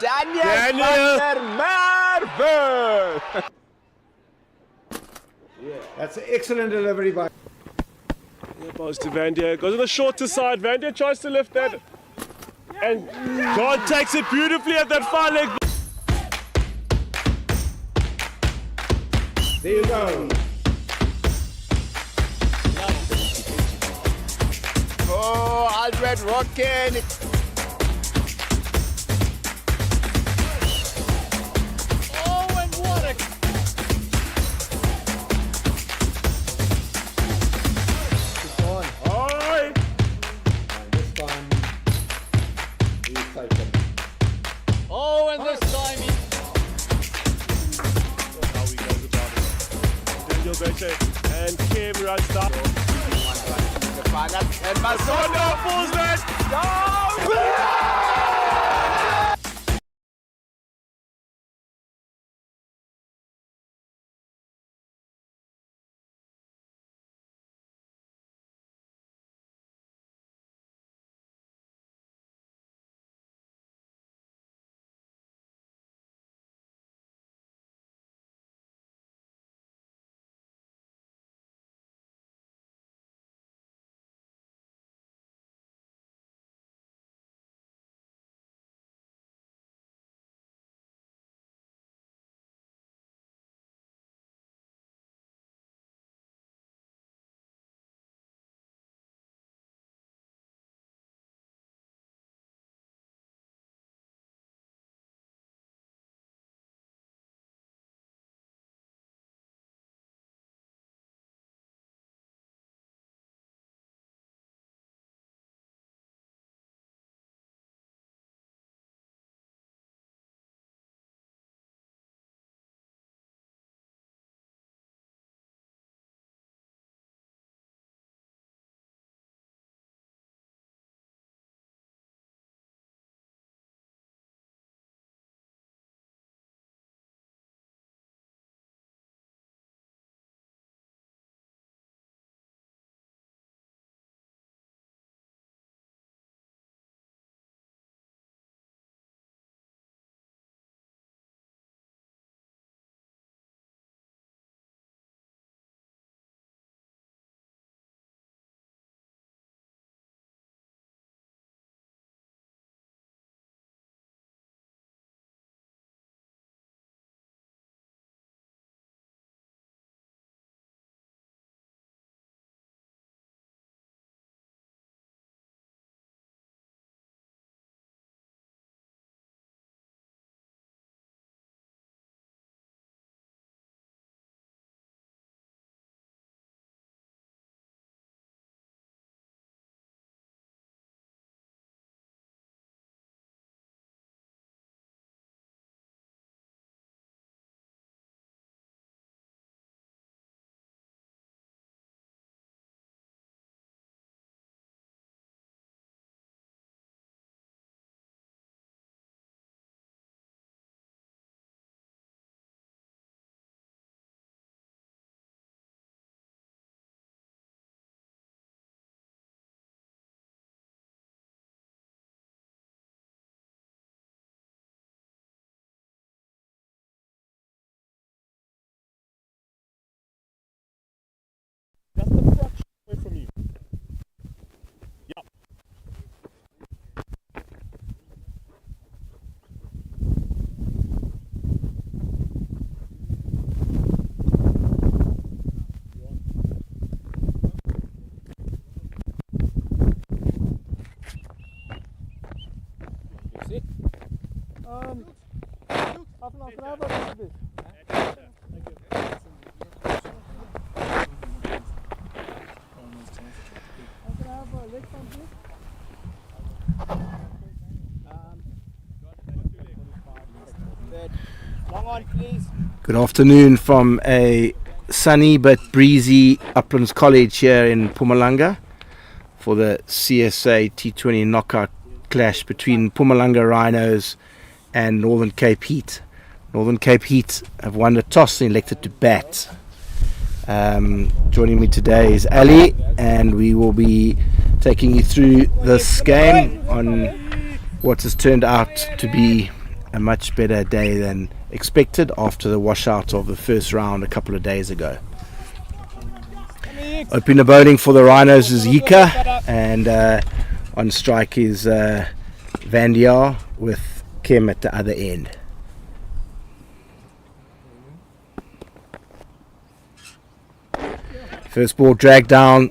Daniel van der Merwe. That's an excellent delivery by. Yeah, pass to Van Der. Goes on the shorter side. Van Der tries to lift that. And John takes it beautifully at that far leg. There you go. Oh, Albert rocking. Oh, and what a... Oi! This time he's taken. Oh, and this time he... How he goes about it. Daniel Beche and Kim runs down. And Masono Falls back. Just a fraction away from you. Yeah. Long on, please. Good afternoon from a sunny but breezy Uplands College here in Mpumalanga for the CSA T20 knockout clash between Mpumalanga Rhinos and Northern Cape Heat. Northern Cape Heat have won the toss and elected to bat. Joining me today is Ali, and we will be taking you through this game on what has turned out to be a much better day than expected after the washout of the first round a couple of days ago. Opening the bowling for the Rhinos is Yika, and on strike is Vandiar with Kim at the other end. First ball dragged down,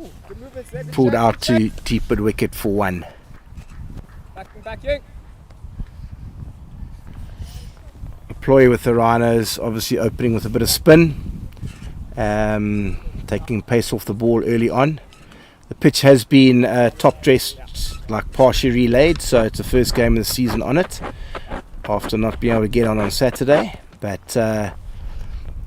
pulled out to deep mid wicket for 1. A ploy with the Rhinos, obviously opening with a bit of spin, taking pace off the ball early on. The pitch has been top dressed, like partially relayed, so it's the first game of the season on it after not being able to get on Saturday, but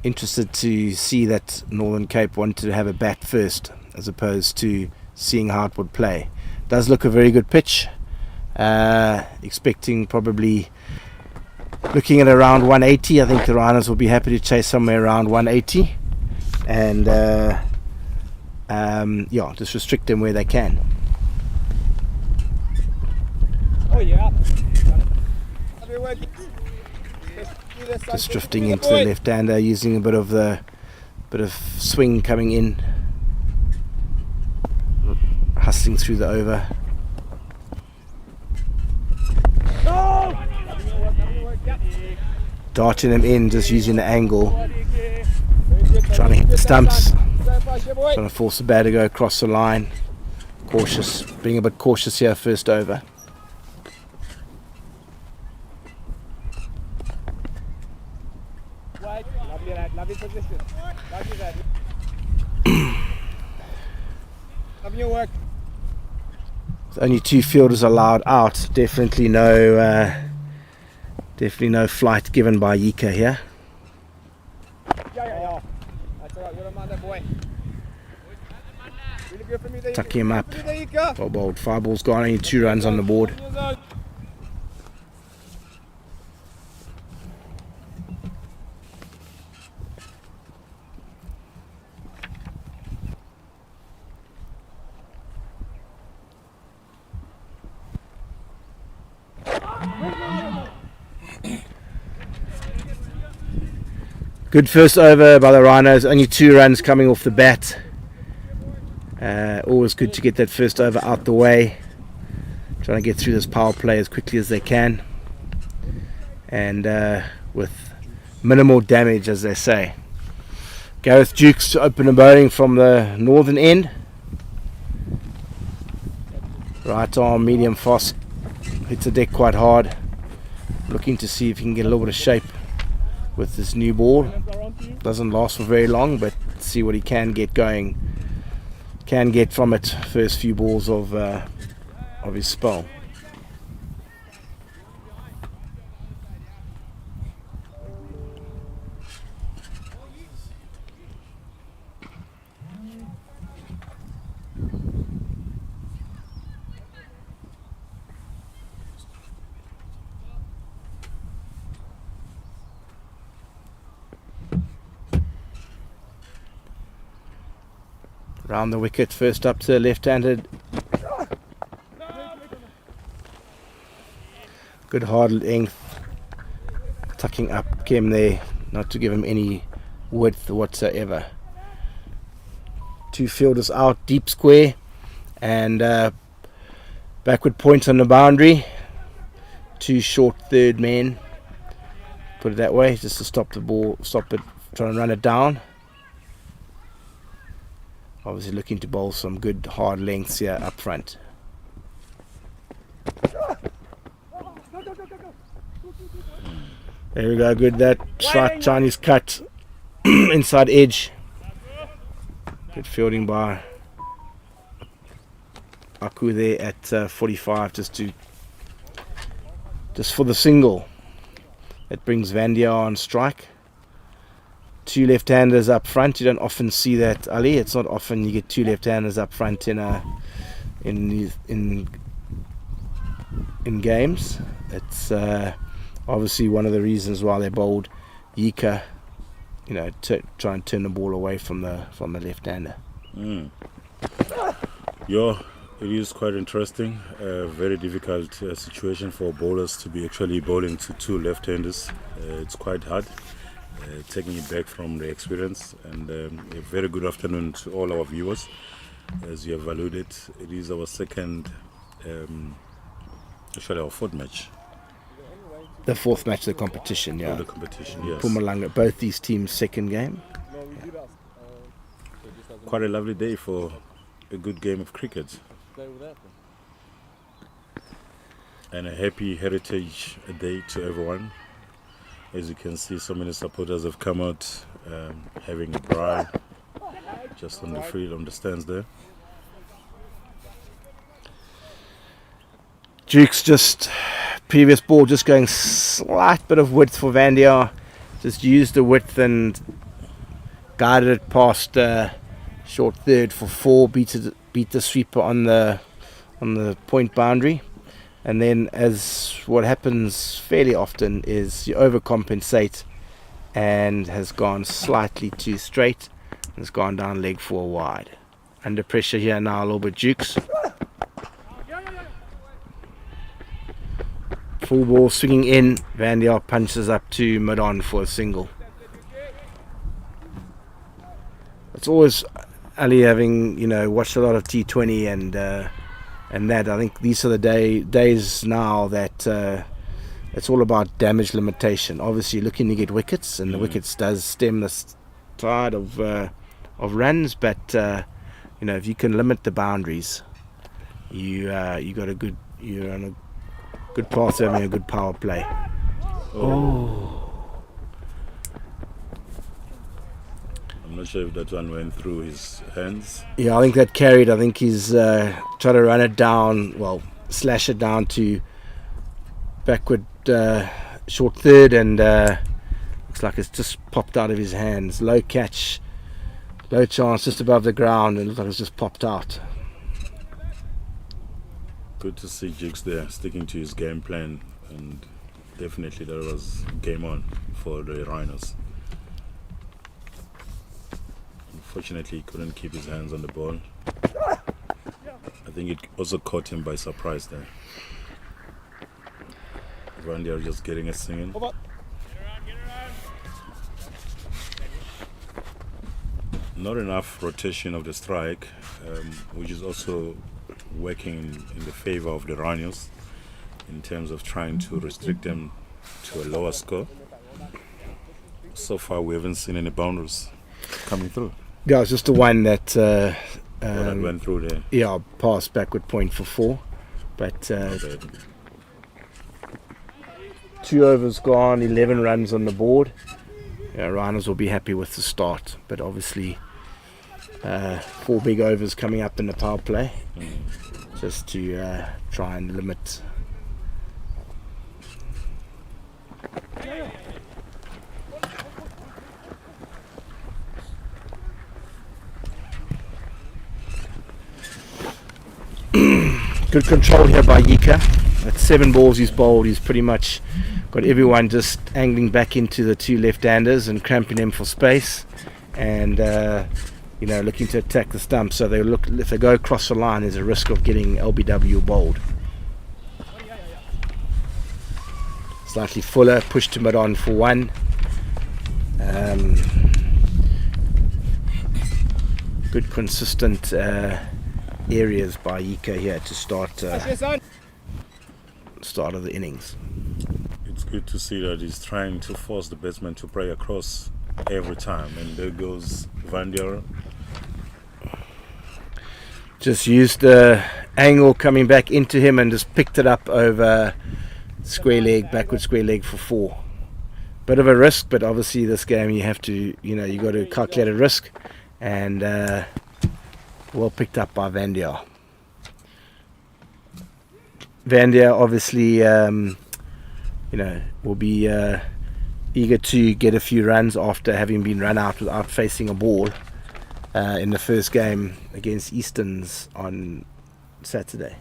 interested to see that Northern Cape wanted to have a bat first as opposed to seeing how it would play. Does look a very good pitch, expecting probably looking at around 180. I think the Rhinos will be happy to chase somewhere around 180 and just restrict them where they can. Just drifting into the left-hander, using a bit of swing coming in, hustling through the over. Darting them in, just using the angle, trying to hit the stumps, trying to force the batter to go across the line. Cautious, being a bit cautious here first over. Lovely position. Lovely that. Love your work. With only 2 fielders allowed out, definitely no flight given by Yika here. Yeah. That's alright. You're a man, that boy. Really good for me there. Tucking him up. Well bowled. 5 balls gone. Only 2 runs on the board. Good first over by the Rhinos, only 2 runs coming off the bat. Always good to get that first over out the way. Trying to get through this power play as quickly as they can. And with minimal damage, as they say. Gareth Dukes to open the bowling from the northern end. Right arm, medium fast. Hits the deck quite hard. Looking to see if he can get a little bit of shape with this new ball. Doesn't last for very long, but see what he can get going, can get from it first few balls of his spell. Round the wicket, first up to the left-handed. Good hard length, tucking up Kim there, not to give him any width whatsoever. 2 fielders out, deep square, and backward point on the boundary. 2 short third men, put it that way, just to stop the ball, stop it, trying to run it down. Obviously looking to bowl some good hard lengths here up front. There we go, good, that slight Chinese cut inside edge. Good fielding by Aku there at 45, just for the single. That brings Vandiar on strike. 2 left-handers up front. You don't often see that, Ali. It's not often you get 2 left-handers up front in games. It's obviously one of the reasons why they bowled Yika, try and turn the ball away from the left-hander. Yeah, It is quite interesting. A very difficult situation for bowlers to be actually bowling to two left-handers. It's quite hard. Taking it back from the experience, and a very good afternoon to all our viewers. As you have alluded, it is our second, actually our fourth match The fourth match of the competition, yeah. of the competition. Yes, Mpumalanga, both these teams' second game. quite a lovely day for a good game of cricket, and a happy Heritage Day to everyone. As you can see, so many supporters have come out having a braai just on the field, on the stands there. Duke's just, previous ball just going slight bit of width for Vandier. Just used the width and guided it past short third for 4, beat the sweeper on the point boundary. And then, as what happens fairly often, is you overcompensate and has gone slightly too straight and has gone down leg 4 wide. Under pressure here now a little bit, Dukes. Full ball swinging in. Vandier punches up to mid-on for a single. It's always Ali, having watched a lot of T20 and that, I think these are the days now that it's all about damage limitation. Obviously looking to get wickets, and the wickets does stem the tide of runs, but if you can limit the boundaries, you're on a good path to having a good power play. I'm not sure if that one went through his hands. Yeah, I think that carried. I think he's tried to run it down, slash it down to backward short third, and looks like it's just popped out of his hands. Low catch, low chance, just above the ground, and it looks like it's just popped out. Good to see Jigs there sticking to his game plan, and definitely that was game on for the Rhinos. Unfortunately, he couldn't keep his hands on the ball. I think it also caught him by surprise there. Randy are just getting a singing. Not enough rotation of the strike, which is also working in the favor of the Rhinos in terms of trying to restrict them to a lower score. So far, we haven't seen any boundaries coming through. Yeah, it's just the one that That went through there. yeah, passed backward point for 4, but 2 overs gone, 11 runs on the board. Rhinos will be happy with the start, but obviously 4 big overs coming up in the power play, just to try and limit. Good control here by Yika. At 7 balls he's bowled, he's pretty much got everyone just angling back into the 2 left-handers and cramping them for space, and looking to attack the stump. So if they go across the line, there's a risk of getting LBW bowled. Slightly fuller, push to mid-on for 1. Good consistent areas by Yika here to start of the innings. It's good to see that he's trying to force the batsman to play across every time, and there goes Vandier. Just used the angle coming back into him and just picked it up over square leg, backward square leg for 4. Bit of a risk, but obviously this game you have to, you got to calculate a risk, and well picked up by Vandier. Vandier obviously, will be eager to get a few runs after having been run out without facing a ball in the first game against Easterns on Saturday.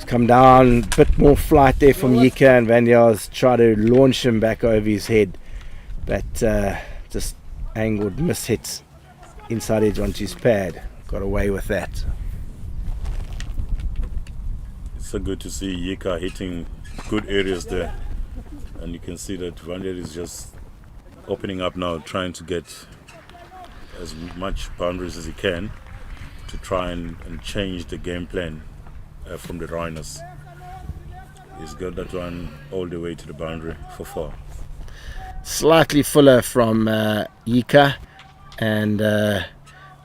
come down, a bit more flight there from Yika, and Vandiar's tried to launch him back over his head, but just angled mishits inside edge onto his pad. Got away with that. It's so good to see Yika hitting good areas there, and you can see that Vandiar is just opening up now, trying to get as much boundaries as he can to try and change the game plan from the Rhinos. He's got that one all the way to the boundary for 4. Slightly fuller from Yika, and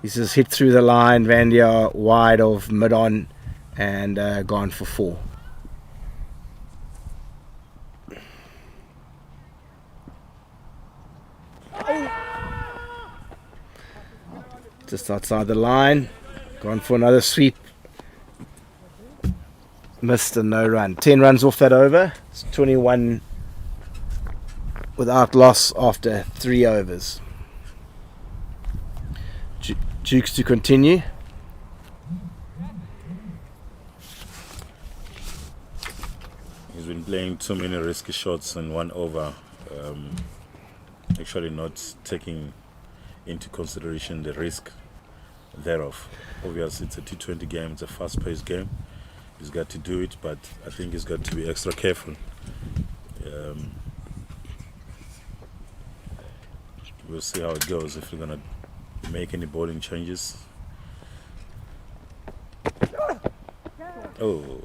he's just hit through the line. Vandiar wide of mid-on and gone for 4. Just outside the line, gone for another sweep. Missed and no run. 10 runs off that over. It's 21 without loss after 3 overs. Dukes to continue. He's been playing too many risky shots in 1 over, actually not taking into consideration the risk thereof. Obviously it's a T20 game, it's a fast-paced game. He's got to do it, but I think he's got to be extra careful. We'll see how it goes, if we're going to make any bowling changes. Oh,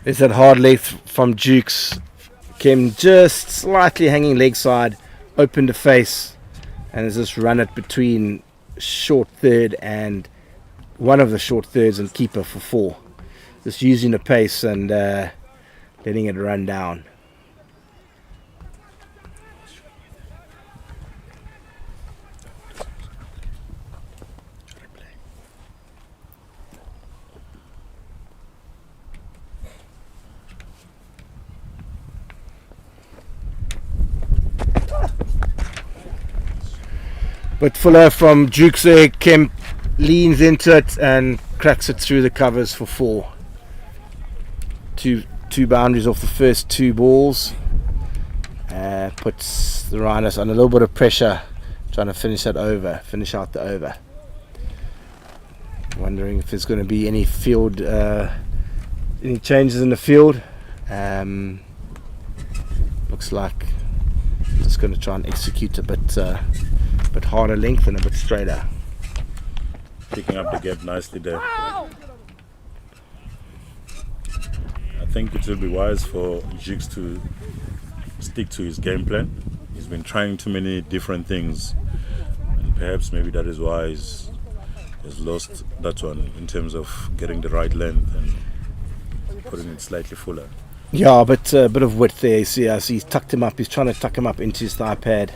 There's that hard leg from Dukes. Came just slightly hanging leg side, opened the face, and has just run it between short third and one of the short thirds and keeper for 4. Just using the pace and letting it run down. But fuller from Dukes there. Kemp leans into it and cracks it through the covers for 4. Two boundaries off the first 2 balls. Puts the Rhinos under a little bit of pressure, trying to finish out the over. Wondering if there's going to be any field, any changes in the field. Looks like just going to try and execute a bit harder length and a bit straighter. picking up the gap nicely there. I think it will be wise for Jigs to stick to his game plan. He's been trying too many different things, and perhaps maybe that is why he's lost that one in terms of getting the right length and putting it slightly fuller. Yeah, but a bit of width there. So he's tucked him up. He's trying to tuck him up into his thigh pad.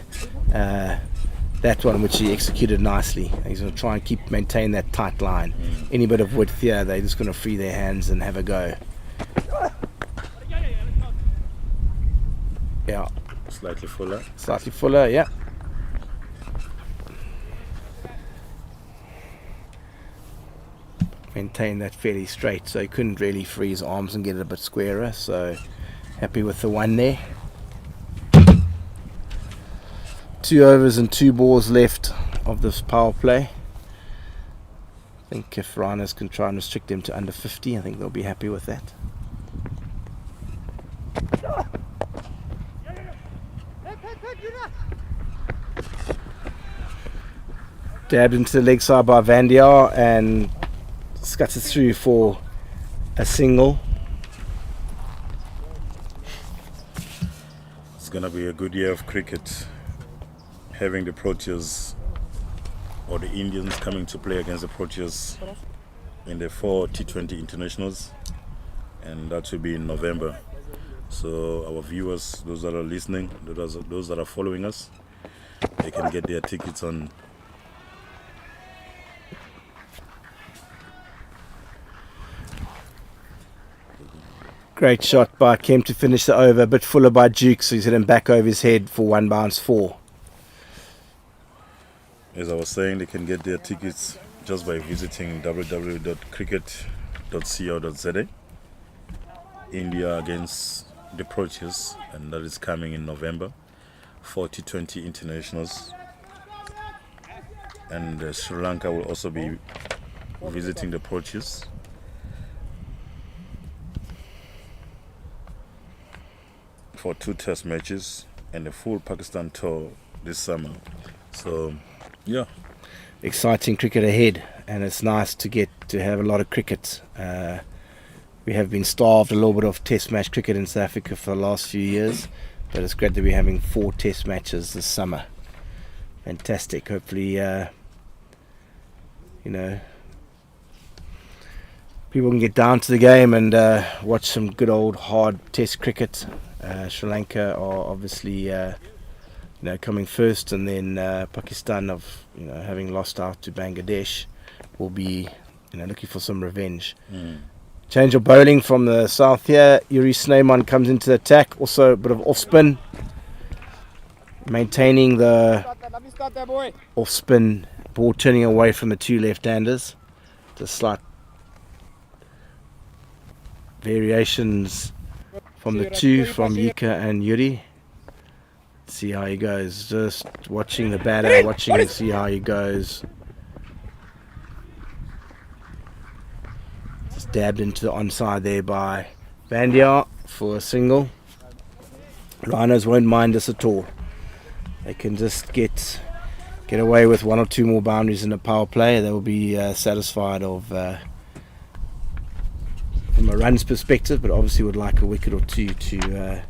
That one, which he executed nicely. He's going to try and maintain that tight line. Any bit of width here, they're just going to free their hands and have a go. Yeah. Slightly fuller. Slightly fuller, yeah. Maintain that fairly straight, so he couldn't really free his arms and get it a bit squarer, so happy with the one there. 2 overs and 2 balls left of this power play. I think if Rhinos can try and restrict him to under 50, I think they'll be happy with that. Dabbed into the leg side by Vandiar and scuts it through for a single. It's going to be a good year of cricket, having the Proteas or the Indians coming to play against the Proteas in the 4 T20 internationals, and that will be in November. So our viewers, those that are listening, those that are following us, they can get their tickets on. Great shot by Kemp to finish the over, a bit fuller by Duke, so he's hit him back over his head for 1 bounce 4. As I was saying, they can get their tickets just by visiting www.cricket T20.co.za. India against the Proteas, and that is coming in November for T20 internationals. And Sri Lanka will also be visiting the Proteas. For 2 test matches and a full Pakistan tour this summer. So, yeah. Exciting cricket ahead, and it's nice to get to have a lot of cricket. We have been starved a little bit of test match cricket in South Africa for the last few years, but it's great that we're having 4 test matches this summer. Fantastic. Hopefully, people can get down to the game and watch some good old hard test cricket. Sri Lanka are obviously coming first, and then Pakistan, having lost out to Bangladesh, will be looking for some revenge. Change of bowling from the south here. Yuri Sneyman comes into the attack, also a bit of off spin, maintaining the Let me start there, boy. off spin, ball turning away from the 2 left-handers. Just slight variations from the 2 from Yuka and Yuri. See how he goes. Just watching the batter, watching and see how he goes. Just dabbed into the onside there by Vandia for a single. Rhinos won't mind this at all. They can just get away with 1 or 2 more boundaries in the power play. They will be satisfied of from a runs perspective, but obviously would like a wicket or 2 to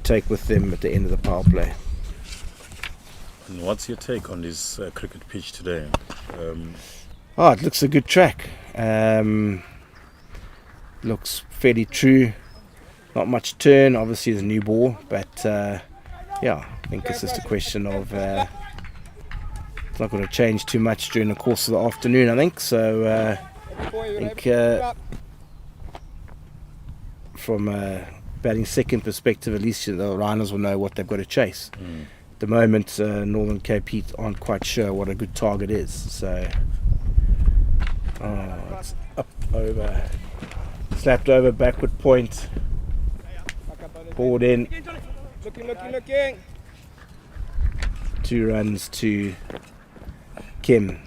take with them at the end of the power play. And what's your take on this cricket pitch today? It looks a good track. Looks fairly true. Not much turn. Obviously, it's a new ball, but I think it's just a question of it's not going to change too much during the course of the afternoon, I think. So I think from a batting second perspective, at least the Rhinos will know what they've got to chase. At the moment, Northern Cape Heat aren't quite sure what a good target is. So it's up over, slapped over, backward point, balled in. Looking. 2 runs to Kim.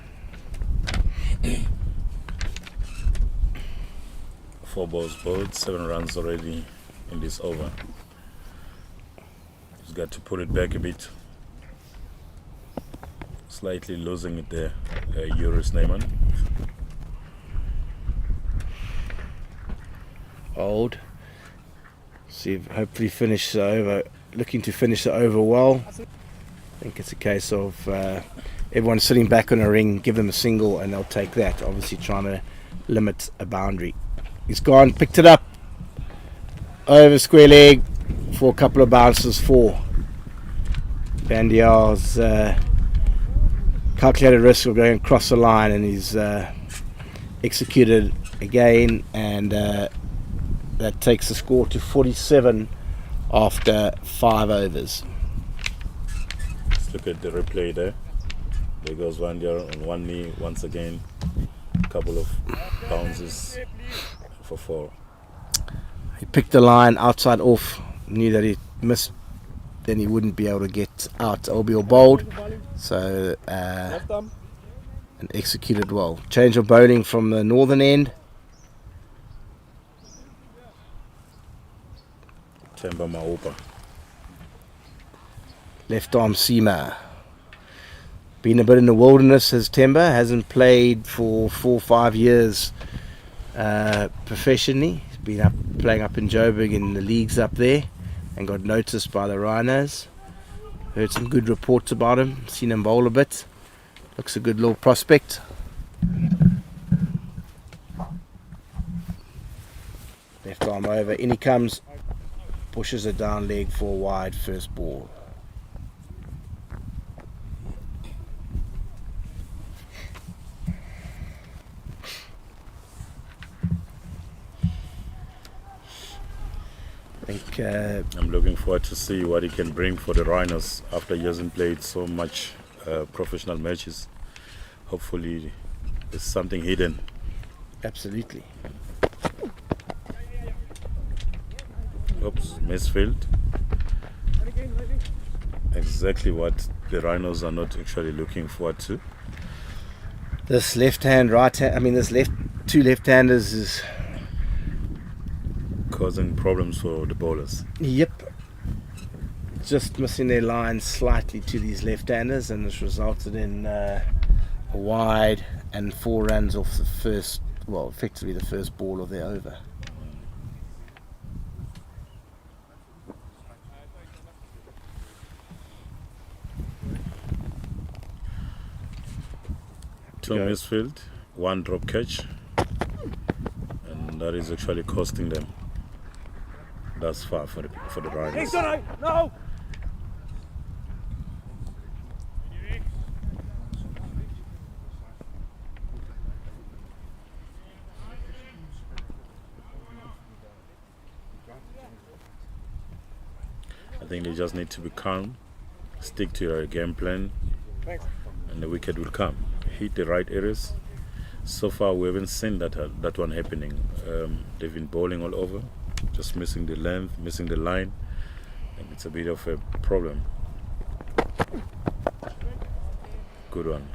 4 balls bowled, 7 runs already in this over. He's got to put it back a bit. Slightly losing it there, Yuri Sneyman. Old. See, hopefully finish the over. Looking to finish the over well. I think it's a case of everyone sitting back on a ring, give them a single, and they'll take that. Obviously, trying to limit a boundary. He's gone, picked it up over square leg for a couple of bounces for Bandial's calculated risk of going across the line, and he's executed again, and that takes the score to 47 after 5 overs. Let's look at the replay there. There goes Vandia on one knee once again. A couple of bounces for 4. He picked the line outside off, knew that he missed, then he wouldn't be able to get out or bowled, so and executed well. Change of bowling from the northern end. Temba Maupa. Left arm seamer. Been a bit in the wilderness as Temba, hasn't played for 4 or 5 years professionally. He's been playing up in Joburg in the leagues up there and got noticed by the Rhinos. Heard some good reports about him, seen him bowl a bit. Looks a good little prospect. Left arm over, in he comes, pushes it down leg for a wide first ball. I'm looking forward to see what he can bring for the Rhinos after he hasn't played so much professional matches. Hopefully there's something hidden Absolutely. Oops, misfield. Exactly what the Rhinos are not actually looking forward to. This left hand, right hand, I mean, this two left-handers is, Causing problems for the bowlers. yep, just missing their line slightly to these left-handers, and it's resulted in a wide and 4 runs off the first, well, effectively the first ball of their over. Two misfield, 1 drop catch, and that is actually costing them thus far for the Rhinos. No! I think they just need to be calm, stick to your game plan, and the wicket will come. Hit the right areas. So far, we haven't seen that one happening. They've been bowling all over, just missing the length, missing the line, and it's a bit of a problem. Good one.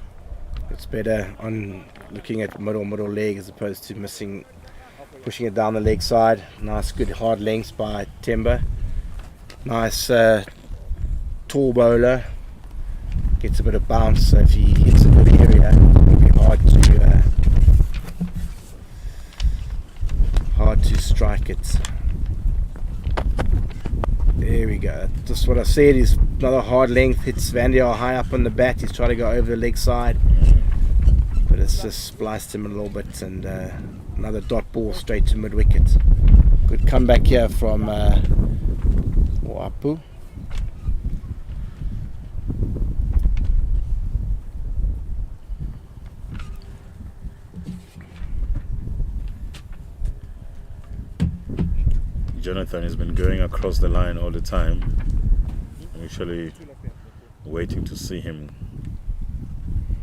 It's better on looking at middle leg as opposed to pushing it down the leg side. Nice, good hard lengths by Temba. Nice tall bowler. Gets a bit of bounce, so if he hits a good area, it'll be hard to strike it. There we go. Just what I said is another hard length, hits Vandiar high up on the bat. He's trying to go over the leg side, but it's just spliced him a little bit, and another dot ball straight to mid wicket. Good comeback here from Wapu. Jonathan has been going across the line all the time. I'm actually waiting to see him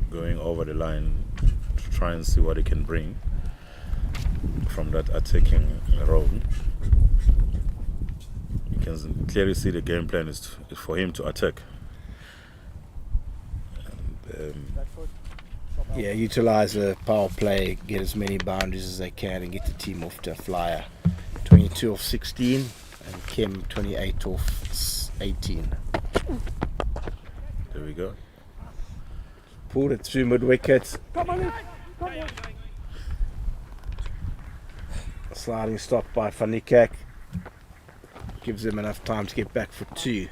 going over the line to try and see what he can bring from that attacking role. You can clearly see the game plan is for him to attack. And, Yeah, utilize the power play, get as many boundaries as they can, and get the team off to a flyer. 22 off 16, and Kim 28 off 18. there we go. Pulled it through mid wicket. Sliding stop by Fanikak. Gives him enough time to get back for 2.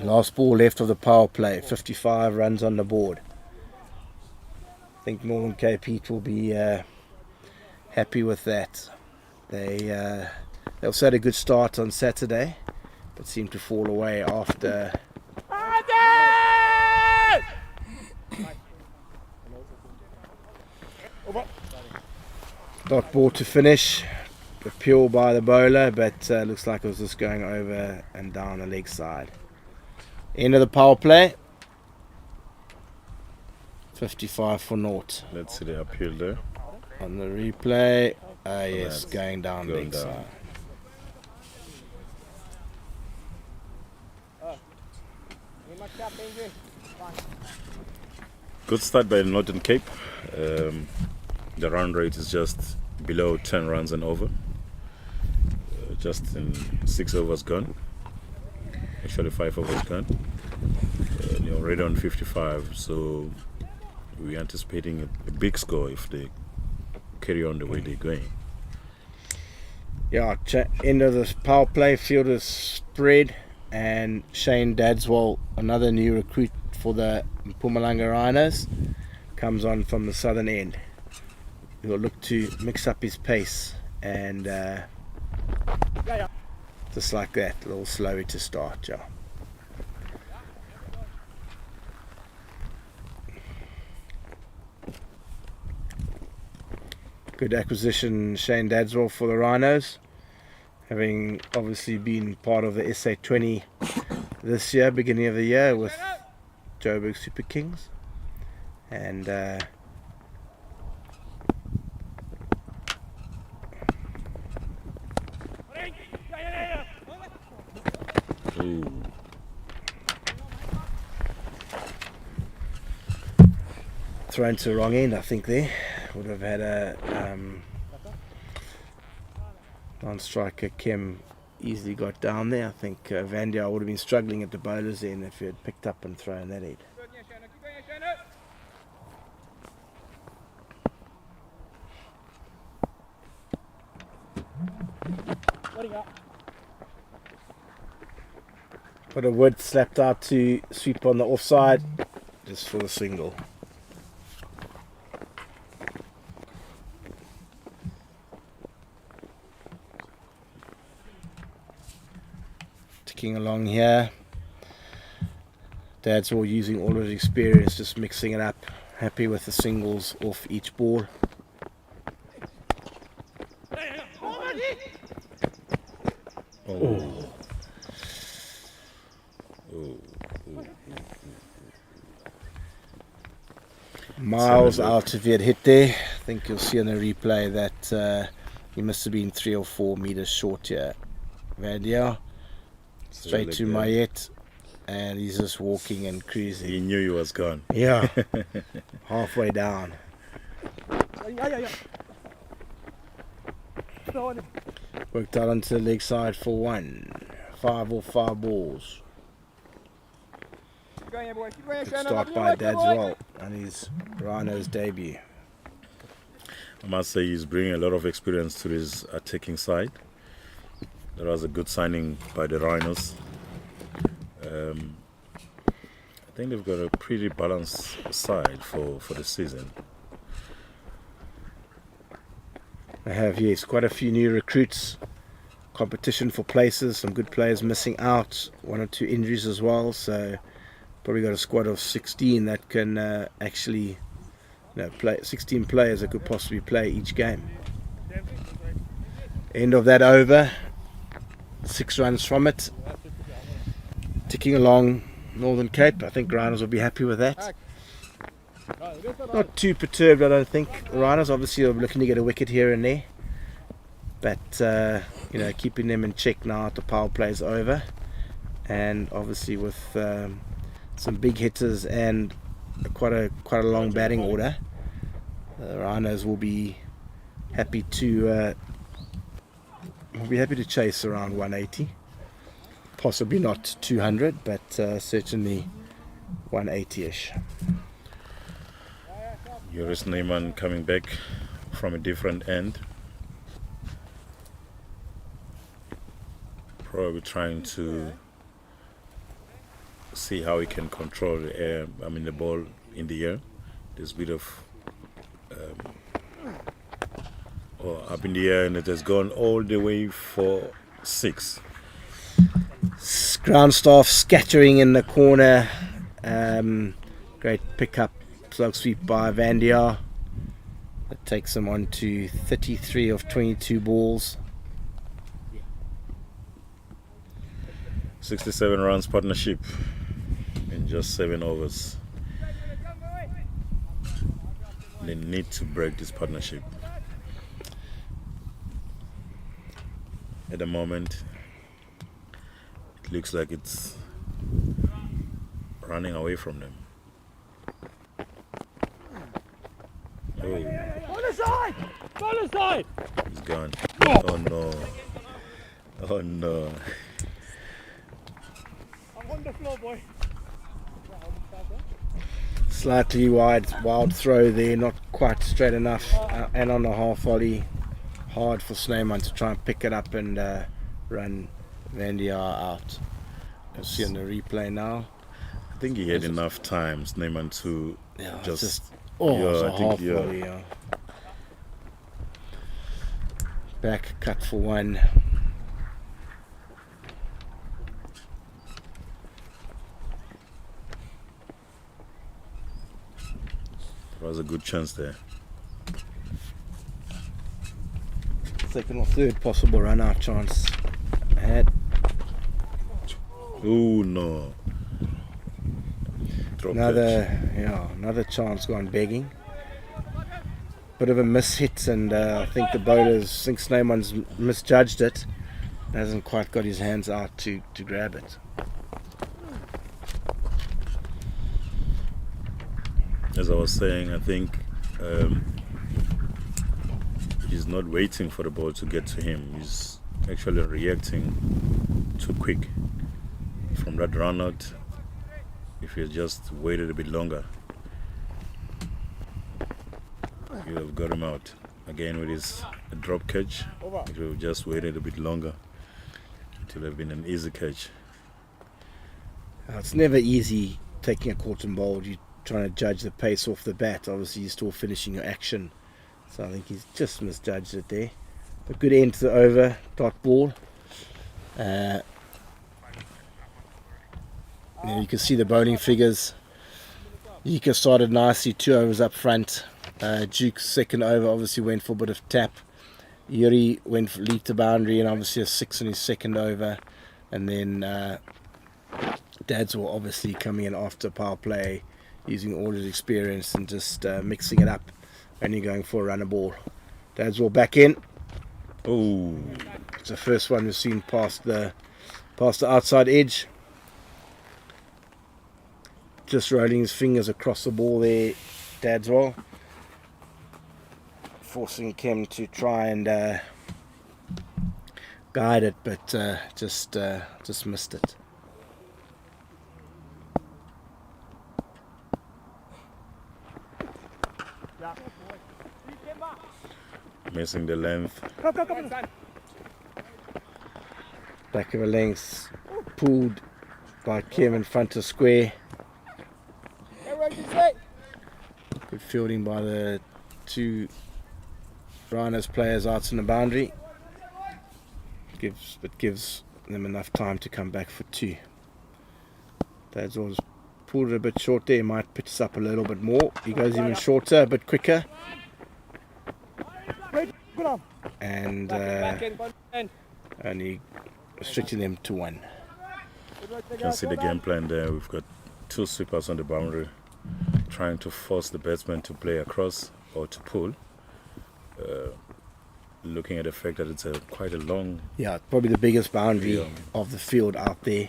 Last ball left of the power play, 55 runs on the board. I think Northern Cape Heat will be happy with that. They also had a good start on Saturday, but seemed to fall away after. Dot ball to finish. Appeal by the bowler, but looks like it was just going over and down the leg side. End of the power play. 55 for naught. Let's see the appeal there. On the replay, yes, going down going leg down. side. Good start by Northern Cape. The run rate is just below 10 runs and over. Just in 6 overs gone. Actually 5 overs gone. They're already on 55, so we're anticipating a big score if they carry on the way they're going. Yeah, end of the power play, field is spread, and Shane Dadswell, another new recruit for the Mpumalanga Rhinos, comes on from the southern end. He'll look to mix up his pace, and just like that, a little slower to start, yeah. Good acquisition, Shane Dadswell, for the Rhinos, having obviously been part of the SA20 this year, beginning of the year, with Joburg Super Kings, and thrown to the wrong end, I think. There would have had a non-striker. Kim easily got down there. I think Vandia would have been struggling at the bowler's end if he had picked up and thrown that end. But a wood slapped out to sweep on the offside, just for the single. Ticking along here. Dad's all using all of his experience, just mixing it up. Happy with the singles off each ball. Oh. Miles out if he had hit there. I think you'll see on the replay that he must have been 3 or 4 meters short here. Vandia straight to Mayet, and he's just walking and cruising. He knew he was gone. Yeah, halfway down. Worked out onto the leg side for 1. 5 or 5 balls. Good start by Dad's roll and his Rhinos debut. I must say he's bringing a lot of experience to his attacking side. That was a good signing by the Rhinos. I think they've got a pretty balanced side for the season. They have, yes, quite a few new recruits. Competition for places, some good players missing out, 1 or 2 injuries as well. So probably got a squad of 16 that can actually play. 16 players that could possibly play each game. End of that over. 6 runs from it. Ticking along Northern Cape. I think Rhinos will be happy with that. Not too perturbed, I don't think. The Rhinos obviously are looking to get a wicket here and there, but keeping them in check now. The power play is over, and obviously with some big hitters and quite a long batting order, the Rhinos will be happy to chase around 180. Possibly not 200, but certainly 180-ish. Joris Neyman coming back from a different end. Probably trying to see how he can control the air. The ball in the air. There's a bit of up in the air, and it has gone all the way for 6. Ground staff scattering in the corner. Great pickup, slug sweep by Vandia. That takes him on to 33 of 22 balls. 67 runs partnership in just 7 overs. They need to break this partnership. At the moment, it looks like it's running away from them. Oh, On the side! On the side! he's gone. Oh no. Oh no. I'm on the floor, boy. Slightly wild throw there, not quite straight enough, and on the half volley, hard for Snowman to try and pick it up and run Vandia out. You'll see on the replay now. I think he had enough time, Sneyman, to just it's a I think, half volley. Back cut for 1. There was a good chance there. Second or third possible run out chance ahead. Oh no. Drop Another chance gone begging. Bit of a mishit, and I think the bowlers, Snowman's misjudged it. Hasn't quite got his hands out to grab it. as I was saying, I think he's not waiting for the ball to get to him. He's actually reacting too quick. From that run out, if he had just waited a bit longer, he would have got him out. Again with his drop catch, if he would have just waited a bit longer, it would have been an easy catch. It's never easy taking a caught and bowled. You're trying to judge the pace off the bat. Obviously, you're still finishing your action. So I think he's just misjudged it there. But good end to the over, dot ball. You can see the bowling figures. Yika started nicely, 2 overs up front. Duke's second over obviously went for a bit of tap. Yuri went for leaped the boundary and obviously a 6 on his second over. And then Dadswell obviously coming in after power play, using all his experience and just mixing it up, only going for a runner ball. Dadswell back in. Oh, It's the first one we've seen past the outside edge. Just rolling his fingers across the ball there, Dadswell, forcing Kim to try and guide it, but just missed it. missing the length. Back of a length, pulled by Kim in front of square. Good fielding by the 2 Rhinos players out in the boundary. Gives them enough time to come back for 2. Dad's always pulled it a bit short there. He might pitch this up a little bit more. He goes even shorter, a bit quicker. And only restricting them to 1. You can see the game plan there. We've got 2 sweepers on the boundary, trying to force the batsman to play across or to pull. Looking at the fact that it's quite a long... Yeah, probably the biggest boundary of the field out there.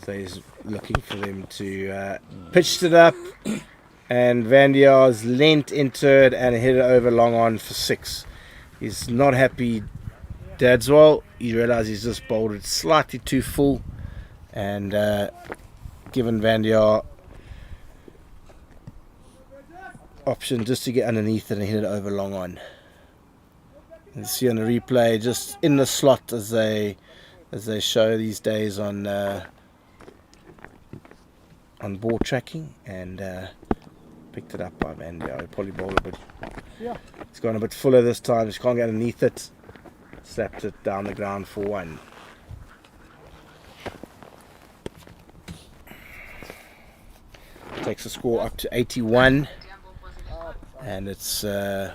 So he's looking for them to pitched it up, and Van Dier's leant into it and hit it over long on for 6. He's not happy, Dadswell. He realised he's just bowled it slightly too full, and given Van Dier option just to get underneath it and hit it over long on. You see on the replay, just in the slot as they show these days on ball tracking, and picked it up by Van Dier. He probably bowled a bit. He's gone a bit fuller this time. Just can't get underneath it. Slapped it down the ground for 1. Takes the score up to 81, and it's and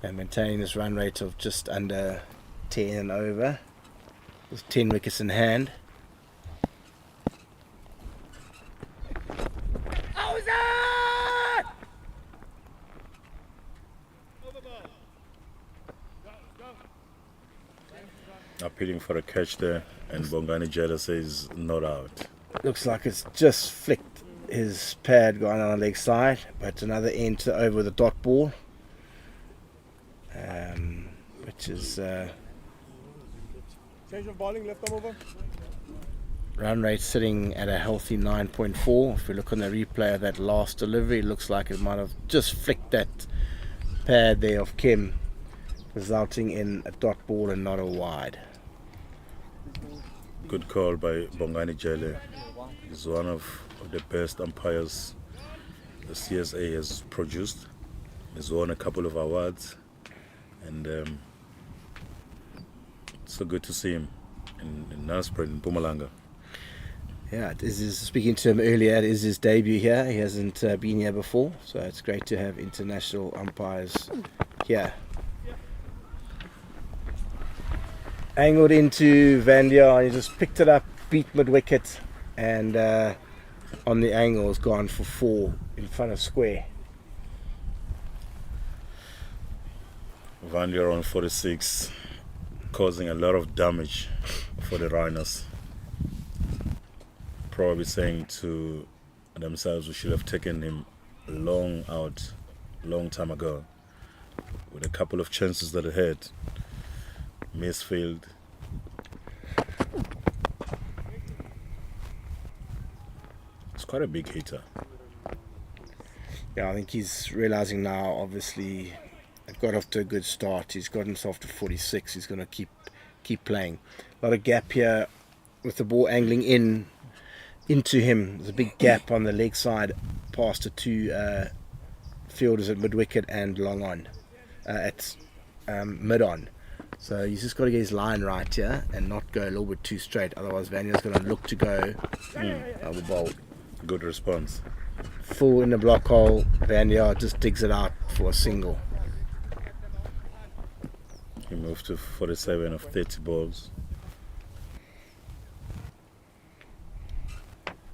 maintaining this run rate of just under 10 and over, with 10 wickets in hand. Appealing for a catch there, and Bongani Jada says not out. Looks like it's just flicked his pad going on the leg side, but another end to over with a dot ball, which is Change of bowling, left arm over. run rate sitting at a healthy 9.4. If we look on the replay of that last delivery, it looks like it might have just flicked that pad there of Kim, resulting in a dot ball and not a wide. Good call by Bongani Jele. He's one of the best umpires the CSA has produced. He's won a couple of awards, and so good to see him in Nelspruit, in Mpumalanga. Yeah, speaking to him earlier, it is his debut here. He hasn't been here before, so it's great to have international umpires here. Angled into Van Dier, he just picked it up, beat mid-wicket, and on the angle has gone for 4 in front of square. Van Dier on 46, causing a lot of damage for the Rhinos. Probably saying to themselves we should have taken him long time ago. With a couple of chances that they had, misfield. It's quite a big hitter. Yeah, I think he's realizing now, obviously, it got off to a good start. He's got himself to 46. He's going to keep playing. A lot of gap here with the ball angling into him. There's a big gap on the leg side past the two fielders at mid-wicket and long on at mid-on. So he's just got to get his line right here and not go a little bit too straight. Otherwise, Vanya's going to look to go over bowl. Good response. Full in the block hole, Vanya just digs it out for a single. He moved to 47 of 30 balls.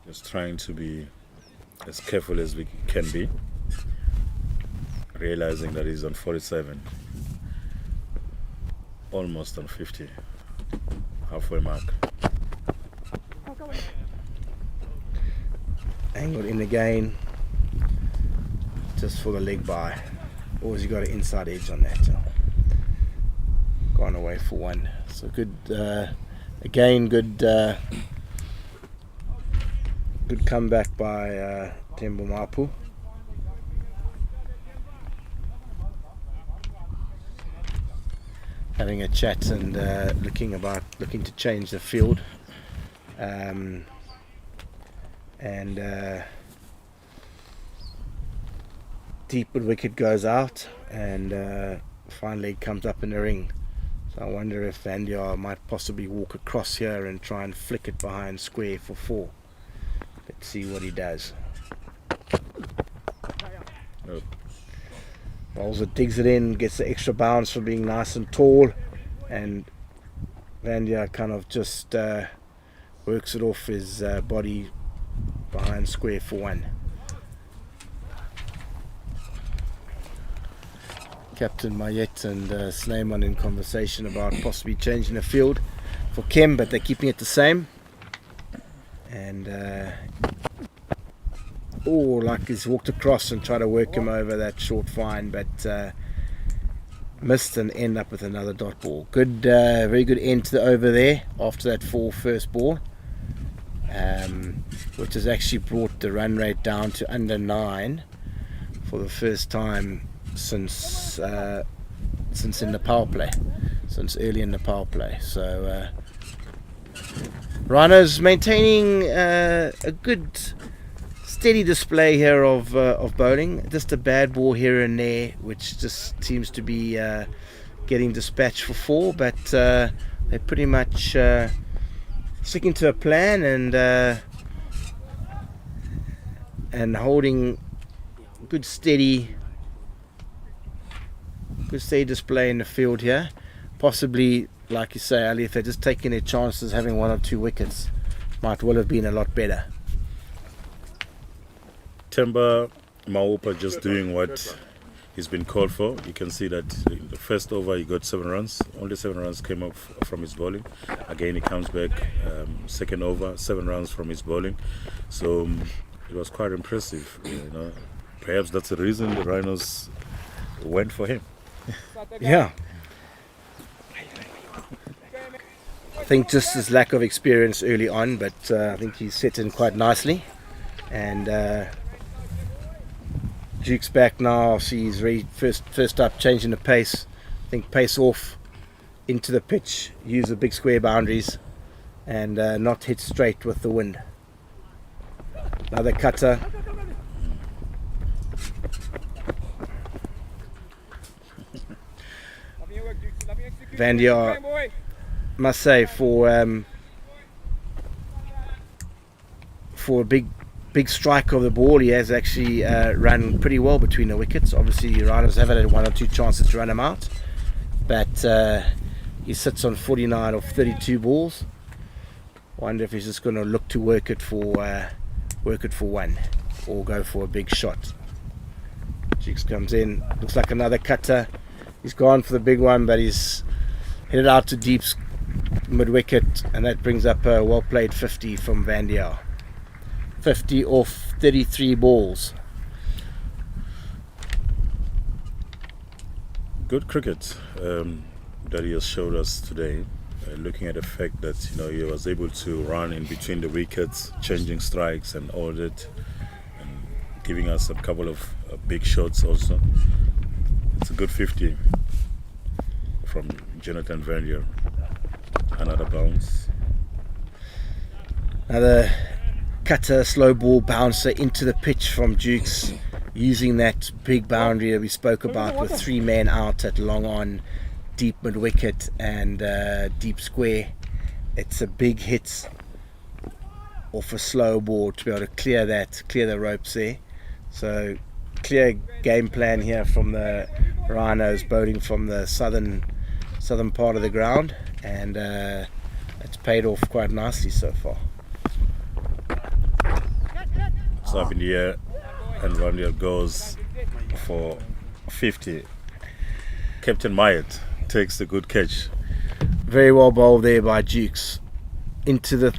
Just trying to be as careful as we can be, realizing that he's on 47, almost on 50, halfway mark. Angled in again, just for the leg by. Or has he got an inside edge on that? Gone away for one. So good, again, good comeback by Tembo Mapu. Having a chat and looking to change the field. Deep wicket goes out and finally comes up in the ring. So I wonder if Vandia might possibly walk across here and try and flick it behind square for 4. Let's see what he does. Nope. Bowls it, digs it in, gets the extra bounce for being nice and tall, and Vandia kind of just works it off his body behind square for 1. Captain Mayet and Snyman in conversation about possibly changing the field for Kim, but they're keeping it the same. And like he's walked across and tried to work him over that short fine, but missed and end up with another dot ball. Good, very good end to the over there after that 4 first ball. Which has actually brought the run rate down to under 9 for the first time since in the power play, since early in the power play. So Rhinos maintaining a good steady display here of bowling. Just a bad ball here and there, which just seems to be getting dispatched for 4, but they're pretty much sticking to a plan and holding good steady display in the field here. Possibly, like you say, Ali, if they're just taking their chances, having 1 or 2 wickets might well have been a lot better. Temba Maupa just doing what he's been called for. You can see that in the first over he got 7 runs. Only 7 runs came up from his bowling. Again he comes back, second over, 7 runs from his bowling. So it was quite impressive. You know, perhaps that's the reason the Rhinos went for him. Yeah. I think just his lack of experience early on, but I think he's set in quite nicely. And Duke's back now. See, he's very first up, changing the pace. I think pace off into the pitch, use the big square boundaries, and not hit straight with the wind. Another cutter. Vandia, must say, for a big strike of the ball, he has actually run pretty well between the wickets. Obviously, Rhinos have had 1 or 2 chances to run him out, but he sits on 49 of 32 balls. Wonder if he's just going to look to work it for 1 or go for a big shot. Cheeks comes in, looks like another cutter. He's gone for the big one, but he's headed out to deep mid-wicket, and that brings up a well-played 50 from Vandia. 50 off 33 balls. Good cricket that he has showed us today. Looking at the fact that he was able to run in between the wickets, changing strikes and all that, and giving us a couple of big shots also. It's a good 50 from Jonathan Vernier. Another bounce. Another cutter, slow ball bouncer into the pitch from Dukes, using that big boundary that we spoke about with 3 men out at long on, deep mid wicket and deep square. It's a big hit off a slow ball to be able to clear the ropes there. So clear game plan here from the Rhinos, bowling from the southern part of the ground, and it's paid off quite nicely so far. So up in the air, and Randier goes for 50. Captain Myatt takes the good catch. Very well bowled there by Dukes. Into the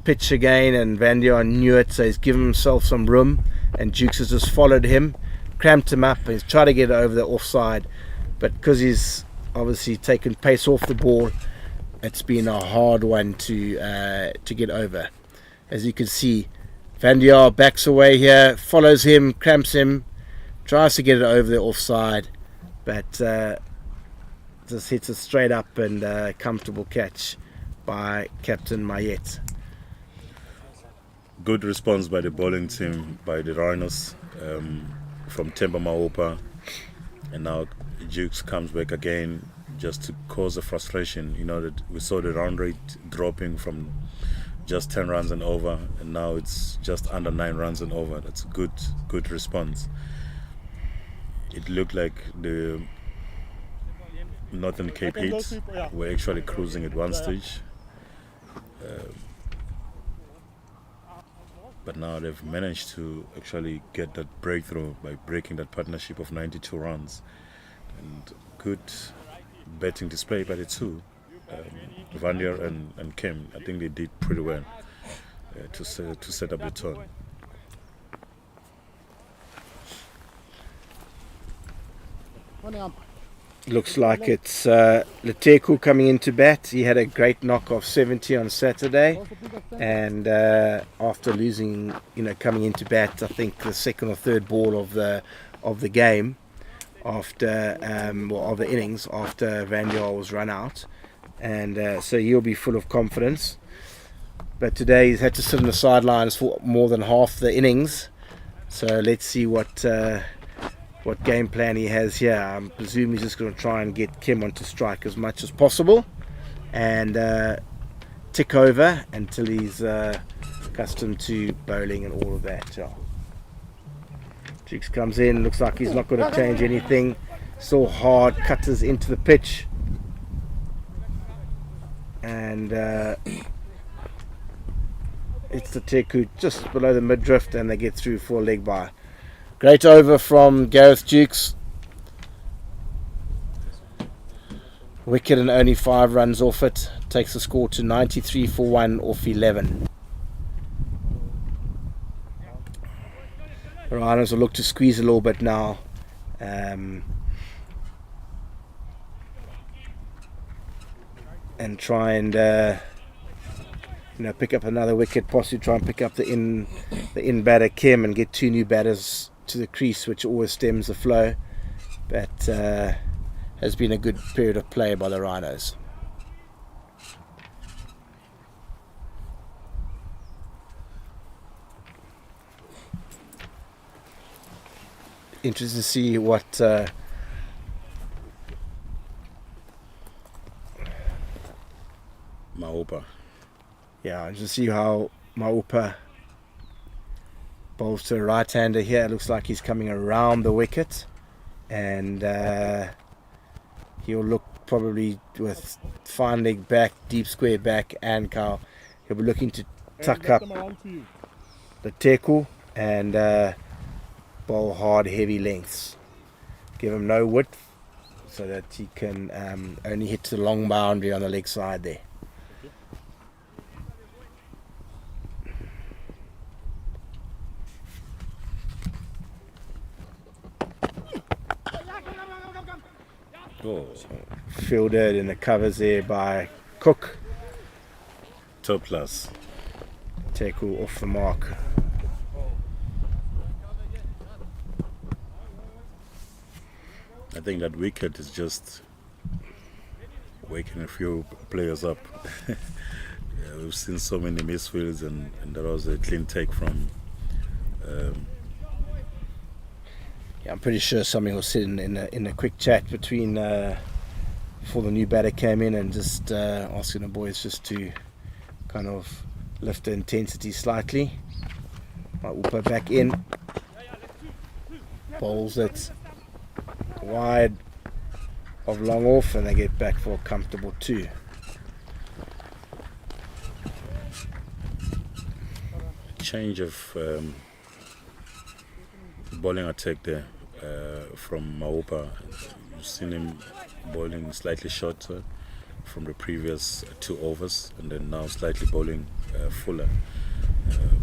pitch again, and Vandier knew it, so he's given himself some room, and Dukes has just followed him, cramped him up, and he's tried to get it over the offside, but because he's obviously taken pace off the ball, it's been a hard one to get over. As you can see, Vandier backs away here, follows him, cramps him, tries to get it over the offside, but just hits it straight up, and comfortable catch by Captain Mayet. Good response by the bowling team, by the Rhinos, from Temba Maopa, and now Dukes comes back again just to cause a frustration. That we saw the run rate dropping from just 10 runs and over, and now it's just under 9 runs and over. That's a good response. It looked like the Northern Cape Heats were actually cruising at one stage, but now they've managed to actually get that breakthrough by breaking that partnership of 92 runs. And good batting display by the two, Vandier and Kim. I think they did pretty well to set up the tone. Looks like it's Leteku coming into bat. He had a great knock of 70 on Saturday, and after losing, coming into bat, I think the second or third ball of the game, after of the innings, after Vandier was run out, and so he'll be full of confidence. But today he's had to sit on the sidelines for more than half the innings, so let's see what game plan he has here. I presume he's just going to try and get Kim onto strike as much as possible, and tick over until he's accustomed to bowling and all of that. Yeah. Dukes comes in, looks like he's not going to change anything. Still hard cutters into the pitch, and it's the Teku just below the mid-drift, and they get through for a leg bye. Great over from Gareth Dukes. Wicket and only 5 runs off it. Takes the score to 93 for 1 off 11. The Rhinos will look to squeeze a little bit now. And try and pick up another wicket, possibly try and pick up the in batter Kim, and get 2 new batters to the crease, which always stems the flow. But has been a good period of play by the Rhinos. Interested to see what Maopa. Yeah, just to see how Maopa bowls to a right-hander here. It looks like he's coming around the wicket, and he'll look probably with fine leg back, deep square back, and cow. He'll be looking to tuck up the Teku and bowl hard, heavy lengths. Give him no width so that he can only hit the long boundary on the leg side there. Oh, Fielded in the covers there by Cook. top class. Tackle off the mark. I think that wicket is just waking a few players up. Yeah, we've seen so many misfields, and that was a clean take from. Yeah, I'm pretty sure something was said in a quick chat between before the new batter came in, and just asking the boys just to kind of lift the intensity slightly. Upa back in, bowls it wide of long off, and they get back for a comfortable 2. Change of bowling attack there from Maupa. You've seen him bowling slightly shorter from the previous 2 overs, and then now slightly bowling fuller.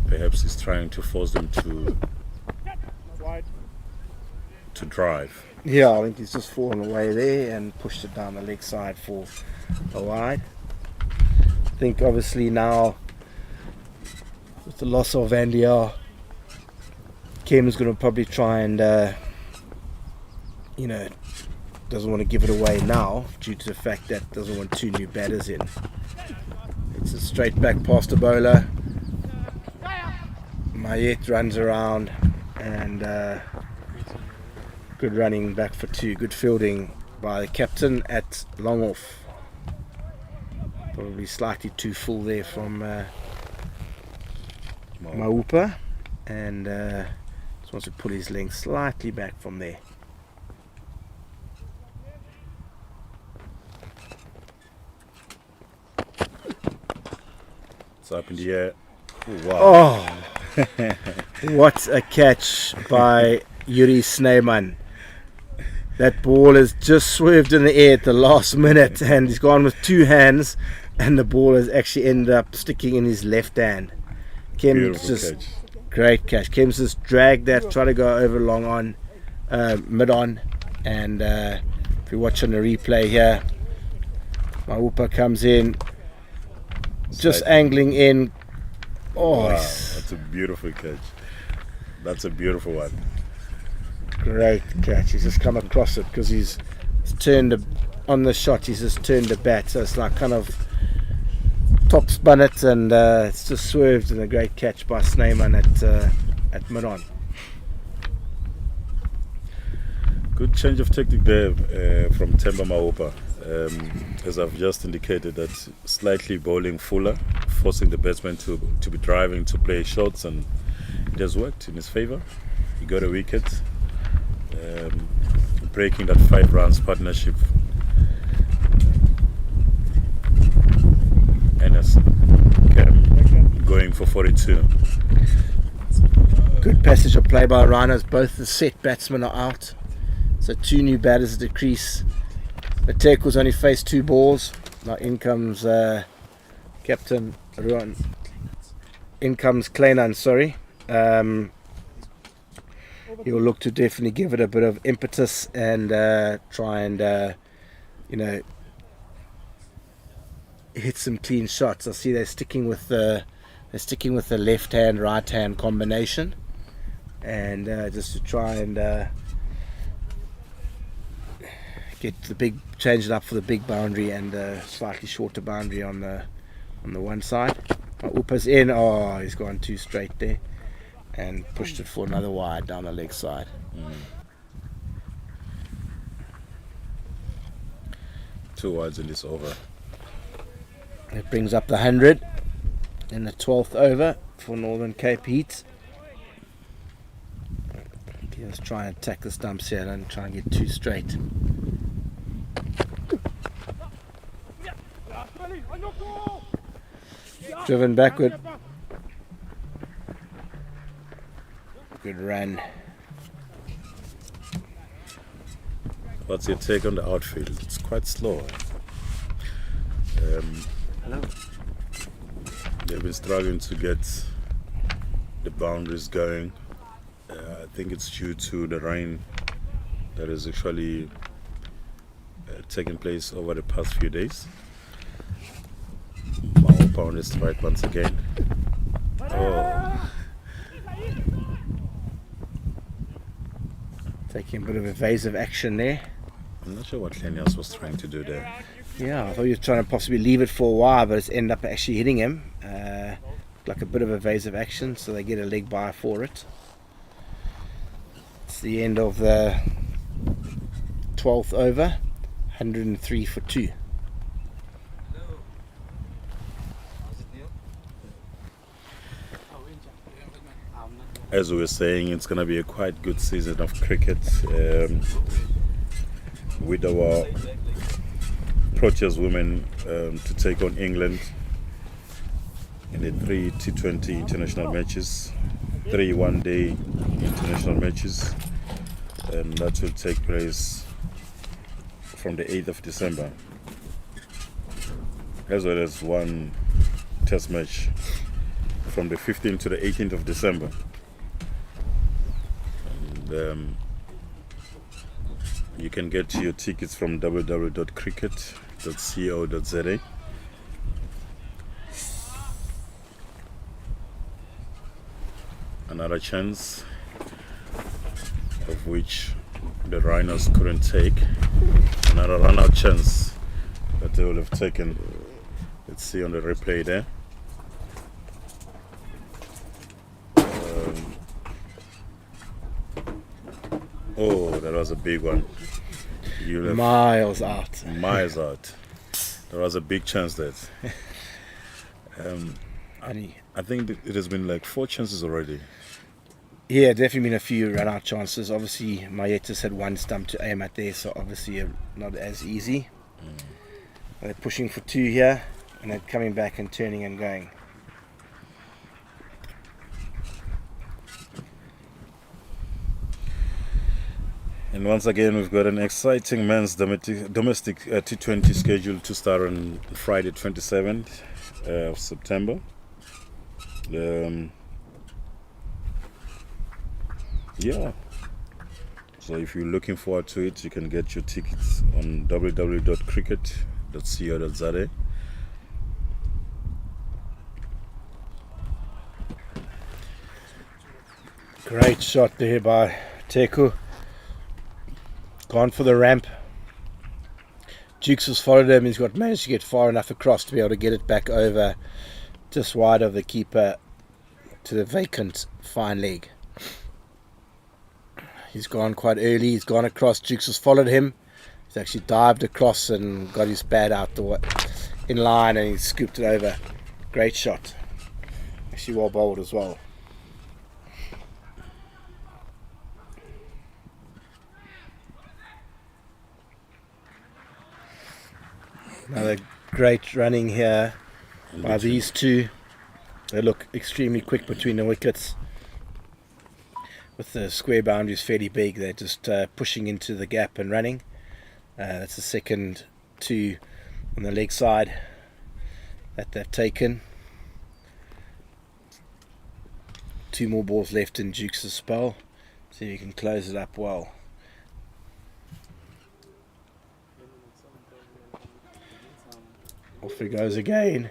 Perhaps he's trying to force them to drive. Yeah, I think he's just fallen away there and pushed it down the leg side for a wide. I think obviously now with the loss of Vandier, Kim's going to probably try and doesn't want to give it away now due to the fact that doesn't want 2 new batters in. It's a straight back past the bowler. Mayet runs around, and good running back for 2. Good fielding by the captain at long off. Probably slightly too full there from Maupa, and just wants to pull his length slightly back from there. It's up in the air. Oh, wow. Oh, what a catch by Yuri Snyman. That ball has just swerved in the air at the last minute, and he's gone with 2 hands, and the ball has actually ended up sticking in his left hand. Kim's just catch. great catch. Kim's just dragged that, try to go over long on, mid on, and if you watch on the replay here, Maupa comes in, just angling in. Oh, Wow, that's a beautiful catch. That's a beautiful one. great catch. He's just come across it because he's turned on the shot. He's just turned the bat, so it's like kind of top spun it, and it's just swerved, and a great catch by Snyman at mid-on. Good change of technique there from Themba Maupa. As I've just indicated, that slightly bowling fuller, forcing the batsman to be driving to play shots, and it has worked in his favour. He got a wicket, breaking that 5 runs partnership. And as going for 42. Good passage of play by Rhinos. Both the set batsmen are out, so 2 new batters at the crease. The Tackles only faced 2 balls. Now in comes Captain Ruan. In comes Kleinan, sorry. He will look to definitely give it a bit of impetus and try and hit some clean shots. I see they're sticking with the left hand right hand combination, and just to try and get the big, change it up for the big boundary and slightly shorter boundary on the one side. Upa's in. Oh, he's gone too straight there and pushed it for another wide down the leg side. 2 wides in this over. It brings up the 100 in the 12th over for Northern Cape Heat. Okay, let's try and attack the stumps here and try and get 2 straight. Driven backward. Good run. What's your take on the outfield? It's quite slow. They've been struggling to get the boundaries going. I think it's due to the rain that is actually taking place over the past few days. Maupa on the strike once again. Oh, Taking a bit of evasive action there. I'm not sure what Lenius was trying to do there. Yeah, I thought he was trying to possibly leave it for a while, but it's ended up actually hitting him. Like a bit of evasive action, so they get a leg bye for it. It's the end of the 12th over, 103 for 2. As we were saying, it's going to be a quite good season of cricket with our Proteas women to take on England in the 3 T20 international matches, 3 one-day international matches, and that will take place from the 8th of December, as well as one test match from the 15th to the 18th of December. And you can get your tickets from www.cricket.co.za. Another chance of which the Rhinos couldn't take. Another run-out chance that they will have taken. Let's see on the replay there. Oh, that was a big one. Miles out. Miles out. There was a big chance that. I think it has been like 4 chances already. Yeah, definitely been a few run-out chances. Obviously, Mayetis had one stump to aim at there, so obviously not as easy. They're pushing for 2 here, and they're coming back and turning and going. And once again, we've got an exciting men's domestic T20 schedule to start on Friday 27th of September. Yeah. So if you're looking forward to it, you can get your tickets on www.cricket.co.za. Great shot there by Teku. Gone for the ramp. Jukes has followed him. He's managed to get far enough across to be able to get it back over just wide of the keeper to the vacant fine leg. He's gone quite early. He's gone across. Jukes has followed him. He's actually dived across and got his bat out the way, in line, and he scooped it over. Great shot. Actually well bowled as well. Another great running here by these two. They look extremely quick between the wickets. With the square boundaries fairly big, they're just pushing into the gap and running. That's the second 2 on the leg side that they've taken. 2 more balls left in Dukes' spell, so you can close it up well. Off he goes again,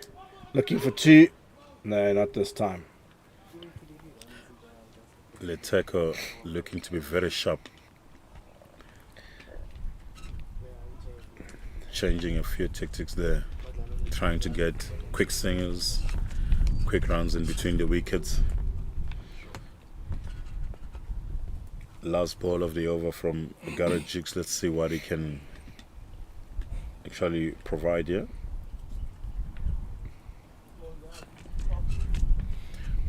looking for 2. No, not this time. Leteko looking to be very sharp. Changing a few tactics there, trying to get quick singles, quick runs in between the wickets. Last ball of the over from Gareth Jukes. Let's see what he can actually provide here.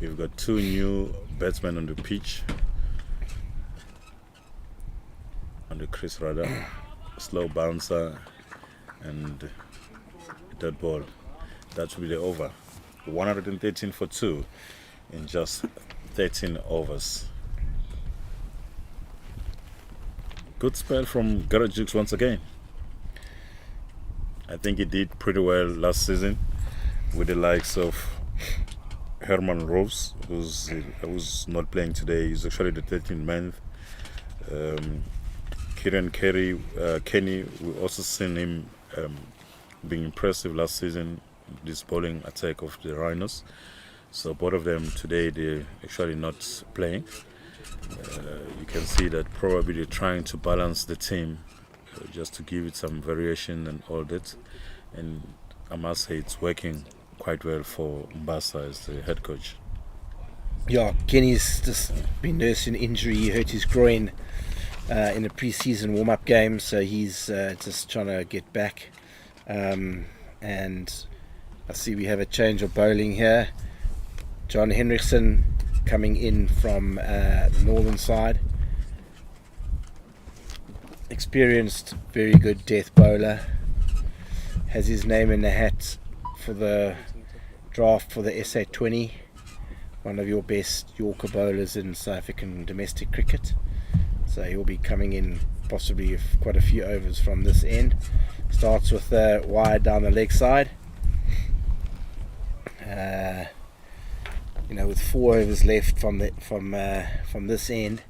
We've got 2 new batsmen on the pitch. On the crease rather. Slow bouncer and dead ball. That will be the over. 113 for 2 in just 13 overs. Good spell from Gareth Jukes once again. I think he did pretty well last season with the likes of Herman Rose, who's not playing today. He's actually the 13th man. Kieran Kenny, we also seen him being impressive last season, this bowling attack of the Rhinos. So both of them today, they're actually not playing. You can see that probably they're trying to balance the team just to give it some variation and all that. And I must say it's working quite well for Mbasa as the head coach. Yeah, Kenny's just been nursing injury. He hurt his groin in a pre-season warm-up game, so he's just trying to get back. And I see we have a change of bowling here. John Henriksen coming in from the northern side. Experienced, very good death bowler. Has his name in the hat for the draft for the SA20. One of your best Yorker bowlers in South African domestic cricket. So he'll be coming in possibly with quite a few overs from this end. Starts with the wide down the leg side. With 4 overs left from this end,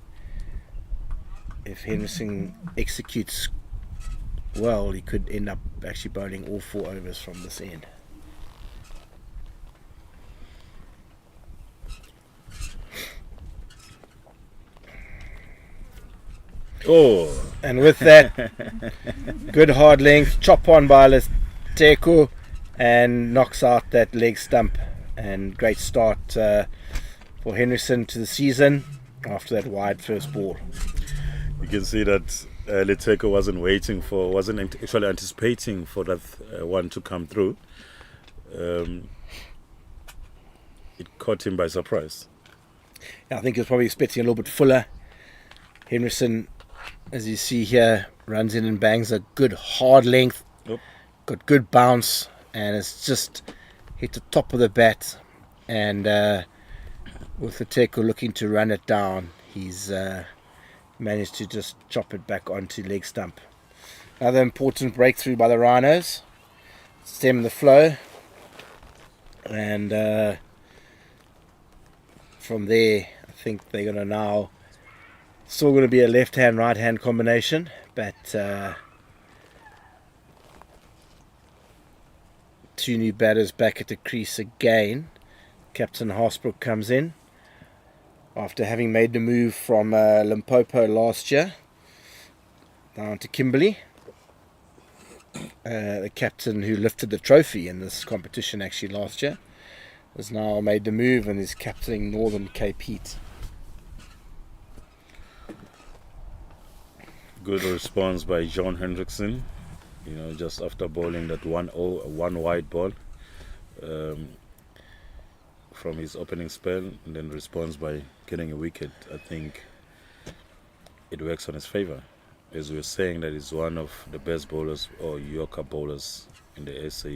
if Henderson executes well, he could end up actually bowling all 4 overs from this end. Oh, And with that, good hard length, chop on by Leteko, and knocks out that leg stump. And great start for Henderson to the season after that wide first ball. you can see that Leteko wasn't actually anticipating for that one to come through. It caught him by surprise. I think he was probably expecting a little bit fuller. Henderson, as you see here, runs in and bangs a good hard length, got good bounce, and it's just hit the top of the bat. And with Leteko looking to run it down, he's managed to just chop it back onto leg stump. Another important breakthrough by the Rhinos. Stem the flow, and from there I think they're going to now, still going to be a left hand right hand combination, but 2 new batters back at the crease again. Captain Harsbrook comes in after having made the move from Limpopo last year down to Kimberley. The captain who lifted the trophy in this competition actually last year has now made the move and is captaining Northern Cape Heat. Good response by John Hendrickson, just after bowling that one wide ball from his opening spell, and then responds by getting a wicket. I think it works on his favour. As we were saying, that he's one of the best bowlers or Yorker bowlers in the SA.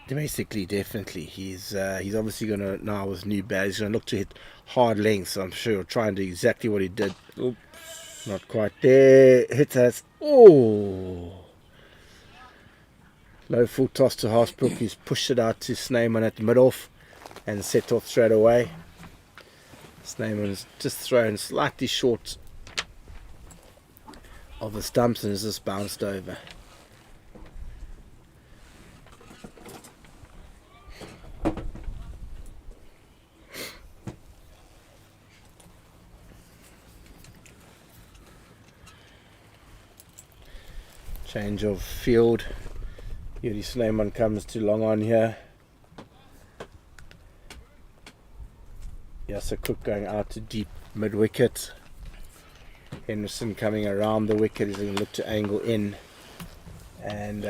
Domestically, definitely. He's obviously going to, now with new bat, he's going to look to hit hard lengths. I'm sure he'll try and do exactly what he did. Oops. Not quite there. Hits us. Oh! Low full toss to Harsbrook. He's pushed it out to Snyman at the mid-off and set off straight away. Snyman's just thrown slightly short of the stumps and has just bounced over. Change of field. Yuri Snyman comes to long on here. Yasser Cook going out to deep mid wicket. Henderson coming around the wicket. He's going to look to angle in, and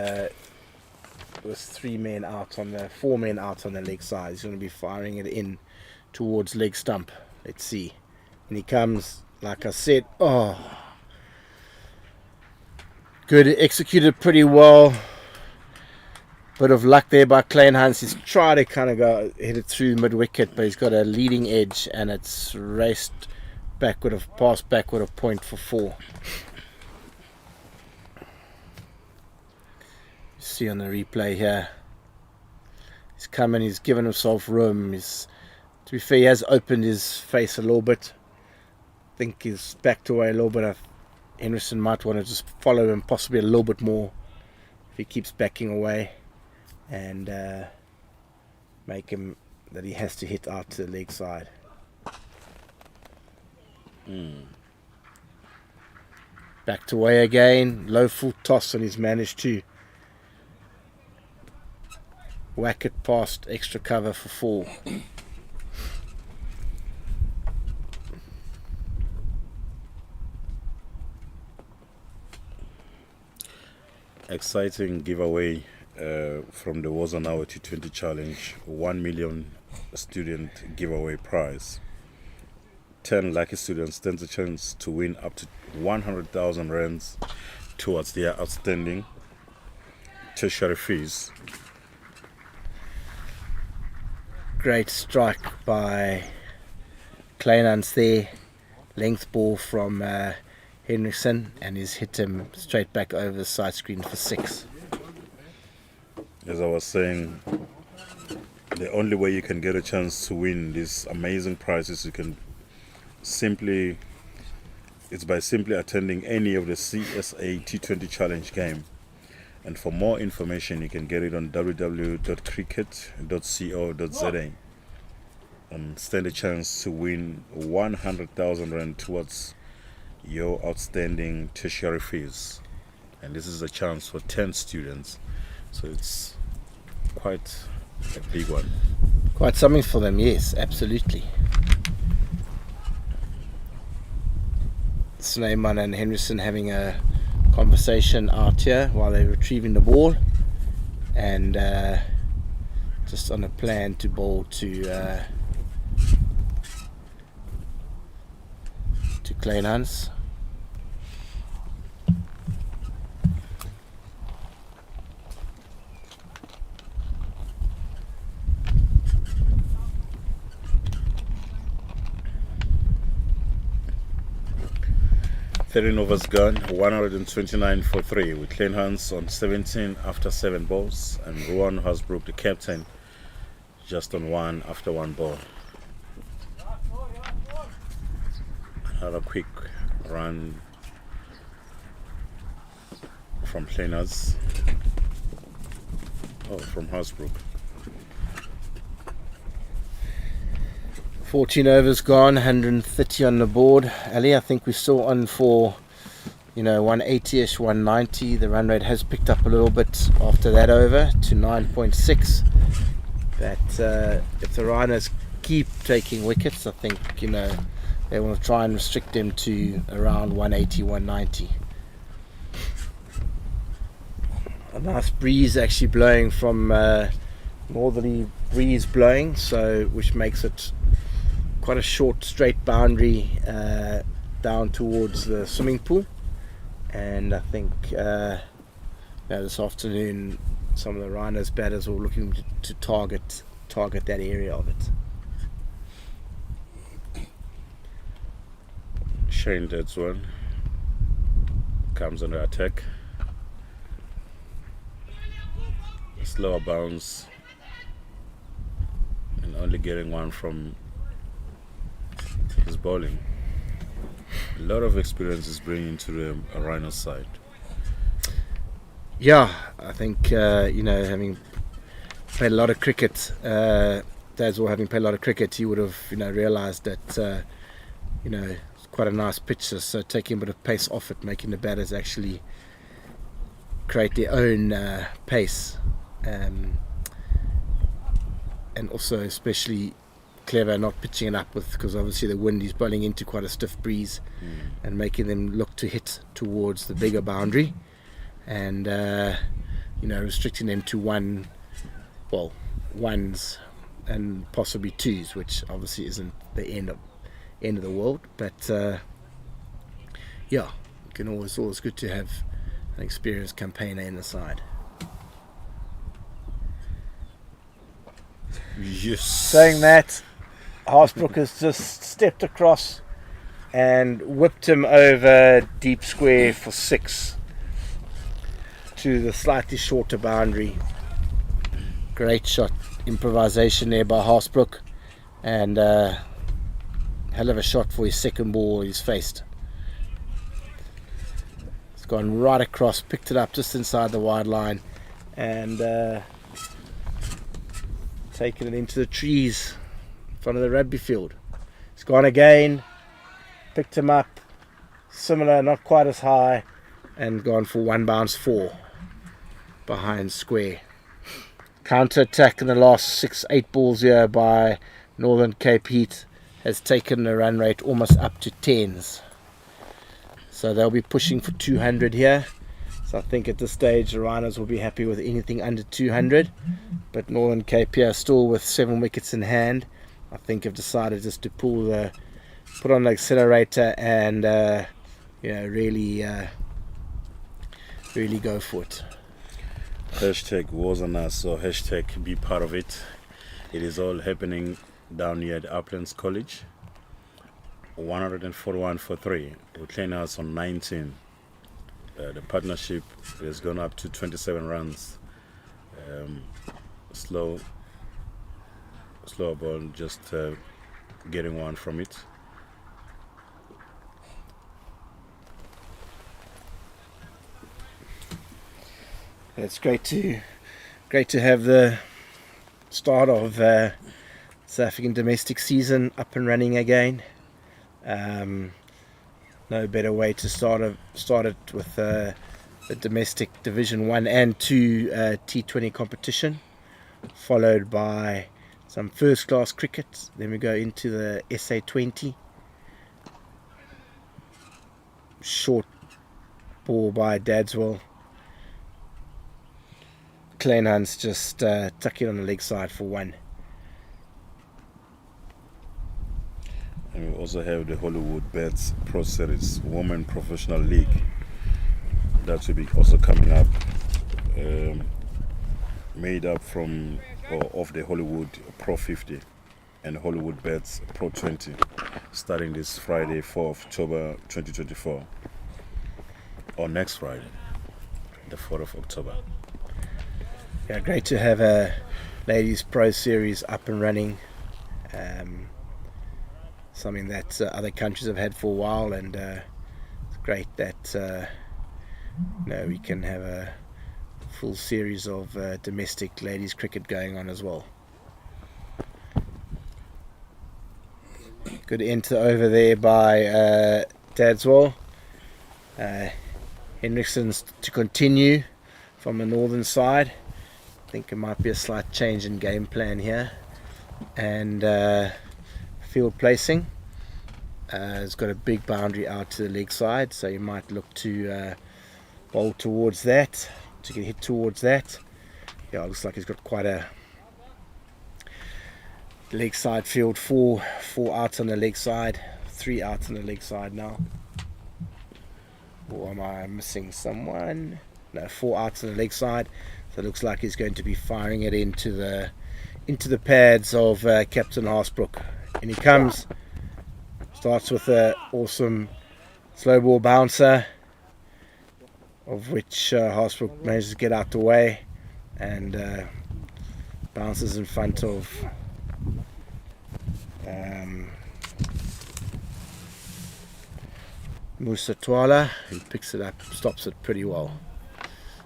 with 4 men out on the leg side, he's going to be firing it in towards leg stump. Let's see. And he comes, like I said, good, executed pretty well. Bit of luck there by Kleinhans. He's tried to kind of go hit it through mid wicket, but he's got a leading edge and it's raced backward of point for 4. You see on the replay here, he's come and he's given himself room. To be fair, he has opened his face a little bit, think he's backed away a little bit. Henderson might want to just follow him possibly a little bit more if he keeps backing away, and make him that he has to hit out to the leg side. Backed away again, low full toss, and he's managed to whack it past extra cover for 4. Exciting giveaway from the Wozanawa T20 Challenge, 1 million student giveaway prize. 10 lucky students stand a chance to win up to 100,000 rands towards their outstanding tertiary fees. Great strike by Kleinhans there, length ball from Henriksen, and he's hit him straight back over the side screen for 6. As I was saying, the only way you can get a chance to win these amazing prizes it's by simply attending any of the CSA T20 Challenge game. And for more information, you can get it on www.cricket.co.za and stand a chance to win 100,000 rand towards your outstanding tertiary fees. And this is a chance for 10 students, so it's quite a big one. Quite something for them, yes, absolutely. Snyman and Henderson having a conversation out here while they're retrieving the ball, and just on a plan to bowl to Kleinhans. Overs gone, 129 for 3, with Kleinhans on 17 after 7 balls, and Ruan Hasbrook, the captain, just on 1 after 1 ball. Another quick run from Kleinhans. From Hasbrook. 14 overs gone, 130 on the board. Ali, I think we're still on for 180ish, 190. The run rate has picked up a little bit after that over to 9.6. But if the Rhinos keep taking wickets, I think they want to try and restrict them to around 180, 190. A nice breeze actually blowing from northerly breeze blowing, which makes it quite a short straight boundary down towards the swimming pool. And I think this afternoon some of the Rhinos batters were looking to target that area of it. Shane Dead's one comes under attack. A slower bounce, and only getting one from his bowling. A lot of experience is bringing to the Rhinos side. Yeah, I think having played a lot of cricket, Dadswell having played a lot of cricket, he would have realised that it's quite a nice pitch, so taking a bit of pace off it, making the batters actually create their own pace, and also especially clever not pitching it up with, because obviously the wind is bowling into quite a stiff breeze, and making them look to hit towards the bigger boundary, and restricting them to ones and possibly twos, which obviously isn't the end of the world, but always good to have an experienced campaigner in the side. Yes. Saying that, Hasbrook has just stepped across and whipped him over deep square for 6 to the slightly shorter boundary. Great shot, improvisation there by Hasbrook, and hell of a shot for his second ball he's faced. It's gone right across, picked it up just inside the wide line, and taken it into the trees in front of the rugby field. It's gone again, picked him up, similar, not quite as high, and gone for 1 bounce 4 behind square. Counter attack in the last 6-8 balls here by Northern Cape Heat has taken the run rate almost up to 10s. So they'll be pushing for 200 here. So I think at this stage the Rhinos will be happy with anything under 200. But Northern Cape here still with 7 wickets in hand, I think have decided just to put on the accelerator and really go for it. Hashtag wars on us, or hashtag be part of it. It is all happening down here at Uplands College. 141 for 3. We're playing us on 19. The partnership has gone up to 27 runs. Slow ball, just getting one from it. It's great to have the start of South African domestic season up and running again. No better way to start it with the domestic Division 1 and 2 T20 competition, followed by some first class cricket. Then we go into the SA20. Short ball by Dadswell. Kleinhans just tuck it on the leg side for 1. And we also have the Hollywood Bets Pro Series Women Professional League. That will be also coming up, made up of the Hollywood Pro 50 and Hollywood Bets Pro 20, starting this Friday, 4th of October 2024, or next Friday, the 4th of October. Yeah, great to have a ladies pro series up and running. Something that other countries have had for a while, and it's great that we can have a full series of domestic ladies cricket going on as well. Good enter over there by Dadswell. Henriksen's to continue from the northern side. I think it might be a slight change in game plan here, and field placing. It's got a big boundary out to the leg side, so you might look to bowl towards that, to get hit towards that. Yeah, it looks like he's got quite a leg side field. Four outs on the leg side, 3 outs on the leg side now. Or am I missing someone? No, 4 outs on the leg side. So it looks like he's going to be firing it into the pads of Captain Haasbrook. And he comes, starts with an awesome slow ball bouncer, of which Haasbrook manages to get out the way and bounces in front of Musa Twala, who picks it up, stops it pretty well.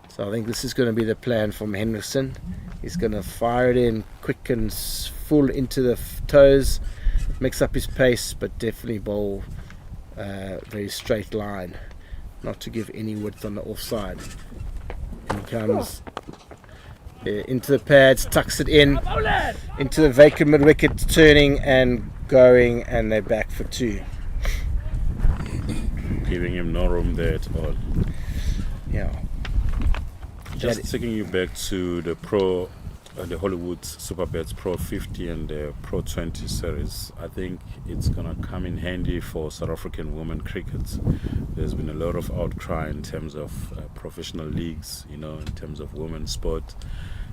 So I think this is going to be the plan from Henriksen. He's going to fire it in quick and full into the toes, mix up his pace, but definitely bowl very straight line, not to give any width on the offside. And he comes into the pads, tucks it in into the vacant mid wicket, turning and going, and they're back for 2. Giving him no room there at all. Yeah. Just taking you back to the the Hollywood Super Bets Pro 50 and the Pro 20 series, I think it's gonna come in handy for South African women cricket. There's been a lot of outcry in terms of professional leagues, in terms of women's sport.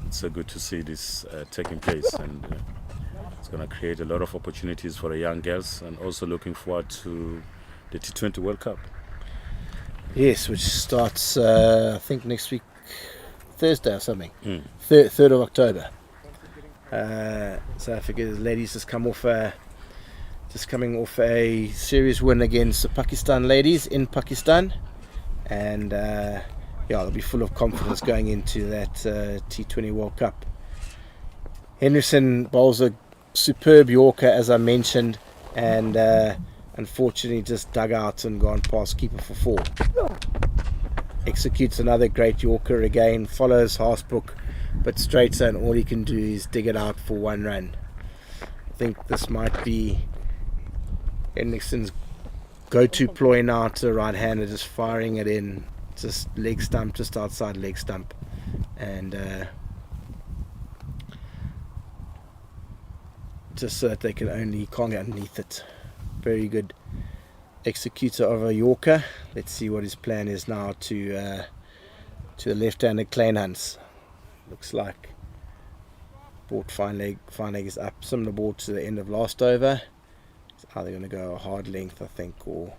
It's so good to see this taking place, and it's gonna create a lot of opportunities for the young girls, and also looking forward to the T20 World Cup. Yes, which starts I think next week, Thursday or something. 3rd of October. South Africa's ladies has come off a just coming off a serious win against the Pakistan ladies in Pakistan, and yeah, they'll be full of confidence going into that T20 World Cup. Henderson bowls a superb Yorker, as I mentioned, and unfortunately just dug out and gone past keeper for 4. Executes another great Yorker again, follows Haasbrook, but straight and all he can do is dig it out for 1 run. I think this might be Henderson's go-to ploy now to the right-hander, just firing it in, just leg stump, just outside leg stump, and just so that they can't get underneath it. Very good executor of a Yorker. Let's see what his plan is now to the left-handed Kleinhans. Looks like bought fine leg is up, similar board to the end of last over. It's either going to go a hard length, I think, or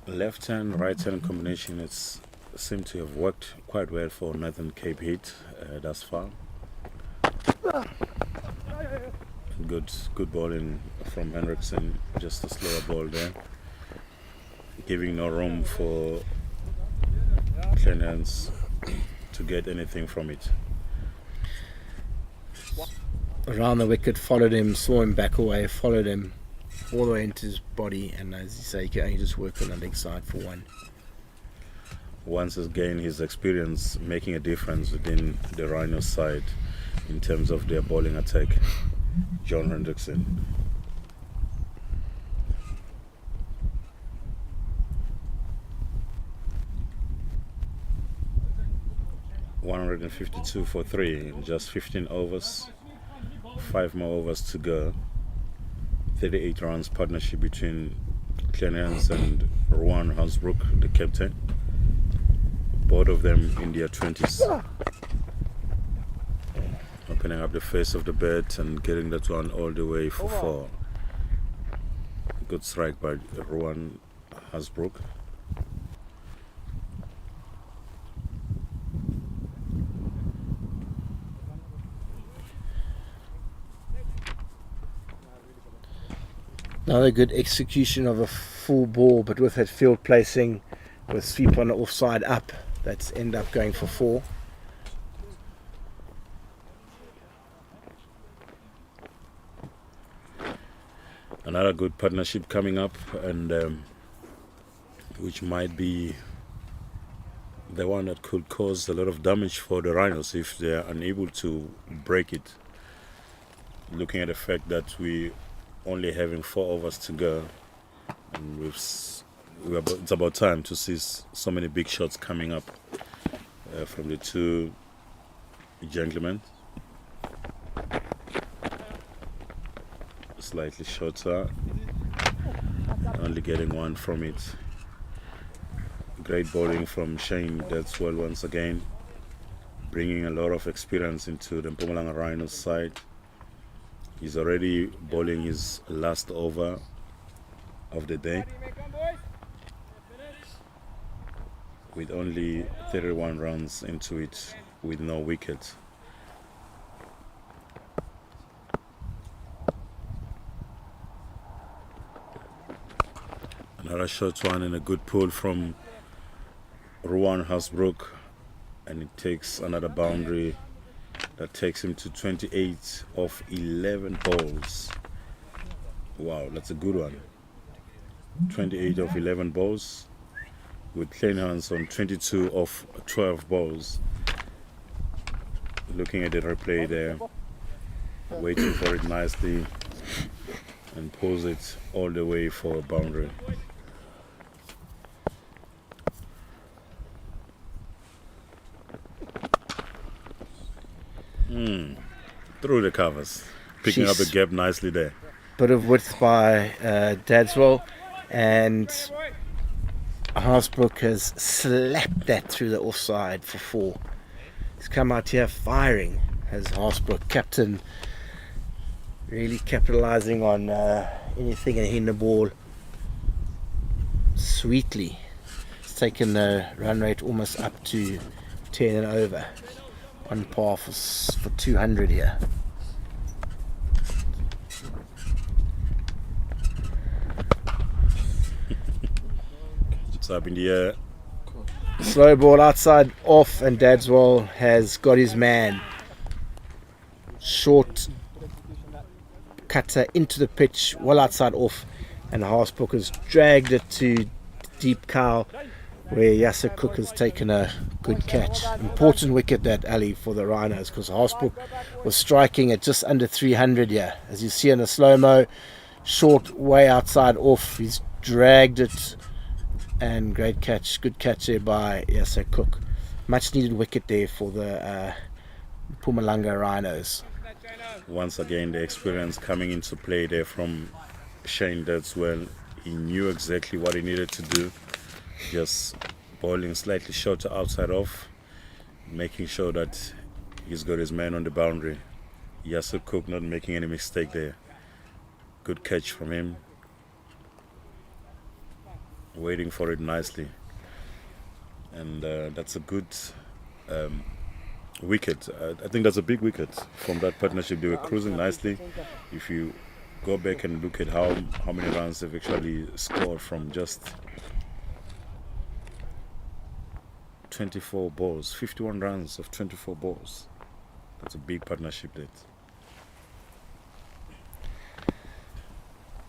Left hand, right hand combination. It's seemed to have worked quite well for Northern Cape Heat thus far. Good bowling from Hendrickson, just a slower ball there, giving no room for Kleinhans to get anything from it. Around the wicket, followed him, saw him back away, followed him all the way into his body, and as you say, you can only just work on the leg side for 1. Once again, his experience making a difference within the Rhinos side in terms of their bowling attack. John Hendrickson. $152 for 3 in just 15 overs. 5 more overs to go. 38 runs partnership between Kleinhans and Ruan Hansbrook, the captain. Both of them in their 20s. Opening up the face of the bat and getting that one all the way for 4. Good strike by Ruan Hansbrook. Another good execution of a full ball, but with that field placing, with sweep on the offside up, that's end up going for 4. Another good partnership coming up, and which might be the one that could cause a lot of damage for the Rhinos if they are unable to break it. Looking at the fact that we only having 4 overs to go, and it's about time to see so many big shots coming up from the 2 gentlemen. Slightly shorter, only getting 1 from it. Great bowling from Shane Deadswell once again, bringing a lot of experience into the Mpumalanga Rhinos side. He's already bowling his last over of the day with only 31 runs into it with no wicket. Another short one and a good pull from Ruan Hansbrook, and it takes another boundary that takes him to 28 of 11 balls. Wow, that's a good one. 28 of 11 balls with Kleinhans on 22 of 12 balls. Looking at the replay there, waiting for it nicely, and pulls it all the way for a boundary. Through the covers, picking up a gap nicely there. Bit of width by Dadswell, and Haasbrook has slapped that through the offside for 4. He's come out here firing as Haasbrook, captain, really capitalizing on anything and hitting the ball sweetly. It's taken the run rate almost up to 10 and over. On par for 200 here. It's up in the air. Slow ball outside off, and Dadswell has got his man. Short cutter into the pitch, well outside off, and Haasbroek has dragged it to deep cow, where Yasser Cook has taken a good catch. Important wicket that, Ali, for the Rhinos, because Haasbroek was striking at just under 300 here. As you see in the slow-mo, short way outside off, he's dragged it, and great catch, good catch there by Yasser Cook. Much needed wicket there for the Mpumalanga Rhinos. Once again, the experience coming into play there from Shane Dadswell. He knew exactly what he needed to do. Just bowling slightly shorter outside off, making sure that he's got his man on the boundary. Yasser Cook not making any mistake there. Good catch from him. Waiting for it nicely. And that's a good wicket. I think that's a big wicket from that partnership. They were cruising nicely. If you go back and look at how many runs they've actually scored from just 24 balls, 51 runs of 24 balls. That's a big partnership there.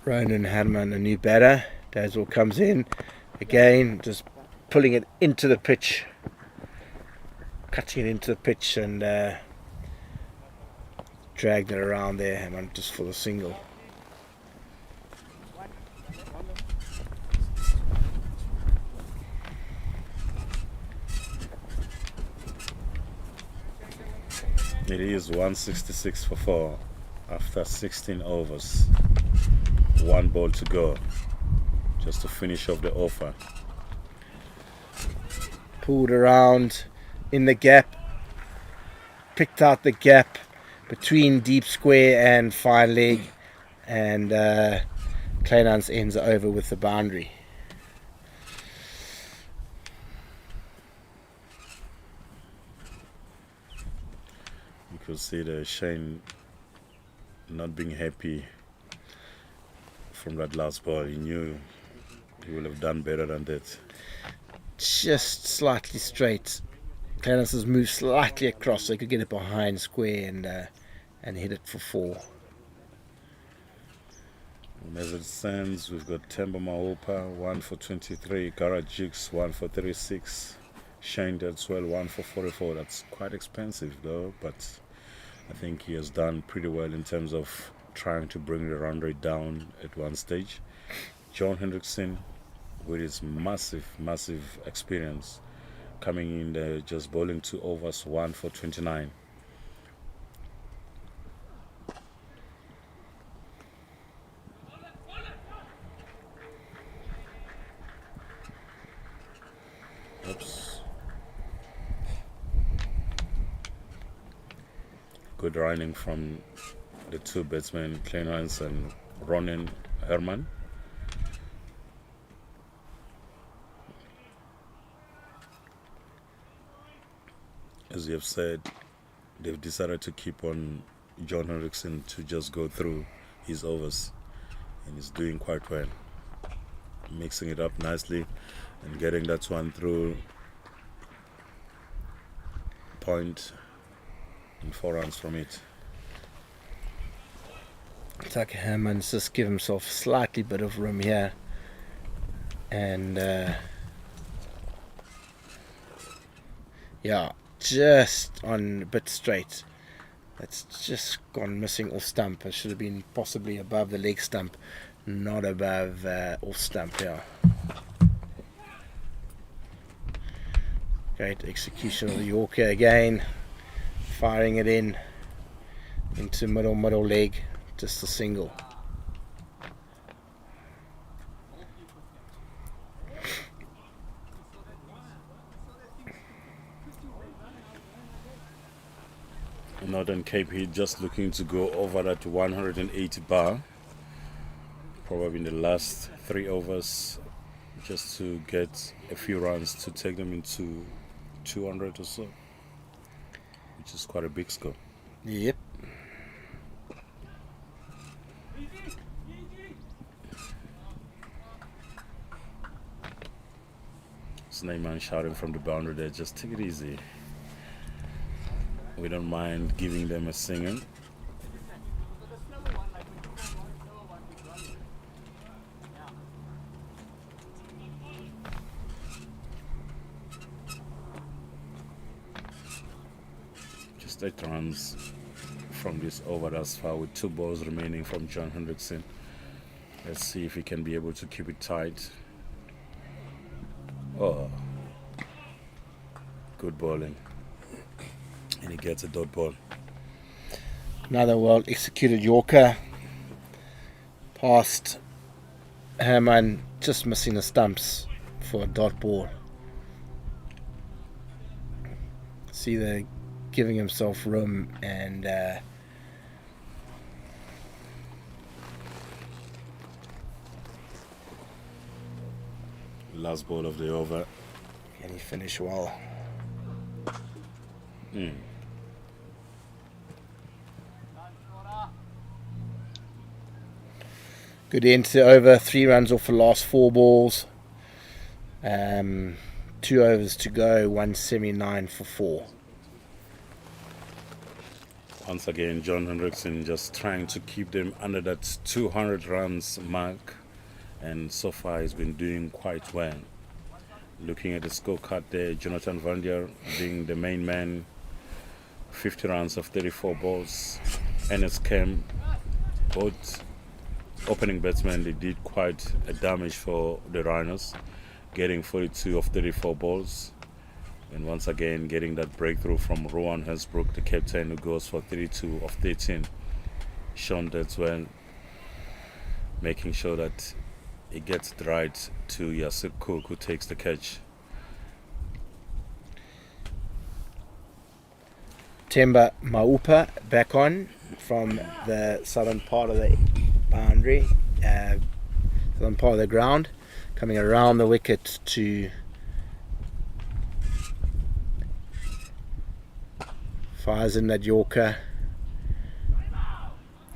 Ronan Herman, a new batter. Dadswell comes in again, just pulling it into the pitch, cutting it into the pitch, and dragged it around there, Herman, just for the single. It is 166 for 4 after 16 overs. One ball to go, just to finish off the offer. Pulled around in the gap, picked out the gap between deep square and fine leg, and Kleinans ends over with the boundary. You could see the Shane not being happy from that last ball. He knew he would have done better than that. Just slightly straight. Kleinans has moved slightly across so he could get it behind square and hit it for 4. And as it stands, we've got Temba Maopa 1 for 23, Garajix 1 for 36, Shane Dadswell 1 for 44. That's quite expensive though, but I think he has done pretty well in terms of trying to bring the run rate down at one stage. John Hendrickson, with his massive experience, coming in there, just bowling 2 overs, 1 for 29. Oops. Good running from the 2 batsmen, Kleinans and Ronan Herman. As you have said, they've decided to keep on John Hendrickson to just go through his overs, and he's doing quite well, mixing it up nicely and getting that one through point and 4 runs from it. Tucker Herman's just give himself slightly bit of room here, and yeah, just on a bit straight. That's just gone missing off stump. It should have been possibly above the leg stump, not above off stump. Yeah. Great execution of the Yorker again, firing it into middle leg, just a single. Northern Cape Heat just looking to go over that 180 bar, probably in the last 3 overs, just to get a few runs to take them into 200 or so, which is quite a big score. Yep. Sneyman shouting from the boundary there, just take it easy. We don't mind giving them a singing. Just 8 runs from this over thus far with 2 balls remaining from John Hendrickson. Let's see if he can be able to keep it tight. Oh, good bowling. And he gets a dot ball. Another well executed Yorker. Past Herman, just missing the stumps for a dot ball. See, they're giving himself room, and last ball of the over. can he finish well? Good end to the over, 3 runs off the last 4 balls. 2 overs to go, 179 for 4. Once again, John Hendrickson just trying to keep them under that 200 runs mark, and so far he's been doing quite well. Looking at the scorecard there, Jonathan Van Der being the main man, 50 runs of 34 balls. Enes Kem, both opening batsmen, they did quite a damage for the Rhinos, getting 42 of 34 balls. And once again, getting that breakthrough from Rowan Hensbrook, the captain, who goes for 32 of 13. Sean Dedswell making sure that he gets it right to Yasir Cook, who takes the catch. Temba Maupa back on from the southern part of the boundary, southern part of the ground, coming around the wicket to fires in that Yorker.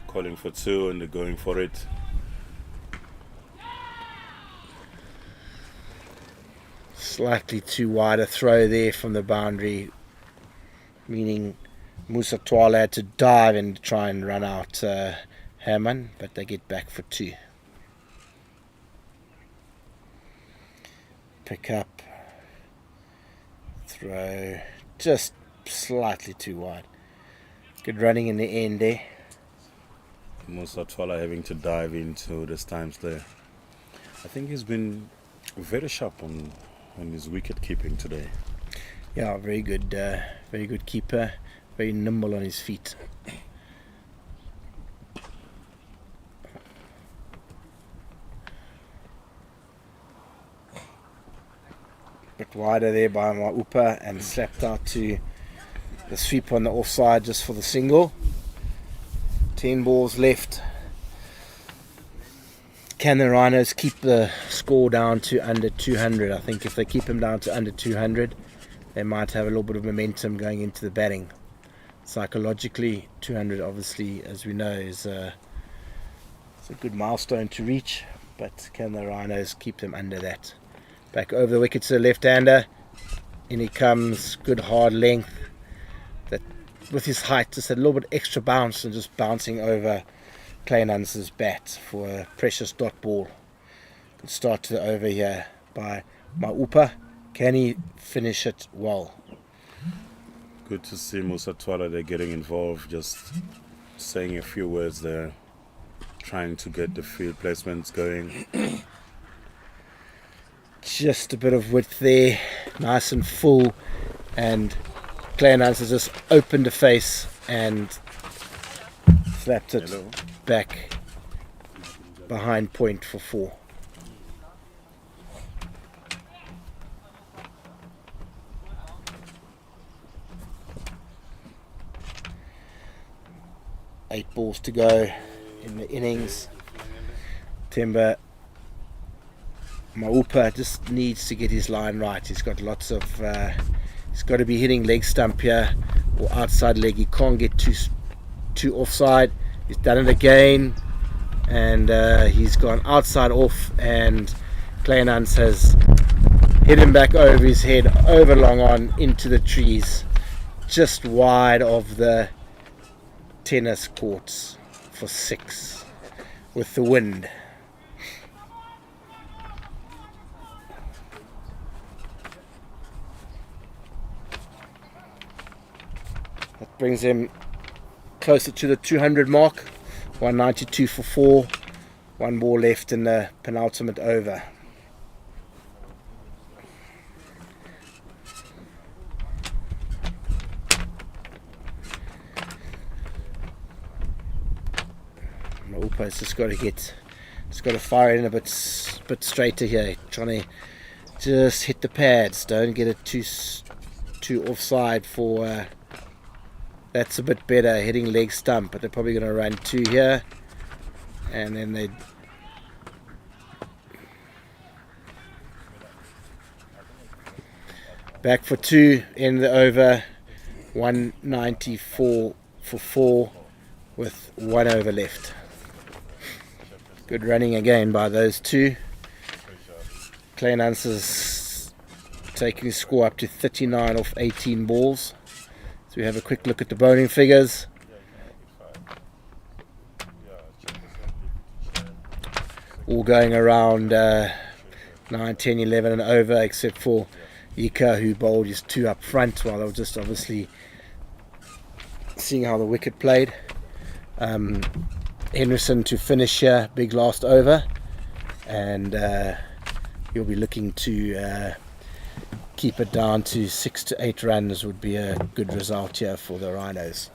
Calling for 2 and they're going for it. Slightly too wide a throw there from the boundary, meaning Musa Twala had to dive and try and run out Herman, but they get back for 2. Pick up, throw, just slightly too wide. Good running in the end there. Musa Twala having to dive into the stumps there. I think he's been very sharp on his wicket keeping today. Yeah, very good keeper, very nimble on his feet. Bit wider there by Maupa and slapped out to the sweep on the offside just for the single. 10 balls left. Can the Rhinos keep the score down to under 200? I think if they keep them down to under 200, they might have a little bit of momentum going into the batting. Psychologically, 200 obviously, as we know, is it's a good milestone to reach, but can the Rhinos keep them under that? Back over the wicket to the left-hander. In he comes, good hard length. That with his height, just a little bit extra bounce and just bouncing over Kleinhans's bat for a precious dot ball. Good start to the over here by Maupa. Can he finish it well? Good to see Musa Twala there getting involved, just saying a few words there, trying to get the field placements going. Just a bit of width there, nice and full, and Kleinhans has just opened the face and slapped it back behind point for 4. Eight balls to go in the innings. Temba Maupa just needs to get his line right. He's got lots of he's got to be hitting leg stump here or outside leg. He can't get too offside. He's done it again, and he's gone outside off, and Kleinhans has hit him back over his head, over long on, into the trees, just wide of the tennis courts for 6 with the wind. That brings him closer to the 200 mark. 192 for 4. 1 ball left in the penultimate over. Upa's just got to fire in a bit straighter here, trying to just hit the pads, don't get it too offside for that's a bit better, hitting leg stump, but they're probably going to run 2 here, and then they back for 2 in the over. 194 for 4 with 1 over left. Good running again by those 2. Kleinhans's taking his score up to 39 off 18 balls. So we have a quick look at the bowling figures. All going around 9, 10, 11 and over, except for Ika, who bowled his 2 up front while they were just obviously seeing how the wicket played. Henderson to finish here, big last over, and he'll be looking to keep it down to 6 to 8 runs would be a good result here for the Rhinos.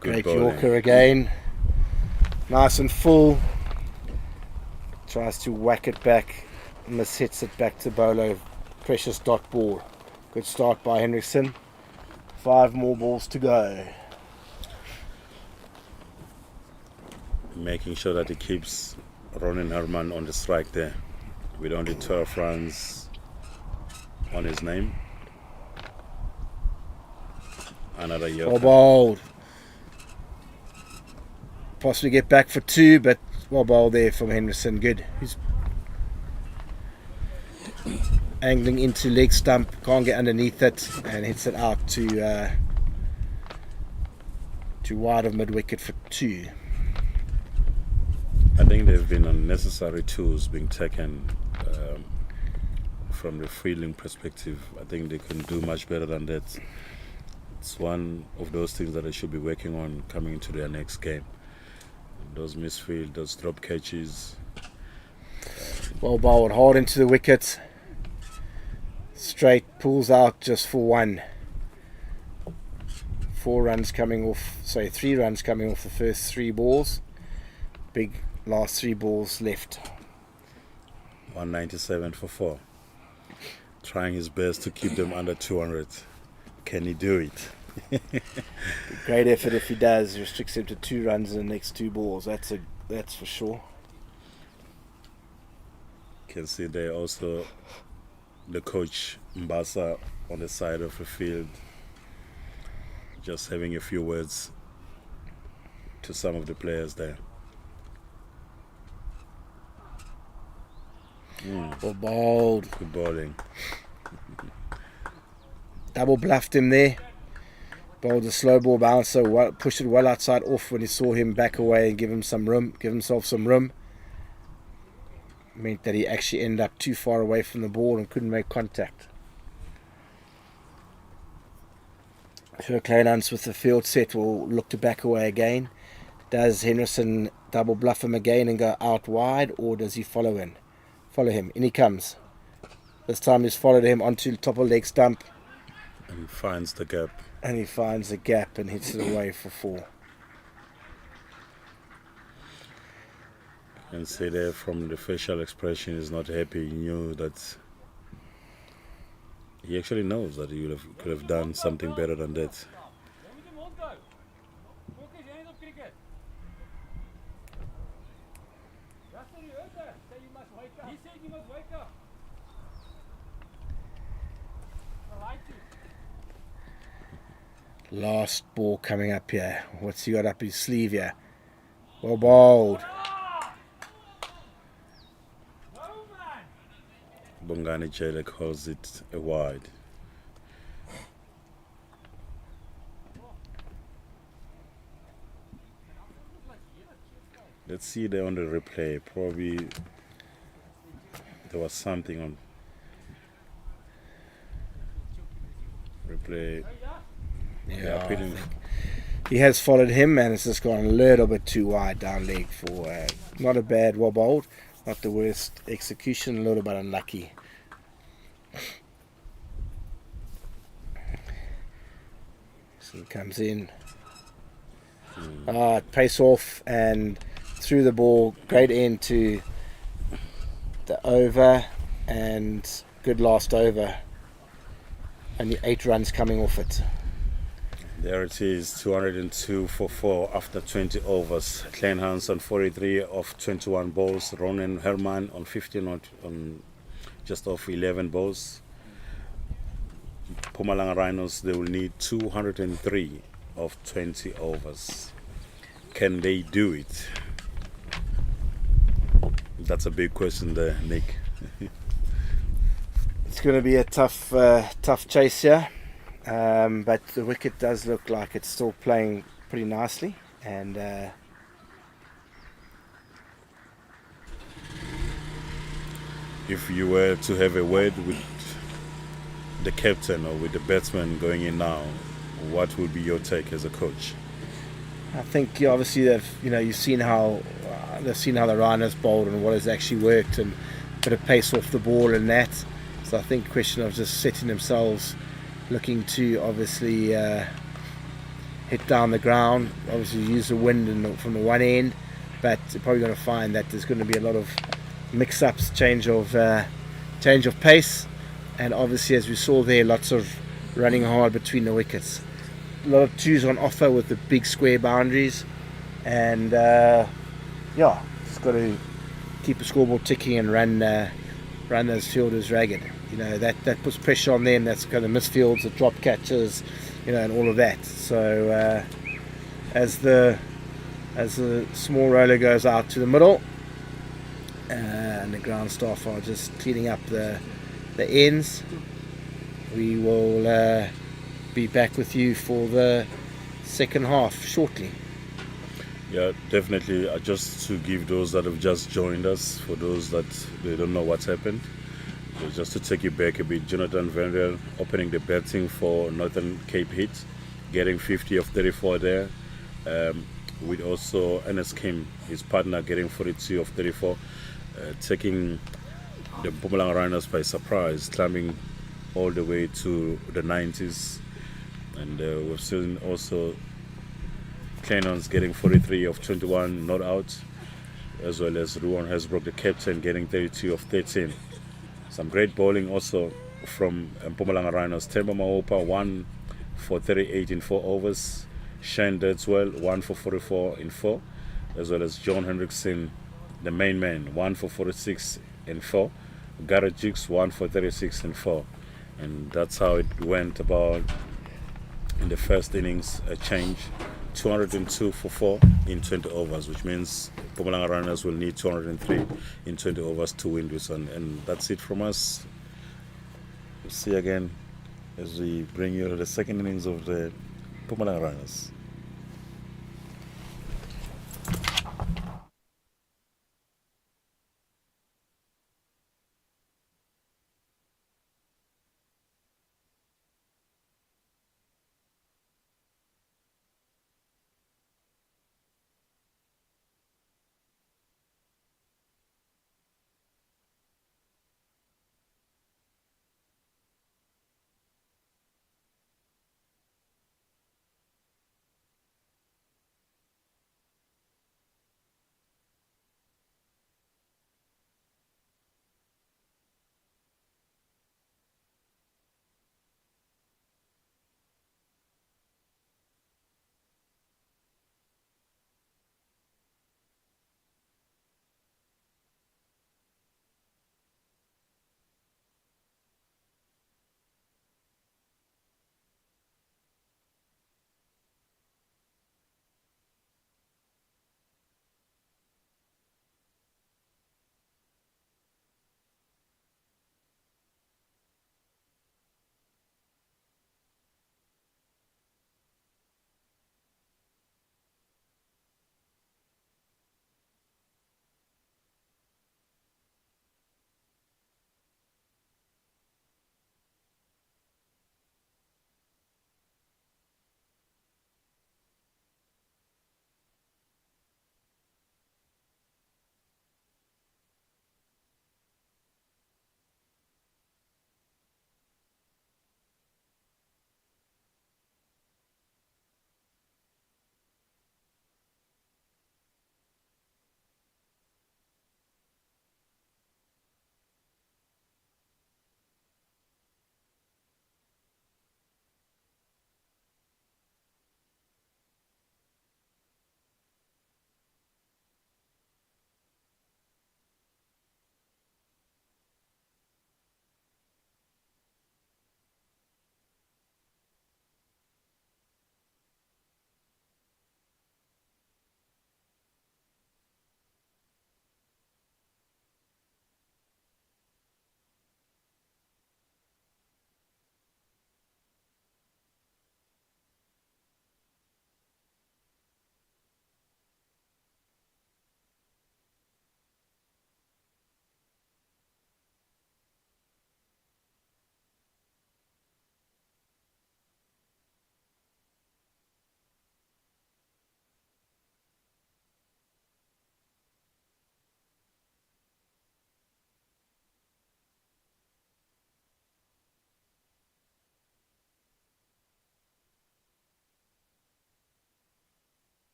Great Yorker again, nice and full, tries to whack it back, hits it back to Bolo, precious dot ball. Good start by Henriksen, 5 more balls to go. Making sure that he keeps Ronan Herman on the strike there with only 12 runs on his name. Another year. Well bowled. Possibly get back for 2, but well bowled there from Henderson. Good. He's angling into leg stump, can't get underneath it, and hits it out to wide of mid wicket for 2. I think there have been unnecessary tools being taken from the fielding perspective. I think they can do much better than that. It's one of those things that they should be working on coming into their next game. Those misfield, those drop catches. Well bowled, hard into the wicket. Straight, pulls out just for 1. 4 runs coming off, 3 runs coming off the first 3 balls. Big last 3 balls left. 197 for 4. Trying his best to keep them under 200. Can he do it? Great effort if he does. Restricts him to 2 runs in the next 2 balls. That's for sure. Can see there also the coach Mbasa on the side of the field, just having a few words to some of the players there. Well bowled. Good bowling. Double bluffed him there. Bowled a slow ball bouncer, pushed it well outside off when he saw him back away and give himself some room. Meant that he actually ended up too far away from the ball and couldn't make contact. Kleinhans with the field set will look to back away again. Does Henderson double bluff him again and go out wide, or does he follow him? In he comes. This time he's followed him onto the top of leg stump. And he finds the gap. And he finds the gap and hits it away for 4. And see there from the facial expression, he's not happy. He knew that he actually knows that he could have done something better than that. Last ball coming up here. What's he got up his sleeve here? Well bowled. Bongani Jele calls it a wide. Let's see there on the replay. Probably there was something on replay. Yeah, I think he has followed him, and it's just gone a little bit too wide down leg for not a bad well bowled, not the worst execution, a little bit unlucky. So he comes in. Pace off and threw the ball great into the over, and good last over. Only 8 runs coming off it. there it is, 202 for 4 after 20 overs. Klein Hans on 43 of 21 balls. Ronan Herman on 15 on just off 11 balls. Mpumalanga Rhinos, they will need 203 of 20 overs. Can they do it? That's a big question there, Nick. It's going to be a tough chase here, but the wicket does look like it's still playing pretty nicely, and If you were to have a word with the captain or with the batsman going in now, what would be your take as a coach? I think obviously you've seen how the Rhinos bowled and what has actually worked, and a bit of pace off the ball and that. So I think question of just setting themselves, looking to obviously hit down the ground, obviously use the wind from the one end, but you're probably going to find that there's going to be a lot of mix-ups, change of pace, and obviously as we saw there, lots of running hard between the wickets. A lot of twos on offer with the big square boundaries, and just got to keep the scoreboard ticking and run those fielders ragged. That puts pressure on them. That's kind of misfields, the drop catches, and all of that. So as the small roller goes out to the middle, and the ground staff are just cleaning up the ends, we will be back with you for the second half shortly. Yeah, definitely. Just to give those that have just joined us, for those that they don't know what's happened, just to take you back a bit, Jonathan Van opening the batting for Northern Cape Heat, getting 50 of 34 there, with also Ernest Kim, his partner, getting 42 of 34, taking the Mpumalanga Rhinos by surprise, climbing all the way to the 90s. And we've seen also Cannons getting 43 of 21 not out, as well as Ruan Hasbrook, the captain, getting 32 of 13. Some great bowling also from Mpumalanga Rhinos. Temba Maopa 1 for 38 in 4 overs. Shane Dedswell 1 for 44 in 4, as well as John Hendrickson, the main man, 1 for 46 in 4. Garrett Jukes 1 for 36 in 4. And that's how it went about in the first innings. A change, 202 for 4 in 20 overs, which means Mpumalanga Rhinos will need 203 in 20 overs to win this one. And that's it from us. We'll see you again as we bring you to the second innings of the Mpumalanga Rhinos.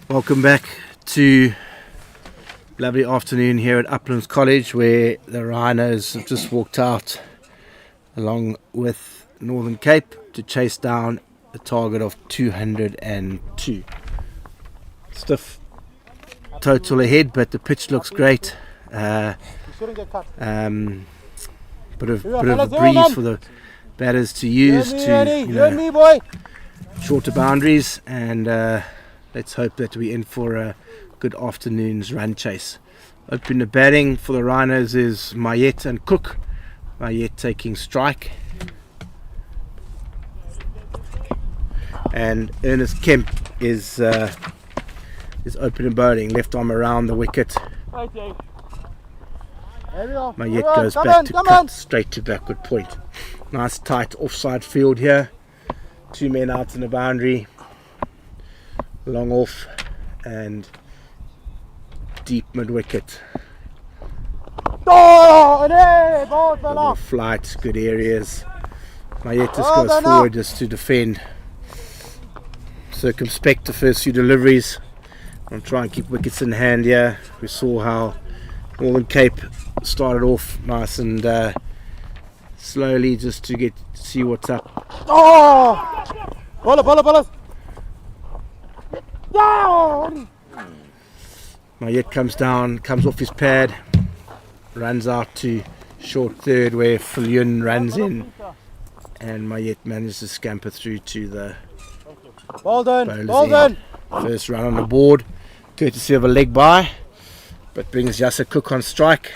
Welcome back to lovely afternoon here at Uplands College, where the Rhinos have just walked out along with Northern Cape to chase down a target of 202. Stiff total ahead, but the pitch looks great. Bit of breeze for the batters to use to shorter boundaries, and let's hope that we're in for a good afternoon's run chase. Opening the batting for the Rhinos is Mayet and Cook. Mayet taking strike, and Ernest Kemp is opening bowling, left arm around the wicket. Mayet goes back to cut straight to backward point. Nice tight offside field here. 2 men out in the boundary, long off and deep mid wicket. Flight, good areas. Mayet just goes forward just to defend. Circumspect the first few deliveries. I'll try and keep wickets in hand here. We saw how Northern Cape started off nice and slowly, just to see what's up. Mayet comes down, comes off his pad, runs out to short third where Fulyun runs in, and Mayet manages to scamper through to the bowler's end. First run on the board, courtesy of a leg by, but brings Yasser Cook on strike.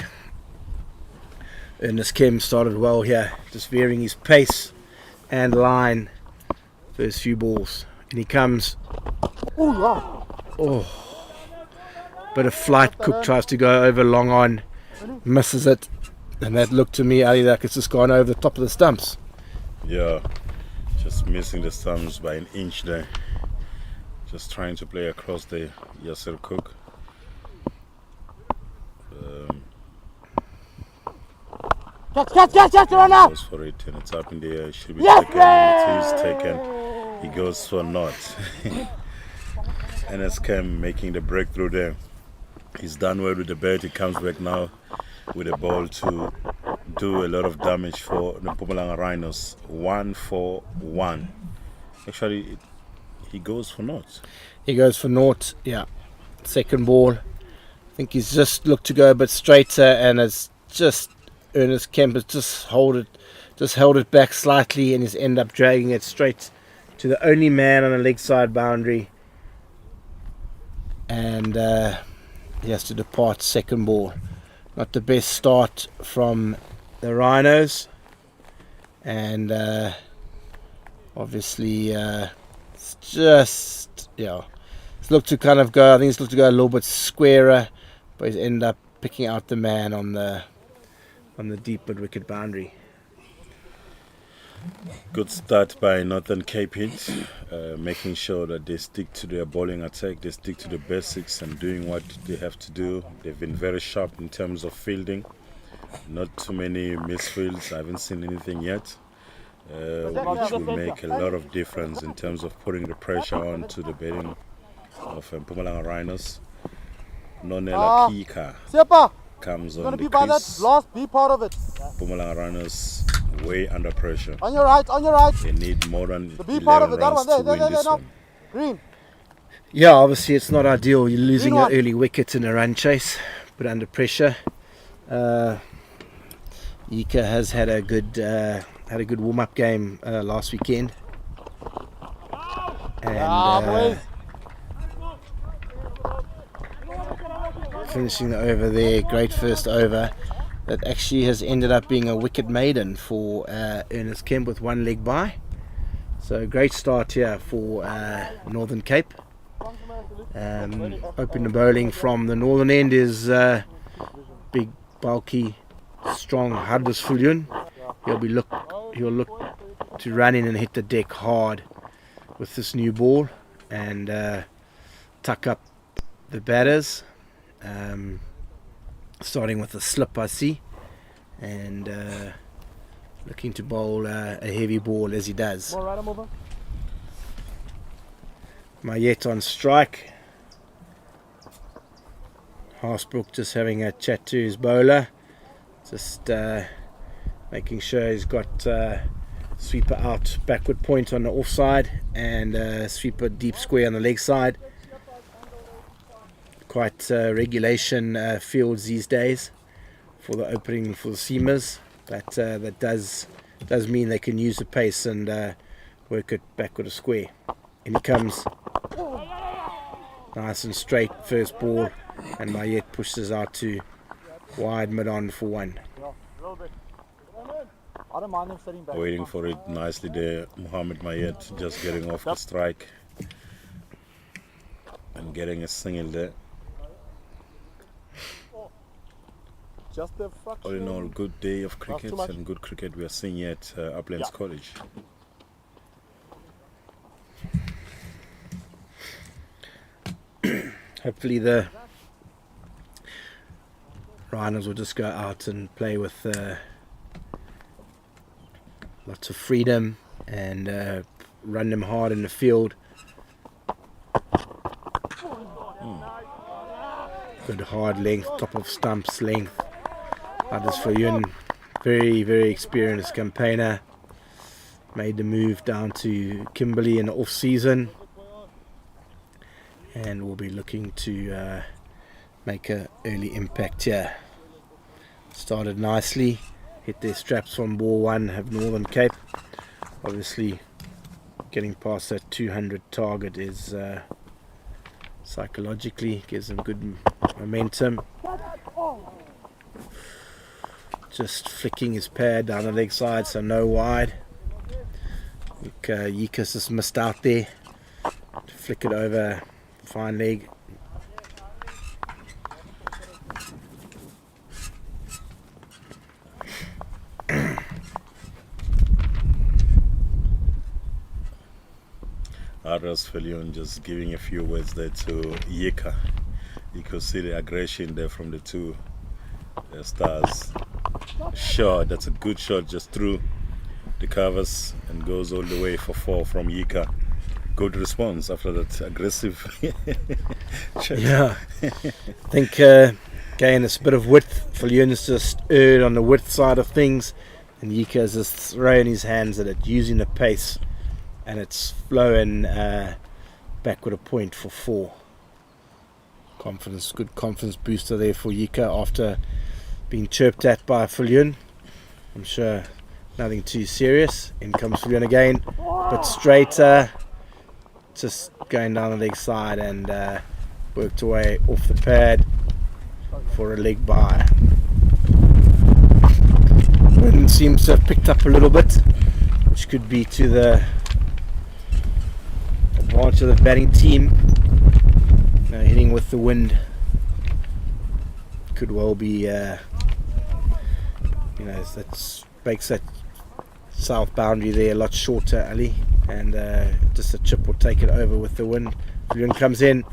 Ernest Kemp started well here, just varying his pace and line first few balls, and he comes. Bit of flight. Cook tries to go over long on, misses it, and that looked to me, Ali, like it's just gone over the top of the stumps. Yeah, just missing the stumps by an inch there. Just trying to play across the Yasser Cook. Goes for it, and it's up in the air. It should be taken. It is taken. He goes for naught. NSKM making the breakthrough there. He's done well with the bat. He comes back now with a ball to do a lot of damage for the Mpumalanga Rhinos. 1-for-1. Actually, he goes for naught. He goes for naught, yeah. Second ball. I think he's just looked to go a bit straighter, and it's just Ernest Kemp has just held it back slightly, and he's ended up dragging it straight to the only man on a leg side boundary, and he has to depart. Second ball. Not the best start from the Rhinos, and obviously it's just, it's looked to kind of go, I think it's looked to go a little bit squarer, but he's ended up picking out the man on the deep mid wicket boundary. Good start by Northern Cape Hint, making sure that they stick to their bowling attack, they stick to the basics and doing what they have to do. They've been very sharp in terms of fielding. Not too many misfields, I haven't seen anything yet, which will make a lot of difference in terms of putting the pressure on to the batting of Mpumalanga Rhinos. Nonela Pika comes on the crease. Be part of it. Mpumalanga Rhinos way under pressure. On your right. They need more than Be part of 11 it. That runs one. to win this one. Green. Yeah, obviously it's not ideal. You're losing an early wicket in a run chase, but under pressure. Yika has had a good warm-up game last weekend, and finishing the over there, great first over that actually has ended up being a wicket maiden for Ernest Kemp with one leg by. So great start here for Northern Cape. Opening the bowling from the northern end is big, bulky, strong Hardus Fulyun. He'll look to run in and hit the deck hard with this new ball and tuck up the batters. Starting with a slip, I see, and looking to bowl a heavy ball as he does. Mayet on strike, Haasbrook just having a chat to his bowler, just making sure he's got sweeper out backward point on the offside and sweeper deep square on the leg side. Quite regulation fields these days for the opening for the seamers, but that does mean they can use the pace and work it backward a square. And he comes nice and straight first ball, and Mayet pushes out to wide mid on for 1. Waiting for it nicely there. Mohammed Mayet just getting off the strike and getting a single there. All in all, good day of cricket and good cricket we are seeing here at Uplands College. Hopefully the Rhinos will just go out and play with lots of freedom and run them hard in the field. Good hard length, top of stumps length. Huddersfield, very, very experienced campaigner. Made the move down to Kimberley in the off season, and will be looking to make an early impact here. Started nicely, hit their straps from ball 1, have Northern Cape. Obviously getting past that 200 target is psychologically gives them good momentum. Just flicking his pad down the leg side, so no wide. I think Yikas just missed out there. Flick it over, fine leg. Huddersfield just giving a few words there to Yika. You could see the aggression there from the two stars. Shot, that's a good shot, just through the covers and goes all the way for 4 from Yika. Good response after that aggressive shot. Yeah, I think again it's a bit of width. Fillion's just erred on the width side of things, and Yika's just throwing his hands at it, using the pace, and it's flowing backward a point for 4. Confidence, good confidence booster there for Yika after being chirped at by Fillion. I'm sure nothing too serious. In comes Fillion again, but straighter, just going down the leg side and worked away off the pad for a leg bye. Wind seems to have picked up a little bit, which could be to the advantage of the batting team. Hitting with the wind could well be that makes that south boundary there a lot shorter, Ali, and just a chip will take it over with the wind. Wind comes in,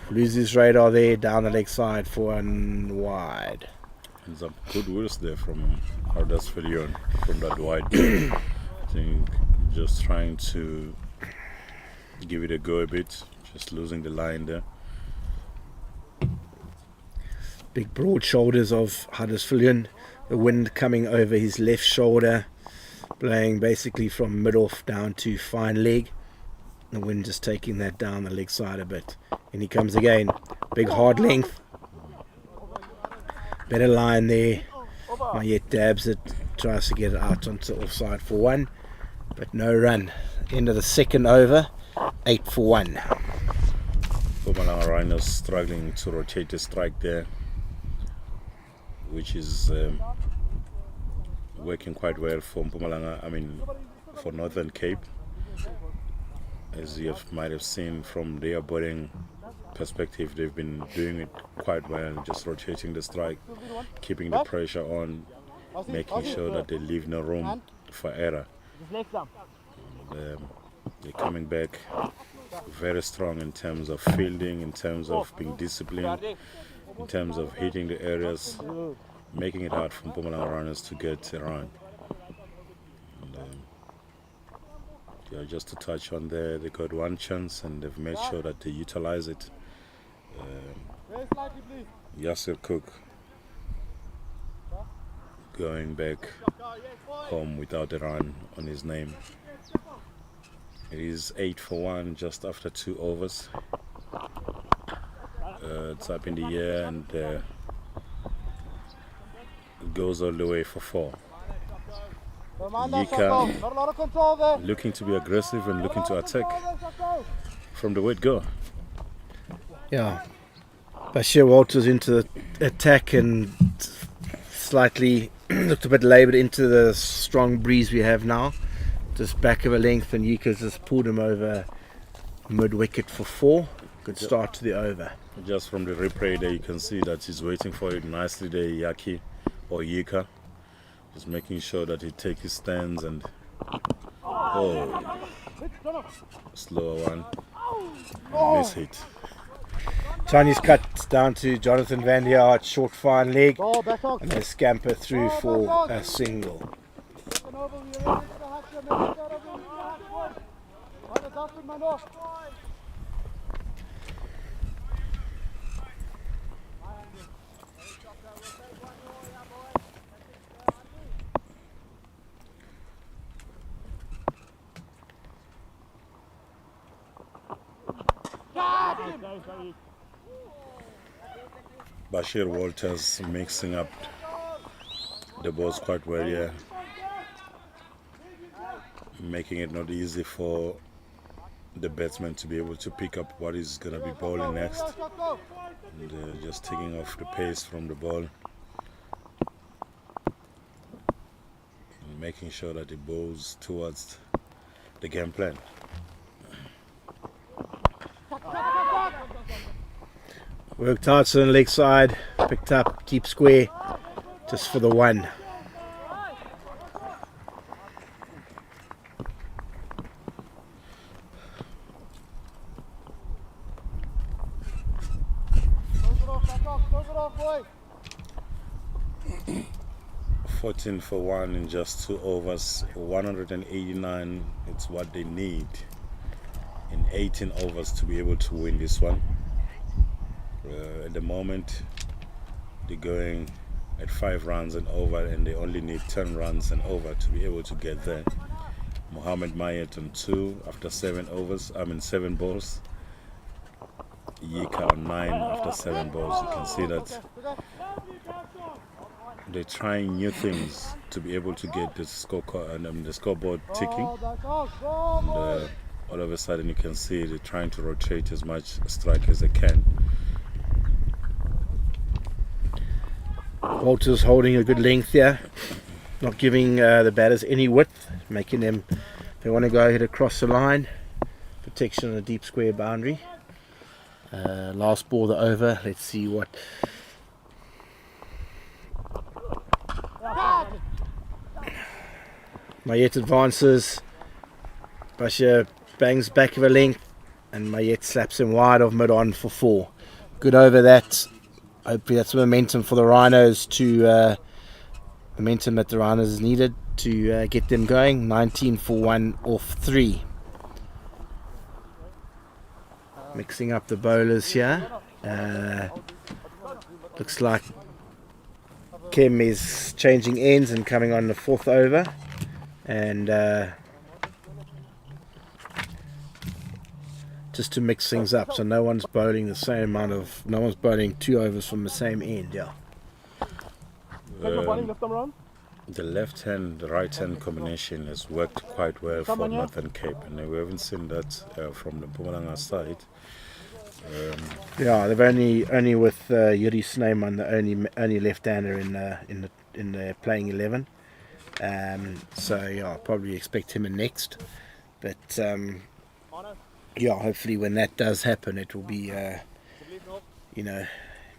loses radar there, down the leg side for 1 wide. And some good words there from Huddersfield from that wide. I think just trying to give it a go a bit, just losing the line there. Big broad shoulders of Huddersfield, the wind coming over his left shoulder, blowing basically from mid-off down to fine leg. The wind just taking that down the leg side a bit. And he comes again, big hard length. Better line there. Mayet dabs it, tries to get it out onto the offside for 1, but no run. End of the second over, 8 for 1. Mpumalanga Rhinos struggling to rotate the strike there, which is working quite well for Mpumalanga, for Northern Cape. As you might have seen from their bowling perspective, they've been doing it quite well, just rotating the strike, keeping the pressure on, making sure that they leave no room for error. They're coming back very strong in terms of fielding, in terms of being disciplined, in terms of hitting the areas, making it hard for Mpumalanga runners to get around. And, just to touch on there, they got 1 chance and they've made sure that they utilize it. Yasser Cook going back home without a run on his name. It is 8 for 1 just after 2 overs. It's up in the air and it goes all the way for 4. Yika looking to be aggressive and looking to attack from the word go. Yeah. Bashir Walters into the attack and slightly looked a bit laboured into the strong breeze we have now. Just back of a length, and Yika's just pulled him over mid-wicket for 4. Good start to the over. Just from the replay there you can see that he's waiting for it nicely there, Yaki or Yika. Just making sure that he takes his stands and slower one. Miss hit. Chinese cut down to Jonathan Van Der Aert, short fine leg, and they scamper through for a single. Bashir Walters mixing up the balls quite well here, making it not easy for the batsman to be able to pick up what is going to be bowling next, and just taking off the pace from the ball and making sure that it bowls towards the game plan. Worked hard on the leg side, picked up deep square just for the 1. $14 for 1 in just 2 overs, 189. It's what they need in 18 overs to be able to win this one. At the moment they're going at 5 runs and over, and they only need 10 runs and over to be able to get there. Mohammed Mayet on 2 after 7 balls. Yika on 9 after 7 balls. You can see that they're trying new things to be able to get the scoreboard ticking. And, all of a sudden you can see they're trying to rotate as much strike as they can. Walters holding a good length here, not giving the batters any width, making them, they want to go ahead across the line. Protection on a deep square boundary. Last ball the over. Let's see what. Mayet advances. Bashir bangs back of a length, and Mayet slaps him wide of mid-on for 4. Good over that. Hopefully that's momentum for the Rhinos momentum that the Rhinos is needed to get them going. 19 for 1 off 3. Mixing up the bowlers here. Looks like Kim is changing ends and coming on the 4th over. And just to mix things up, so no one's bowling the same amount of, no one's bowling 2 overs from the same end. Yeah. The left hand, the right hand combination has worked quite well for Northern Cape, and we haven't seen that from the Mpumalanga side. Yeah, they've only with Yuri Snyman, the only left-hander in the playing 11. So yeah, I'll probably expect him in next, but. Yeah, hopefully when that does happen, it will be, it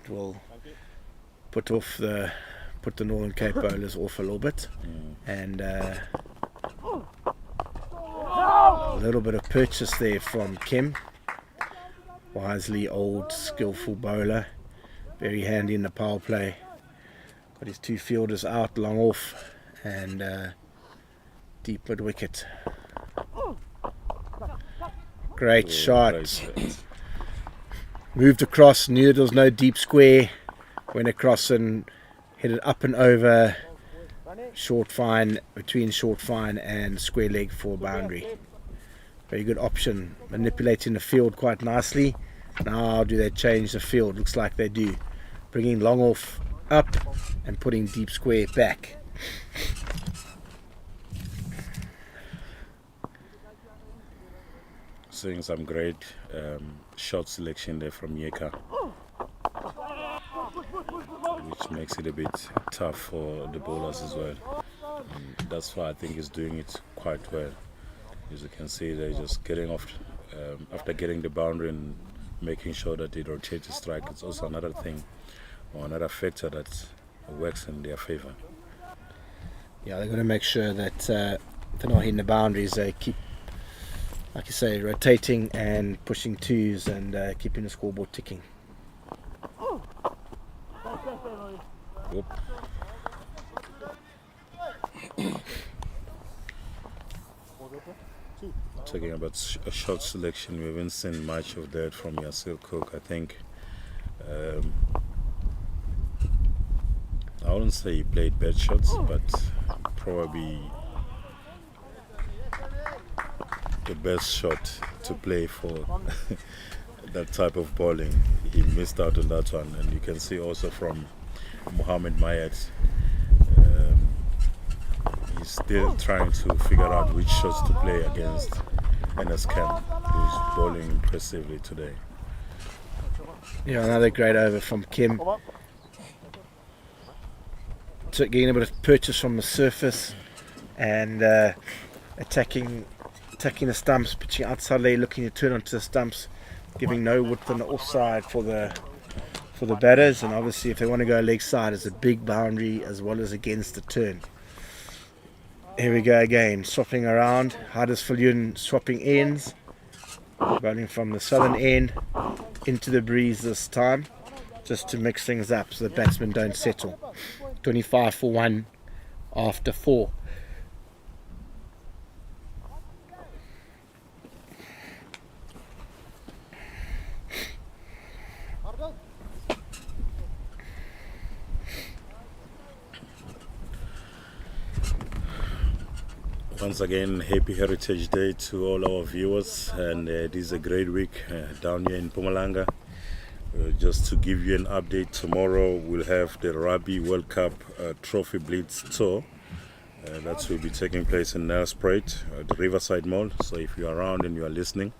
will put the Northern Cape bowlers off a little bit, and a little bit of purchase there from Kim. Wisely, old, skillful bowler, very handy in the power play. Got his 2 fielders out, long off, and deep mid wicket. Great shot. moved across, knew there was no deep square, went across and hit it up and over short fine, between short fine and square leg for boundary. Very good option, manipulating the field quite nicely. Now do they change the field? Looks like they do, bringing long off up and putting deep square back. Seeing some great shot selection there from Yeka, which makes it a bit tough for the bowlers as well. And that's why I think he's doing it quite well. As you can see, they're just getting off after getting the boundary and making sure that they rotate the strike. It's also another thing or another factor that works in their favor. Yeah, they're going to make sure that they're not hitting the boundaries. They keep, like you say, rotating and pushing twos and keeping the scoreboard ticking. Oop. Talking about a shot selection, we haven't seen much of that from Yasir Cook. I think I wouldn't say he played bad shots, but probably the best shot to play for that type of bowling. He missed out on that one, and you can see also from Mohamed Mayat, he's still trying to figure out which shots to play against Enes Kemp, who's bowling impressively today. Yeah, another great over from Kim. So getting a bit of purchase from the surface and attacking the stumps, pitching outside leg, looking to turn onto the stumps, giving no width on the offside for the batters. And obviously, if they want to go leg side, it's a big boundary as well as against the turn. Here we go again, swapping around. Huddersfield swapping ends, bowling from the southern end into the breeze this time, just to mix things up so the batsmen don't settle. 25 for 1 after 4. Once again, happy Heritage Day to all our viewers, and this is a great week down here in Mpumalanga. Just to give you an update, tomorrow we'll have the Rugby World Cup Trophy Blitz Tour. That will be taking place in Nelspruit, the Riverside Mall. So if you're around and you are listening,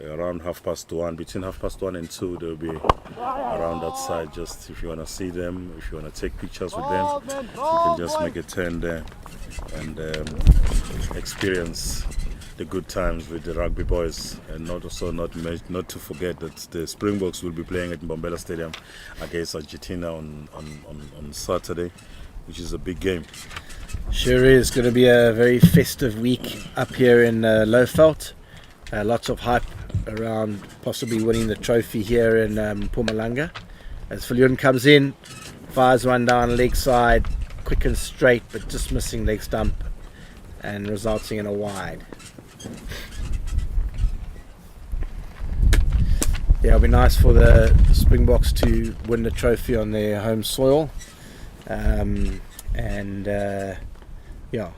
around 1:30, between 1:30 and 2, they'll be around that side. Just if you want to see them, if you want to take pictures with them, you can just make a turn there and experience the good times with the rugby boys. And not to forget that the Springboks will be playing at Mbombela Stadium against Argentina on Saturday, which is a big game. Sure is going to be a very festive week up here in Lowveld. Lots of hype around possibly winning the trophy here in Mpumalanga. As Viljoen comes in, fires one down leg side, quick and straight, but just missing leg stump and resulting in a wide. Yeah, it'll be nice for the Springboks to win the trophy on their home soil. Yeah,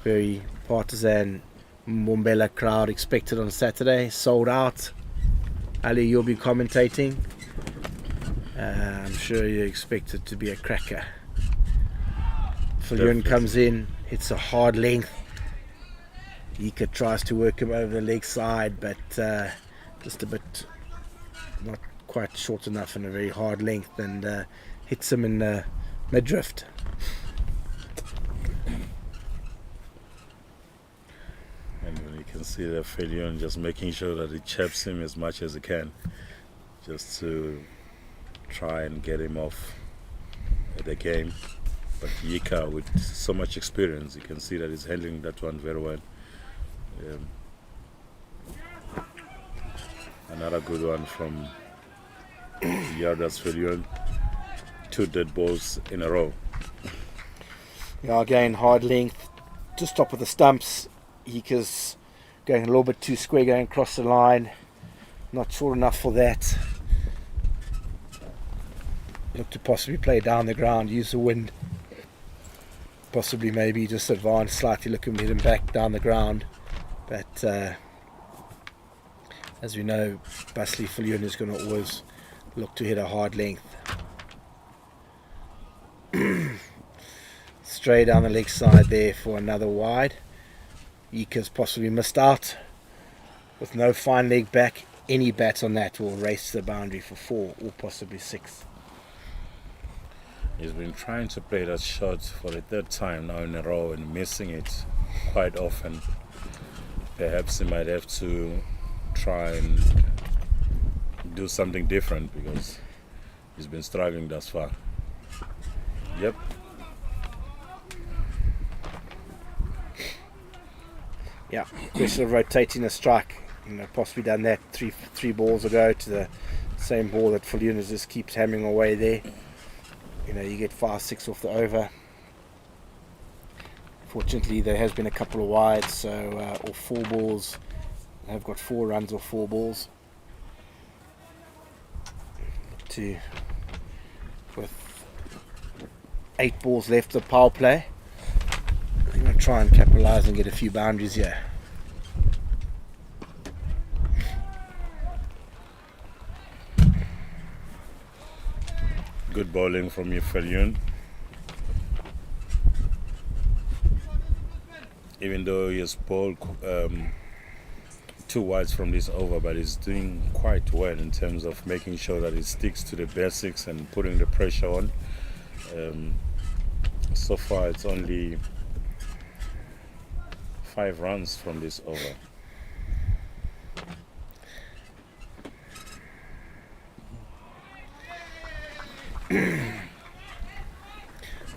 very partisan Mbombela crowd expected on Saturday, sold out. Ali, you'll be commentating. I'm sure you expect it to be a cracker. Viljoen comes in, hits a hard length. Ika tries to work him over the leg side, but just a bit not quite short enough and a very hard length, and hits him in the midriff. And you can see that Viljoen just making sure that he chaps him as much as he can, just to try and get him off the game. But Yika, with so much experience, you can see that he's handling that one very well. Another good one from Yardas Viljoen. 2 dead balls in a row. Yeah, again, hard length, just top of the stumps. Yika's going a little bit too square, going across the line. Not short enough for that. look to possibly play down the ground, use the wind, possibly maybe just advance slightly, looking to hit him back down the ground. But as we know, Basli Viljoen is going to always look to hit a hard length. Straight down the leg side there for another wide. Ika's possibly missed out. With no fine leg back, any bat on that will race to the boundary for 4 or possibly 6. He's been trying to play that shot for the 3rd time now in a row and missing it quite often. Perhaps he might have to try and do something different because he's been struggling thus far. Yep. Yeah, question of rotating a strike. Possibly done that three balls ago to the same ball that Viljoen just keeps hammering away there. You get 5-6 off the over. Fortunately, there has been a couple of wides, so or 4 balls. They've got 4 runs or 4 balls. With 8 balls left of power play, I'm going to try and capitalise and get a few boundaries here. Good bowling from your Viljoen. Even though he has bowled 2 wides from this over, but he's doing quite well in terms of making sure that he sticks to the basics and putting the pressure on. So far it's only 5 runs from this over.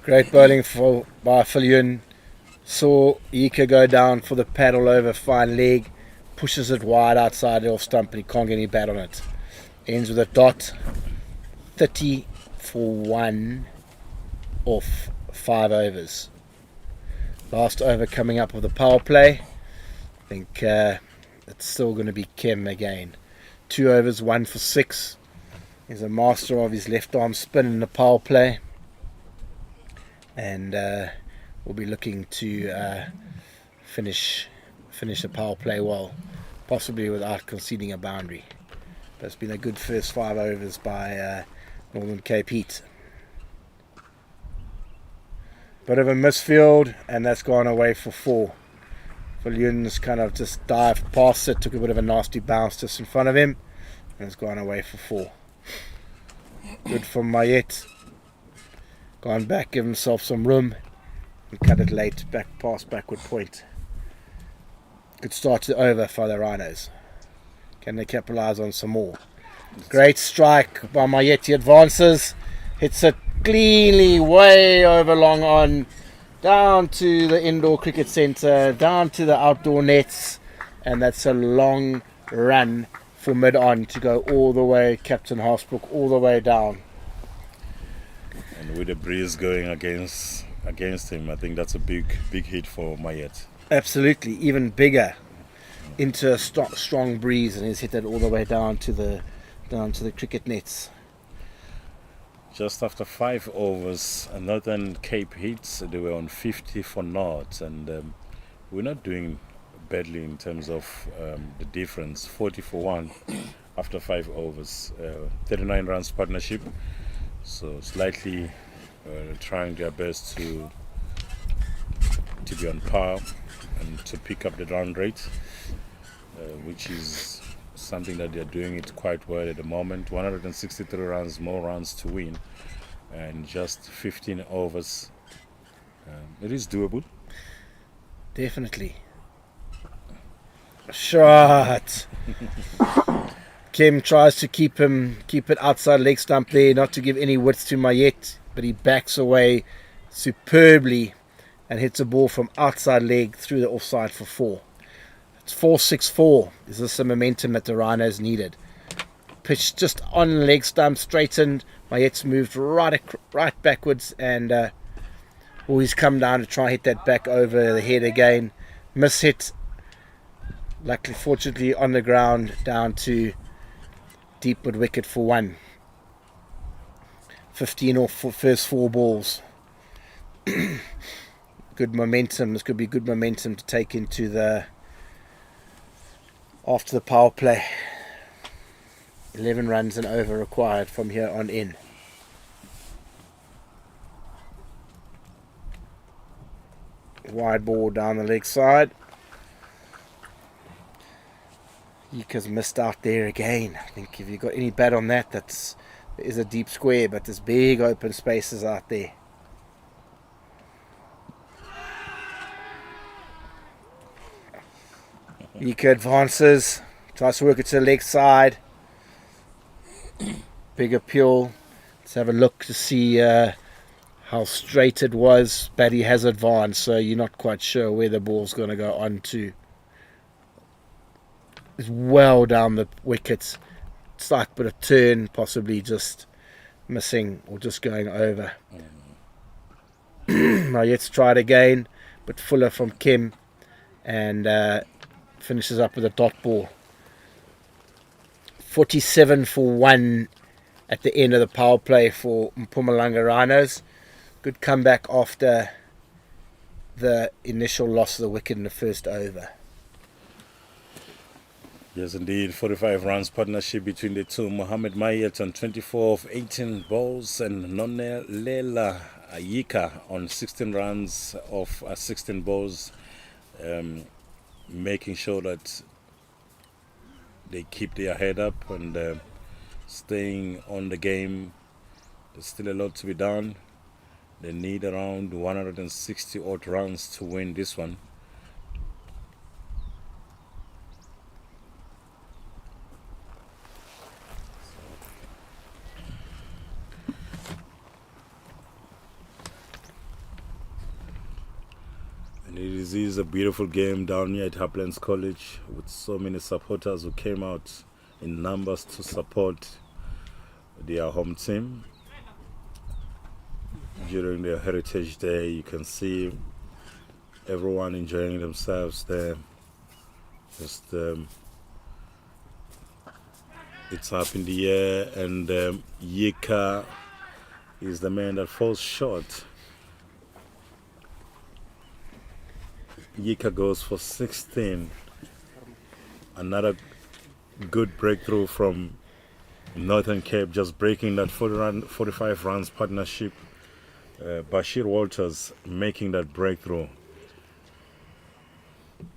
Great bowling by Viljoen. Saw Ika go down for the paddle over fine leg, pushes it wide outside the off stump and he can't get any bat on it. Ends with a dot. 30 for 1 off 5 overs. Last over coming up with the power play. I think it's still going to be Kim again. 2 overs, 1 for 6. He's a master of his left arm spin in the power play. And we'll be looking to finish the power play well, possibly without conceding a boundary. But it's been a good first 5 overs by Northern Cape Heat. Bit of a misfield, and that's gone away for 4. Viljoen's kind of just dived past it, took a bit of a nasty bounce just in front of him, and it's gone away for 4. Good from Mayet. Gone back, give himself some room, and cut it late, back past backward point. Good start to the over for the Rhinos. Can they capitalise on some more? Great strike by Mayet. He advances, hits it cleanly way over long on, down to the indoor cricket centre, down to the outdoor nets, and that's a long run for mid-on to go all the way, Captain Haasbroek, all the way down. And with the breeze going against him, I think that's a big hit for Mayet. Absolutely, even bigger into a strong breeze, and he's hit that all the way down to the cricket nets. Just after 5 overs, Northern Cape hits, they were on 50 for naught, and we're not doing badly in terms of the difference. 40 for 1 after 5 overs, 39 runs partnership, so slightly trying their best to be on par and to pick up the run rate, which is something that they're doing it quite well at the moment. 163 runs, more runs to win, and just 15 overs. It is doable. Definitely. Shot. Kim tries to keep it outside leg stump there, not to give any width to Mayet, but he backs away superbly and hits a ball from outside leg through the offside for 4. It's 4-6-4. Is this the momentum that the Rhinos needed? Pitched just on leg stump, straightened. Mayet's moved right backwards, and he's come down to try and hit that back over the head again. Mishit. Luckily, fortunately, on the ground, down to deep mid wicket for 1. 15 off for first 4 balls. Good momentum. This could be good momentum to take into the after the power play. 11 runs and over required from here on in. Wide ball down the leg side. Yika's missed out there again. I think if you got any bat on that, there is a deep square, but there's big open spaces out there. Yika advances, tries to work it to the leg side. Big appeal. Let's have a look to see how straight it was. Batty has advanced, so you're not quite sure where the ball's going to go on to. It's well down the wickets. It's like a bit of turn, possibly just missing or just going over. Now let's try it again, but fuller from Kim, and finishes up with a dot ball. 47 for 1 at the end of the power play for Mpumalanga Rhinos. Good comeback after the initial loss of the wicket in the first over. Yes, indeed. 45 runs partnership between the two. Mohammed Mayet on 24 of 18 balls and Nonelela Yika on 16 runs of 16 balls, making sure that they keep their head up and staying on the game. There's still a lot to be done. They need around 160 odd runs to win this one. And it is a beautiful game down here at Uplands College with so many supporters who came out in numbers to support their home team. During their Heritage Day, you can see everyone enjoying themselves there. Just it's up in the air, and Yika is the man that falls short. Yika goes for 16. Another good breakthrough from Northern Cape, just breaking that 45 runs partnership. Bashir Walters making that breakthrough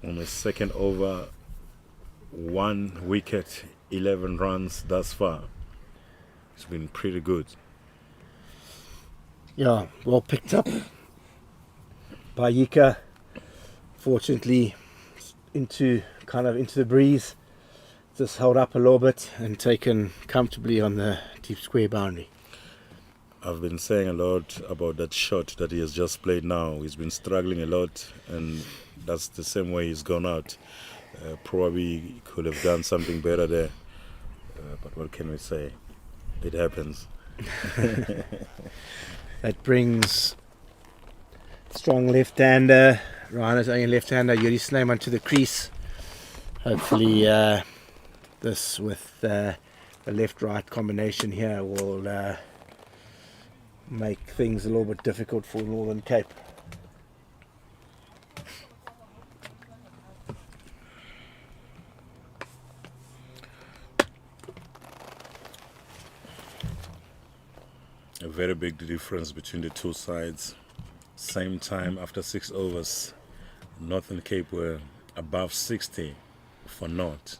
on the second over, 1 wicket, 11 runs thus far. It's been pretty good. Yeah, well picked up by Yika. Fortunately, into the breeze, just held up a little bit and taken comfortably on the deep square boundary. I've been saying a lot about that shot that he has just played now. He's been struggling a lot, and that's the same way he's gone out. Probably could have done something better there, but what can we say? It happens. That brings strong left-hander, Rhinos only left-hander, Yuri Snyman onto the crease. Hopefully this with the left-right combination here will make things a little bit difficult for Northern Cape. A very big difference between the two sides. Same time after 6 overs, Northern Cape were above 60 for North.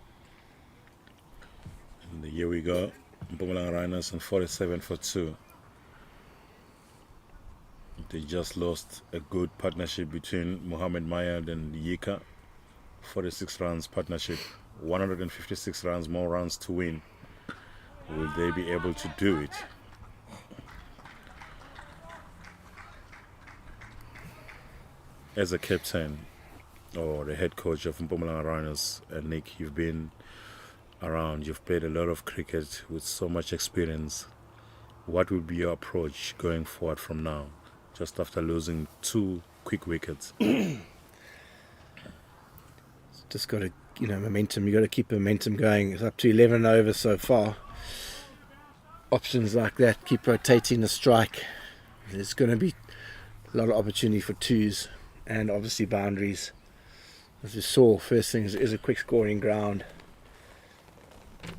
And here we go, Mpumalanga Rhinos on 47 for 2. They just lost a good partnership between Mohammed Mayad and Yika. 46 runs partnership, 156 runs, more runs to win. Will they be able to do it? As a captain or the head coach of Mpumalanga Rhinos, Nick, you've been around, you've played a lot of cricket with so much experience. What would be your approach going forward from now, just after losing 2 quick wickets? Just got to, momentum. You got to keep momentum going. It's up to 11 overs so far. options like that, keep rotating the strike, there's going to be a lot of opportunity for twos and obviously boundaries. As we saw, first thing is a quick scoring ground.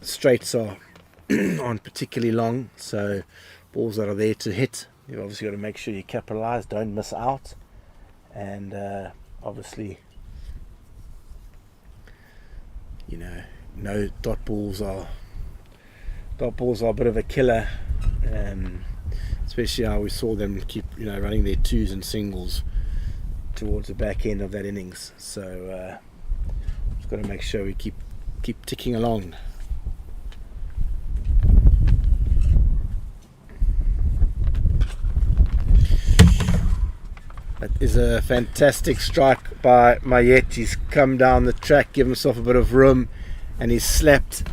Straights aren't particularly long, so balls that are there to hit, you've obviously got to make sure you capitalise, don't miss out, and obviously, you know, no dot balls are a bit of a killer, especially how we saw them keep, you know, running their twos and singles towards the back end of that innings. So just got to make sure we keep ticking along. That is a fantastic strike by Mayet. He's come down the track, given himself a bit of room, and he's slapped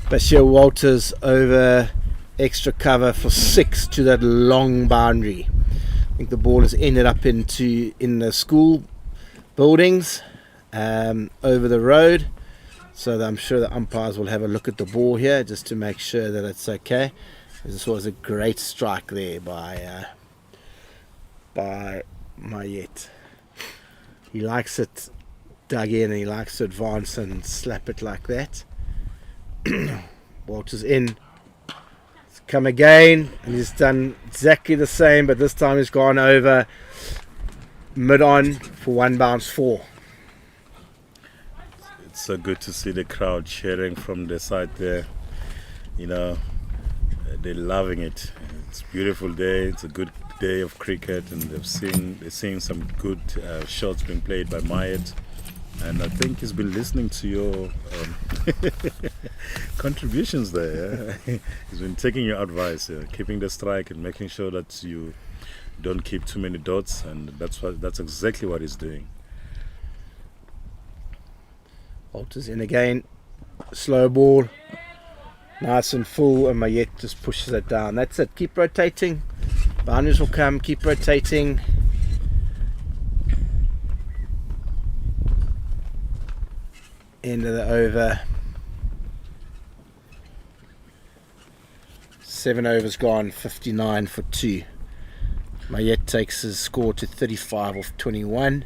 Bashir Walters over extra cover for 6 to that long boundary. I think the ball has ended up in the school buildings over the road, so that I'm sure the umpires will have a look at the ball here just to make sure that it's okay. This was a great strike there by Mayet. He likes it dug in, and he likes to advance and slap it like that. Walters in, it's come again, and he's done exactly the same, but this time he's gone over mid-on for 1 bounce 4. It's so good to see the crowd cheering from the side there. You know, they're loving it. It's a beautiful day. It's a good day of cricket, and they're seeing some good shots being played by Mayet. And I think he's been listening to your contributions there. Yeah? He's been taking your advice, keeping the strike and making sure that you don't keep too many dots, and that's exactly what he's doing. Walters in again, slow ball, nice and full, and Mayet just pushes it down. That's it, keep rotating, boundaries will come, keep rotating. End of the over. 7 overs gone, 59 for 2. Mayet takes his score to 35 off 21,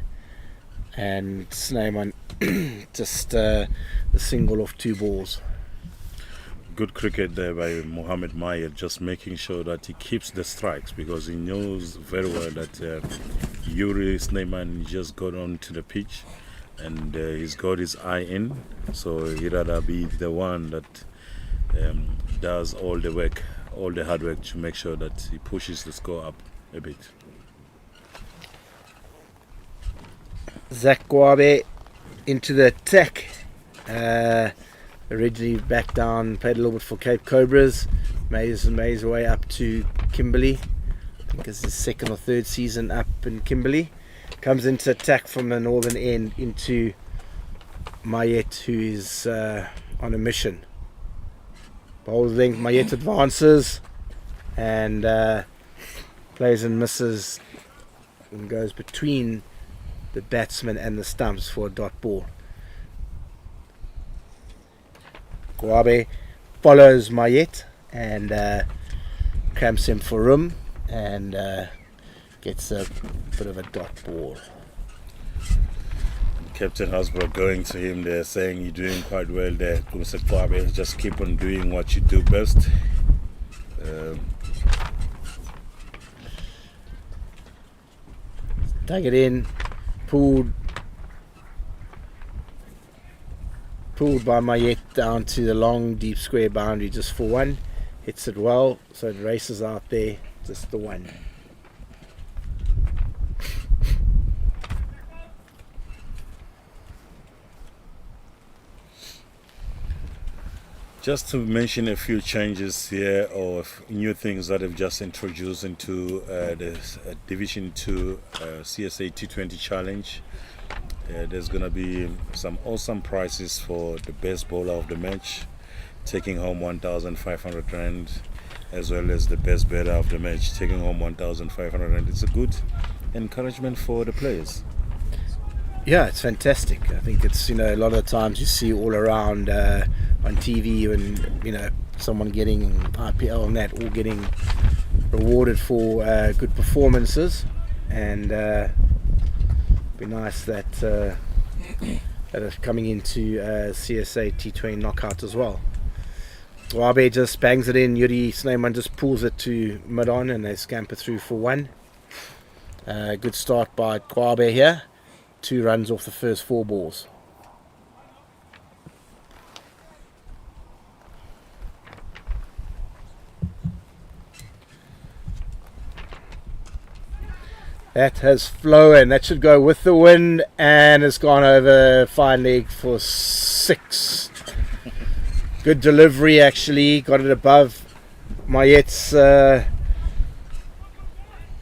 and Snyman just a single off 2 balls. Good cricket there by Mohamed Mayet, just making sure that he keeps the strikes, because he knows very well that Yuri Snyman just got onto the pitch, and he's got his eye in, so he'd rather be the one that does all the work, all the hard work, to make sure that he pushes the score up a bit. Zach Gwabe into the attack. Originally back down, played a little bit for Cape Cobras, made his way up to Kimberley. I think it's his 2nd or 3rd season up in Kimberley. Comes into attack from the northern end into Mayet, who is on a mission. Bowls length, Mayet advances and plays and misses and goes between the batsman and the stumps for a dot ball. Gwabe follows Mayet and cramps him for room and gets a bit of a dot ball. Captain Hasbro going to him there, saying, "You're doing quite well there, Mr. Gwabe. Just keep on doing what you do best." Dug it in, pulled by Mayet down to the long deep square boundary just for 1. Hits it well, so it races out there, just the 1. Just to mention a few changes here, or new things that have just introduced into the Division 2 CSA T20 Challenge. There's going to be some awesome prizes for the best bowler of the match, taking home 1,500 rand, as well as the best batter of the match, taking home 1,500 rand. It's a good encouragement for the players. Yeah, it's fantastic. I think it's, a lot of the times you see all around on TV when, someone getting IPL and that, all getting rewarded for good performances. And be nice that that are coming into CSA T20 knockout as well. Kwabe just bangs it in. Yuri Snyman just pulls it to mid-on and they scamper through for one. Good start by Kwabe here. 2 runs off the first 4 balls. That has flown. That should go with the wind and it's gone over fine leg for 6. Good delivery actually. Got it above Mayet's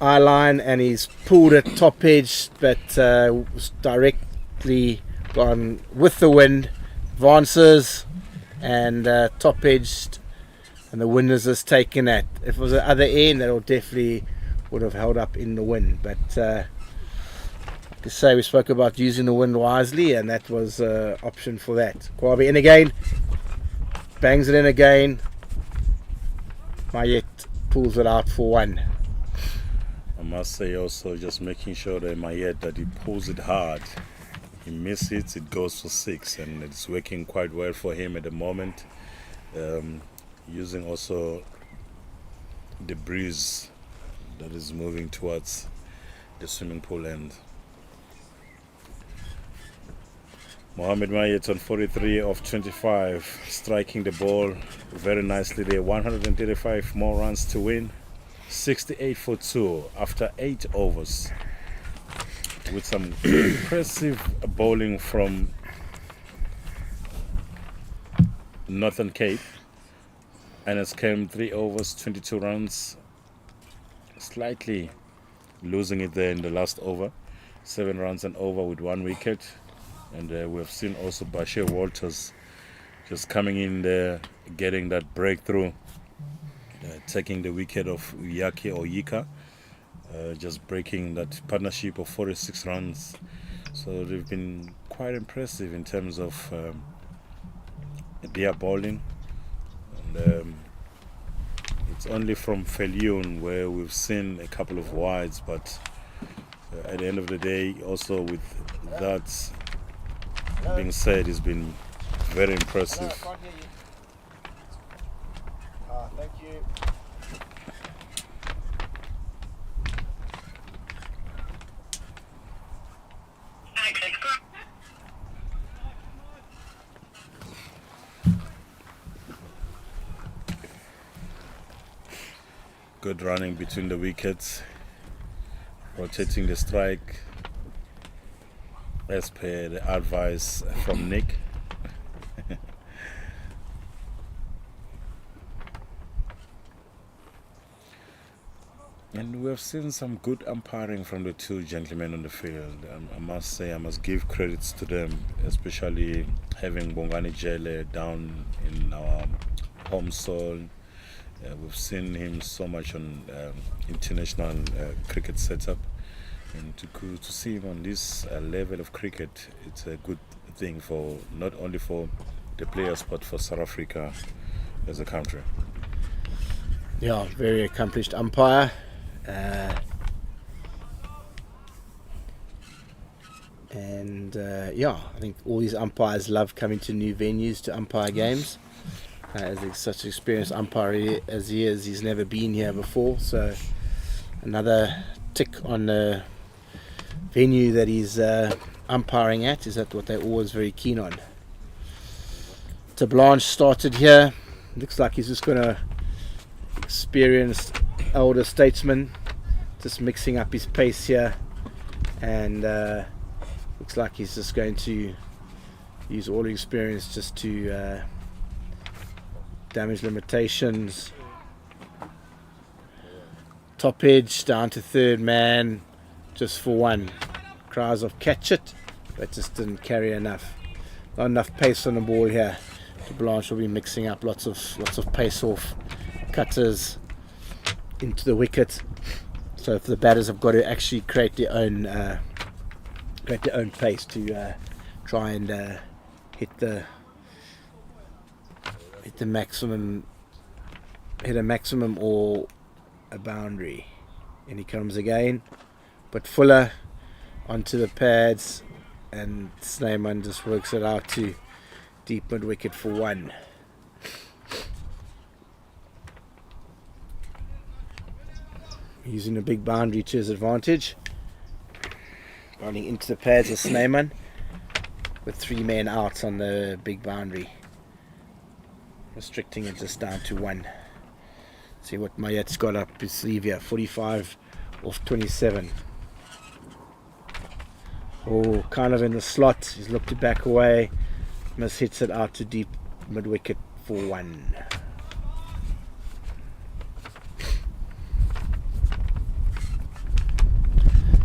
eye line and he's pulled it top edge, but was directly gone with the wind, advances and top edged, and the wind has just taken that. If it was the other end, that definitely would have held up in the wind, but like I say, we spoke about using the wind wisely and that was an option for that. Kwabe in again, bangs it in again, Mayet pulls it out for 1. I must say also, just making sure that Mayet, that he pulls it hard. He misses it goes for 6, and it's working quite well for him at the moment. Using also the breeze that is moving towards the swimming pool end. Mohamed Mayet on 43 of 25, striking the ball very nicely there. 135 more runs to win. 68 for 2 after 8 overs, with some impressive bowling from Northern Cape. And it's came 3 overs, 22 runs, slightly losing it there in the last over. 7 runs and over with 1 wicket. And we've seen also Bashir Walters just coming in there, getting that breakthrough. Taking the wicket of Yaki Oyika, just breaking that partnership of 46 runs. So they've been quite impressive in terms of their bowling. And it's only from Felyun where we've seen a couple of wides, but at the end of the day, also with that being said, it's been very impressive. Thank you. Good running between the wickets, rotating the strike as per the advice from Nick. And we have seen some good umpiring from the 2 gentlemen on the field. I must say, I must give credits to them, especially having Bongani Jele down in our home soil. We've seen him so much on international cricket setup, and to see him on this level of cricket, it's a good thing for not only for the players but for South Africa as a country. Yeah, very accomplished umpire. I think all these umpires love coming to new venues to umpire games. As he's such an experienced umpire as he is, he's never been here before. So another tick on the venue that he's umpiring at. Is that what they're always very keen on. Blanche started here. Looks like he's just going to experienced elder statesman, just mixing up his pace here, and looks like he's just going to use all the experience just to damage limitations. Top edge down to 3rd man just for 1. Cries of catch it, but just didn't carry enough. Not enough pace on the ball here. Blanche will be mixing up lots of pace off cutters into the wicket. So if the batters have got to actually create their own go at their own pace to try and hit a maximum or a boundary. And he comes again, but Fuller onto the pads, and Snyman just works it out to deep mid wicket for 1. Using a big boundary to his advantage. Running into the pads of Snyman with 3 men out on the big boundary. Restricting it just down to 1. See what Mayat's got up his sleeve here. 45 off 27. Oh, kind of in the slot. He's looked it back away. Miss hits it out to deep mid wicket for 1.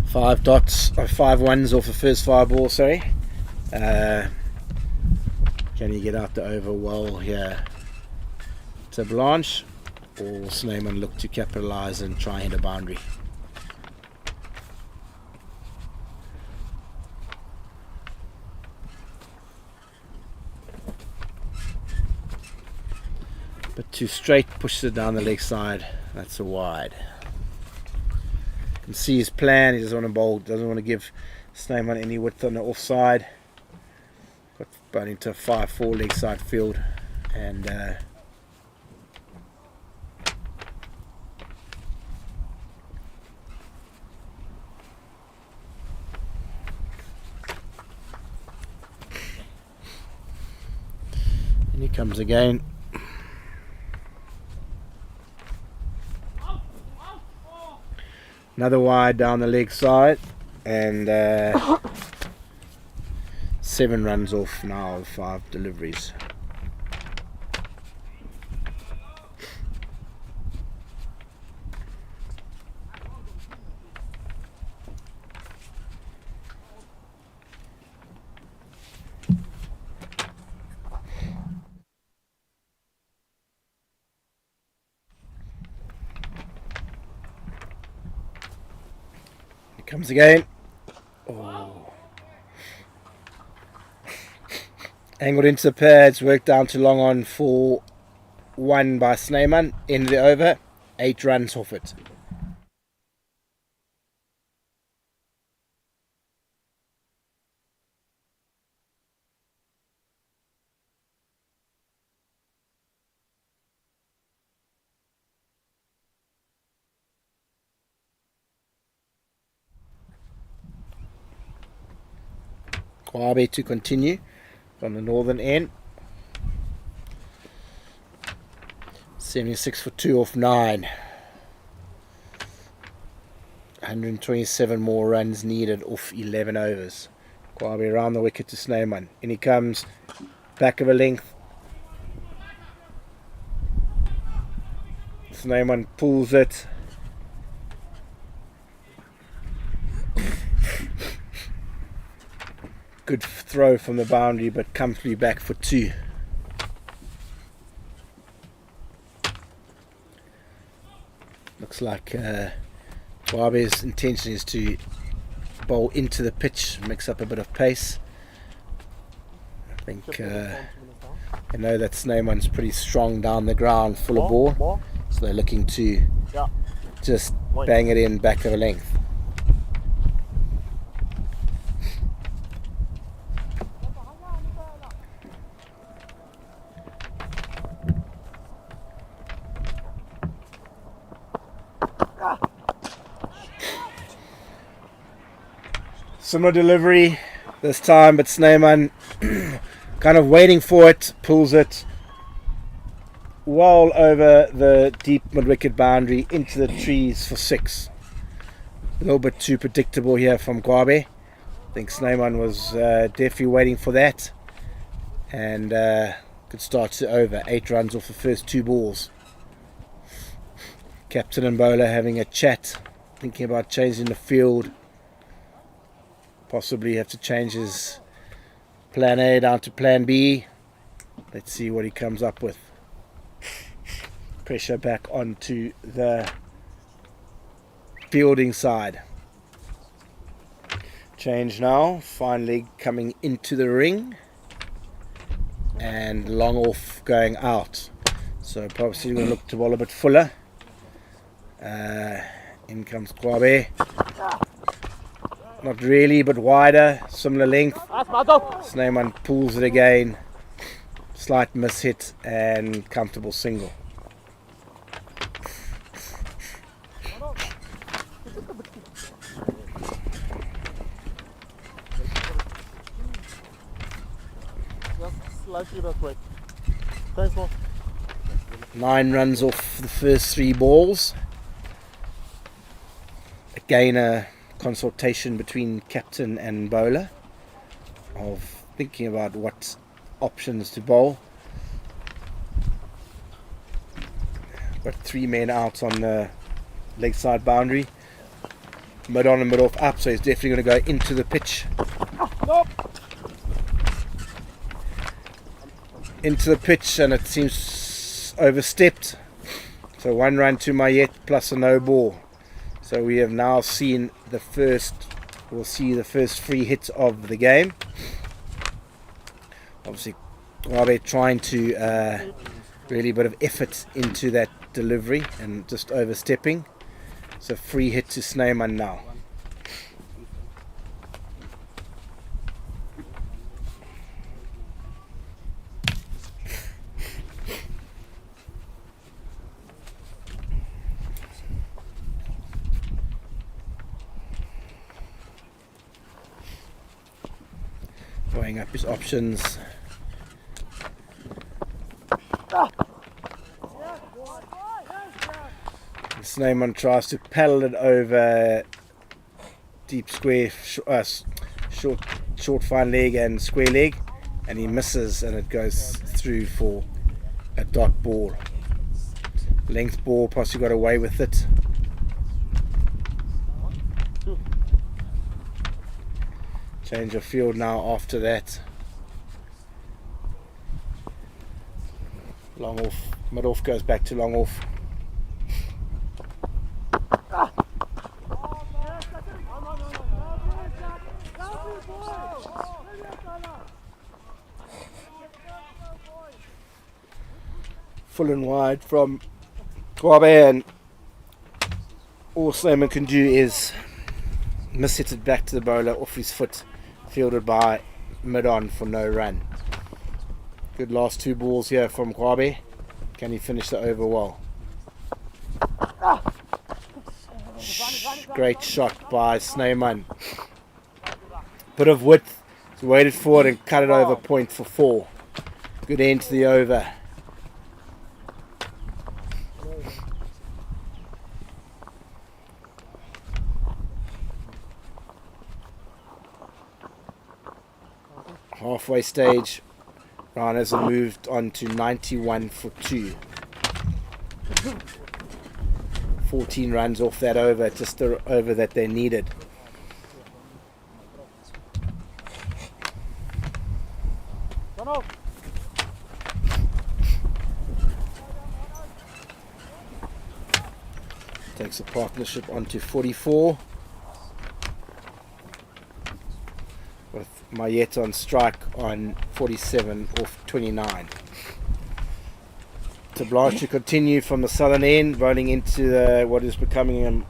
Five 5 ones off the first 5 ball, sorry. Can he get out the over well here to Blanche? Or Snyman look to capitalise and try and hit a boundary? But too straight, pushes it down the leg side. That's a wide. You can see his plan. He doesn't want to bowl, doesn't want to give Snyman any width on the offside. Got bowled into a 5-4 leg side field, and he comes again. Another wide down the leg side, and 7 runs off now of 5 deliveries. Comes again. Oh. Angled into the pads, worked down to long on for 1 by Snyman. End of the over, 8 runs off it. Kwabe to continue from the northern end. 76 for 2 off 9. 127 more runs needed off 11 overs. Kwabe around the wicket to Snyman. In he comes, back of a length. Snyman pulls it. Good throw from the boundary, but comfortably back for 2. Looks like Wabe's intention is to bowl into the pitch, mix up a bit of pace. I think I know that Snyman's pretty strong down the ground, full of ball, so they're looking to just bang it in back of a length. Similar delivery this time, but Snyman kind of waiting for it, pulls it well over the deep mid-wicket boundary into the trees for 6. A little bit too predictable here from Kwabe. I think Snyman was definitely waiting for that, and could start to over. 8 runs off the first 2 balls. Captain and bowler having a chat, thinking about changing the field. Possibly have to change his plan A down to plan B. Let's see what he comes up with. Pressure back onto the fielding side. Change now, fine leg coming into the ring and long off going out. So probably going to look to bowl a bit fuller. In comes Kwabe. Not really, but wider, similar length. Sneyman pulls it again. Slight miss hit and comfortable single. Slightly that way. Thanks, Mark. 9 runs off the first 3 balls. Again, a consultation between captain and bowler of thinking about what options to bowl. Got 3 men out on the leg side boundary. Mid on and mid off up, so he's definitely going to go into the pitch. Into the pitch, and it seems overstepped. So 1 run to Mayet plus a no ball. So we have now seen the first, we'll see the first free hit of the game. Obviously, Kwabe trying to really a bit of effort into that delivery and just overstepping. So free hit to Sneyman now. Weighing up his options. Sneyman tries to paddle it over deep square, short fine leg and square leg, and he misses, and it goes through for a dot ball. Length ball, possibly got away with it. Change of field now after that. Long off, mid off goes back to long off. Full and wide from Kwabe, and all Sneyman can do is miss hit it back to the bowler off his foot, fielded by mid on for no run. Good last 2 balls here from Kwabe. Can he finish the over well? Great shot by Sneyman. Bit of width, he waited for it and cut it over point for 4. Good end to the over. Halfway stage, Rhinos have moved on to 91 for 2. 14 runs off that over, just the over that they needed. Takes the partnership on to 44. With Mayet on strike on 47 off 29. To Blanche to continue from the southern end, rolling into what is becoming an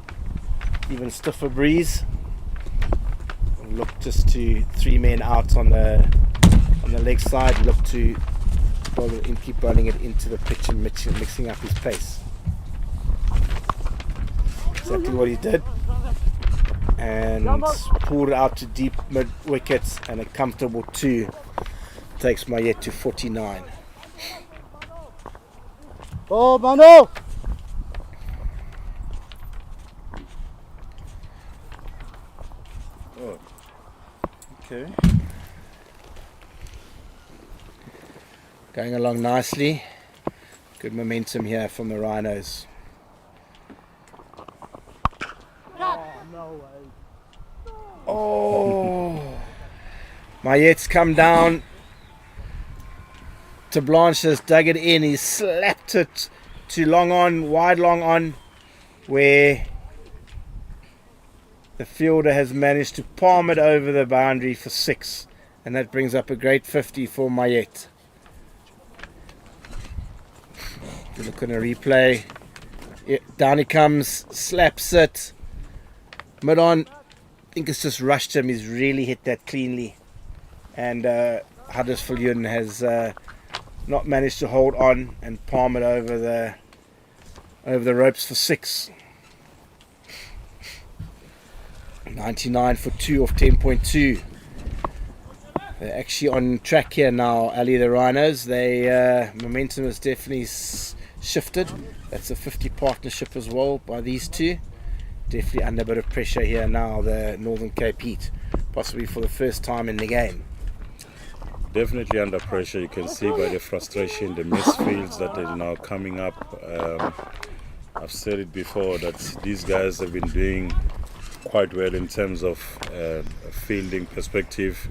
even stiffer breeze. Look just to 3 men out on the leg side. Look to bowl it in, keep bowling it into the pitch and mixing up his pace. Exactly what he did. And pulled it out to deep mid wickets, and a comfortable 2 takes Mayet to 49. Oh, Mano! Oh, okay. Going along nicely. Good momentum here from the Rhinos. Oh, Mayet's come down. To Blanche has dug it in. He slapped it to long on, wide long on, where the fielder has managed to palm it over the boundary for 6, and that brings up a great 50 for Mayet. Look at a replay. Down he comes, slaps it. Mid-on, I think it's just rushed him. He's really hit that cleanly. And Huddersfield has not managed to hold on and palm it over the ropes for 6. 99 for 2 off 10.2. They're actually on track here now, Ali, the Rhinos. Momentum has definitely shifted. That's a 50 partnership as well by these two. Definitely under a bit of pressure here now, the Northern Cape Heat, possibly for the first time in the game. Definitely under pressure. You can see by the frustration, the misfields that are now coming up. I've said it before that these guys have been doing quite well in terms of a fielding perspective,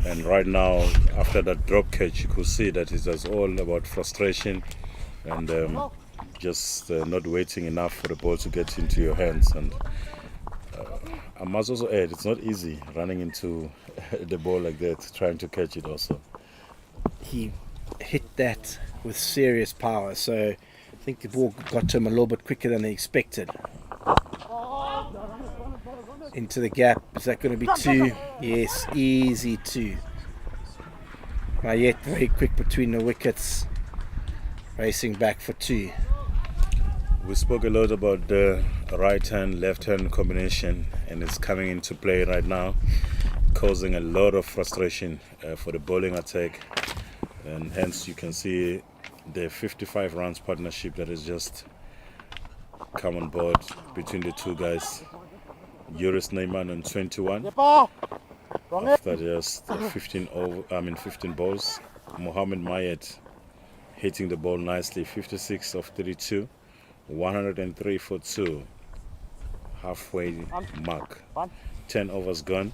and right now after that drop catch you could see that it was all about frustration and just not waiting enough for the ball to get into your hands. And I must also add, it's not easy running into the ball like that, trying to catch it also. He hit that with serious power, so I think the ball got to him a little bit quicker than they expected. Into the gap, is that going to be 2? Yes, easy 2. Mayet very quick between the wickets, racing back for 2. We spoke a lot about the right hand left hand combination, and it's coming into play right now, causing a lot of frustration for the bowling attack, and hence you can see the 55 runs partnership that has just come on board between the two guys. Joris Neyman on 21 after just 15 balls. Mohammed Mayet hitting the ball nicely, 56 of 32, 103 for 2, halfway mark. 10 overs gone.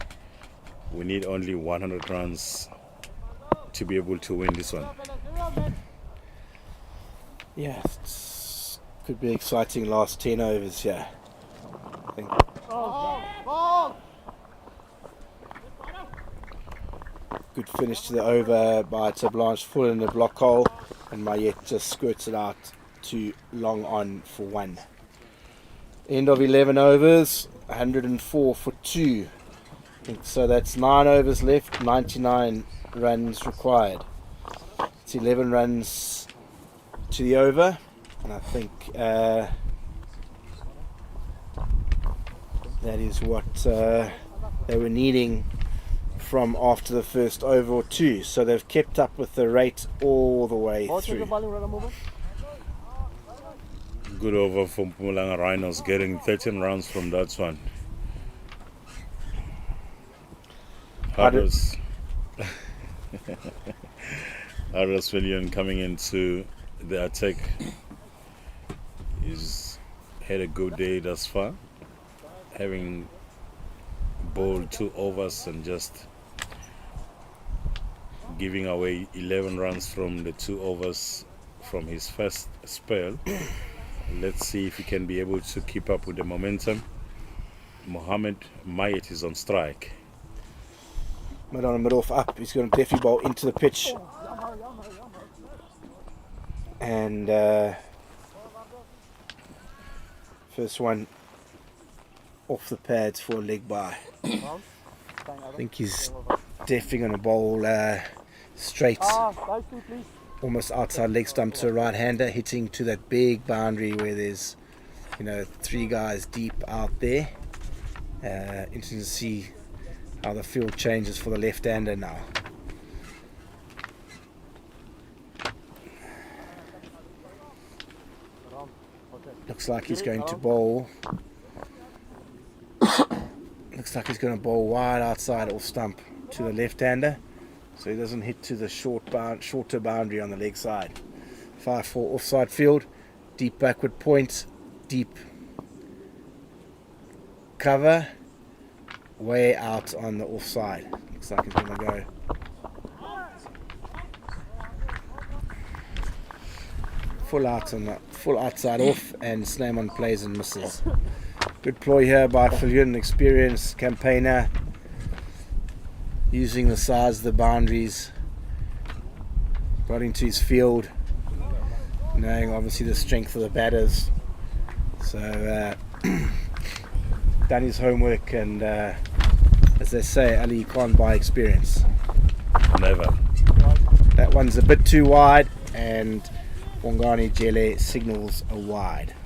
We need only 100 runs to be able to win this one. Yeah, could be exciting last 10 overs here. I think. Good finish to the over by Tablanche, full in the block hole, and Mayet just squirts it out to long on for 1. End of 11 overs, 104 for 2. So that's 9 overs left, 99 runs required. It's 11 runs to the over, and I think that is what they were needing from after the first over or 2. So they've kept up with the rate all the way through. Good over from Mpumalanga Rhinos, getting 13 runs from that one. Huddersfield coming into the attack. He's had a good day thus far, having bowled 2 overs and just giving away 11 runs from the 2 overs from his first spell. Let's see if he can be able to keep up with the momentum. Mohammed Mayet is on strike. Mid on, mid off, up. He's going to definitely bowl into the pitch. And first one off the pads for a leg by. I think he's definitely going to bowl straight, almost outside leg stump to a right-hander, hitting to that big boundary where there's 3 guys deep out there. Interesting to see how the field changes for the left-hander now. Looks like he's going to bowl. Looks like he's going to bowl wide outside off stump to the left-hander, so he doesn't hit to the shorter boundary on the leg side. 5-4 offside field, deep backward point, deep cover, way out on the offside. Looks like he's going to go. Full out on that, full outside off, and Snowman plays and misses. Good ploy here by Viljoen, experienced campaigner, using the size of the boundaries, got into his field, knowing obviously the strength of the batters. So done his homework, and as they say, Ali can't buy experience. Never. That one's a bit too wide, and Bongani Jele signals a wide.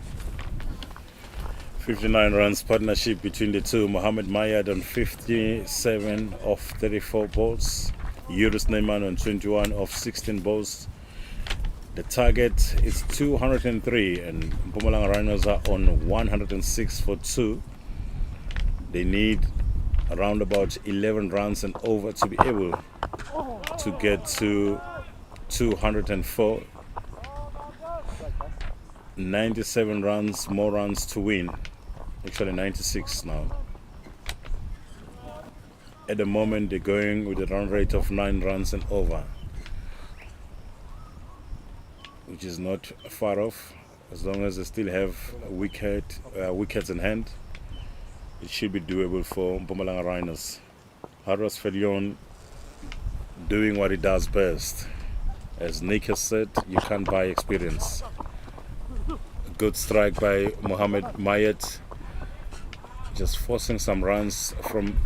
59 runs partnership between the two. Mohammed Mayad on 57 of 34 balls. Yunus Neyman on 21 of 16 balls. The target is 203, and Mpumalanga Rhinos are on 106 for 2. They need around about 11 runs and over to be able to get to 204. 97 runs, more runs to win. Actually 96 now. At the moment they're going with a run rate of 9 runs and over, which is not far off. As long as they still have wickets in hand, it should be doable for Mpumalanga Rhinos. Harras Viljoen doing what he does best. As Nick has said, you can't buy experience. A good strike by Mohammed Mayat, just forcing some runs from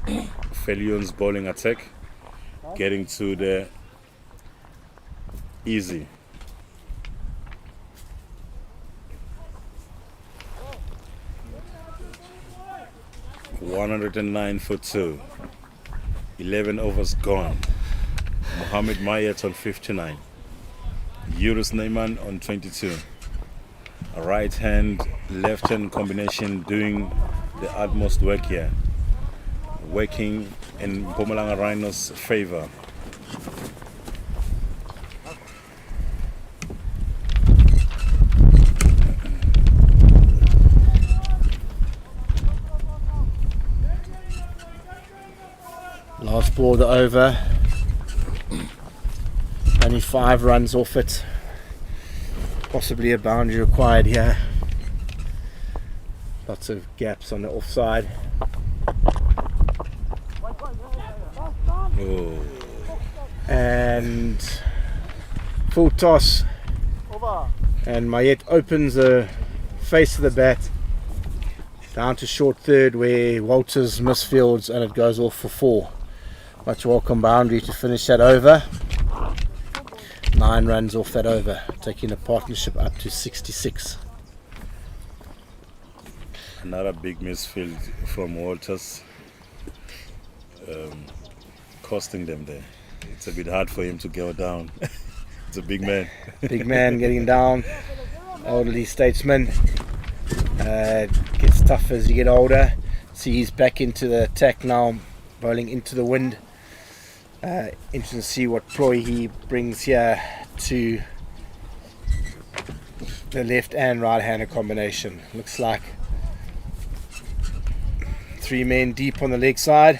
Viljoen's bowling attack, getting to the easy. (109 for 2). 11 overs gone. Mohammed Mayat on 59. Yunus Neyman on 22. A right hand, left hand combination doing the utmost work here. Working in Mpumalanga Rhinos' favor. Last ball of the over. Only 5 runs off it. Possibly a boundary required here. Lots of gaps on the offside. Oh. And full toss. And Mayet opens the face of the bat down to short third, where Walters misfields, and it goes off for 4. Much welcome boundary to finish that over. 9 runs off that over, taking the partnership up to 66. Another big misfield from Walters, costing them there. It's a bit hard for him to go down. It's a big man. Big man getting down. Elderly statesman. Gets tough as you get older. See, he's back into the attack now, bowling into the wind. Interesting to see what ploy he brings here to the left and right hander combination. Looks like 3 men deep on the leg side.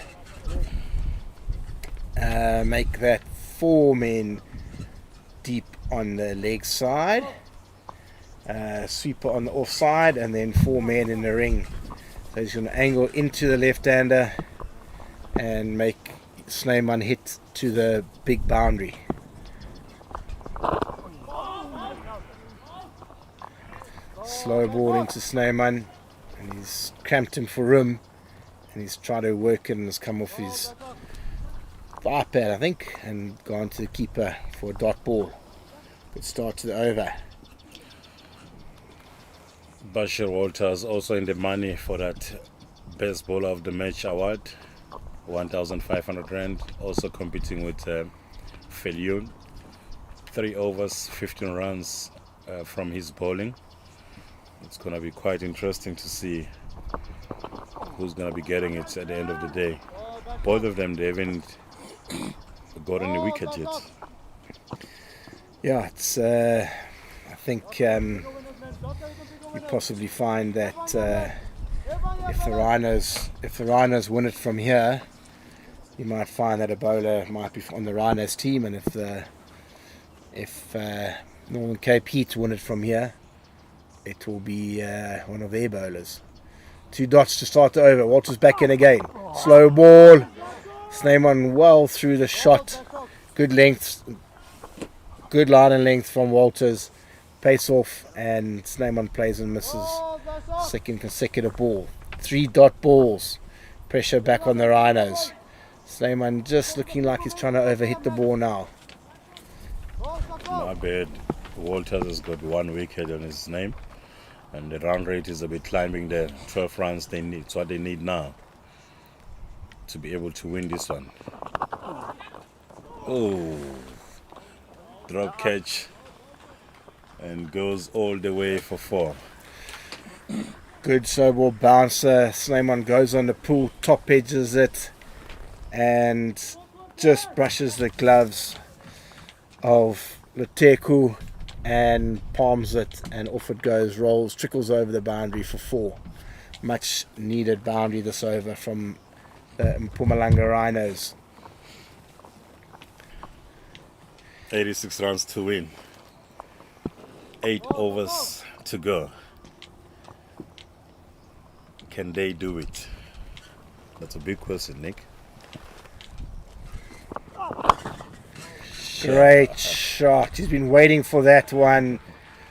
Make that 4 men deep on the leg side. Sweeper on the offside, and then 4 men in the ring. So he's going to angle into the left hander and make Snyman hit to the big boundary. Slow ball into Snyman, and he's cramped him for room, and he's tried to work it, and has come off his thigh pad, I think, and gone to the keeper for a dot ball. Good start to the over. Bashir Walters also in the money for that best bowler of the match award, 1,500 rand. Also competing with Viljoen. 3 overs, 15 runs from his bowling. It's going to be quite interesting to see who's going to be getting it at the end of the day. Both of them, they haven't got any wicket yet. Yeah, it's. I think you possibly find that if the Rhinos win it from here, you might find that a bowler might be on the Rhinos team, and if Northern Cape Heat win it from here, it will be one of their bowlers. 2 dots to start the over. Walters back in again. Slow ball. Snyman well through the shot. Good length. Good line and length from Walters. Pace off, and Snyman plays and misses. Second consecutive ball. 3 dot balls. Pressure back on the Rhinos. Snyman just looking like he's trying to overhit the ball now. My bad. Walters has got 1 wicket on his name, and the run rate is a bit climbing there. 12 runs they need. It's what they need now to be able to win this one. Oh, drop catch, and goes all the way for 4. Good slow ball bouncer. Snyman goes on the pool, top edges it, and just brushes the gloves of Leteku and palms it, and off it goes, rolls, trickles over the boundary for 4. Much needed boundary this over from the Mpumalanga Rhinos. 86 runs to win. 8 overs to go. Can they do it? That's a big question, Nick. Great shot. He's been waiting for that one,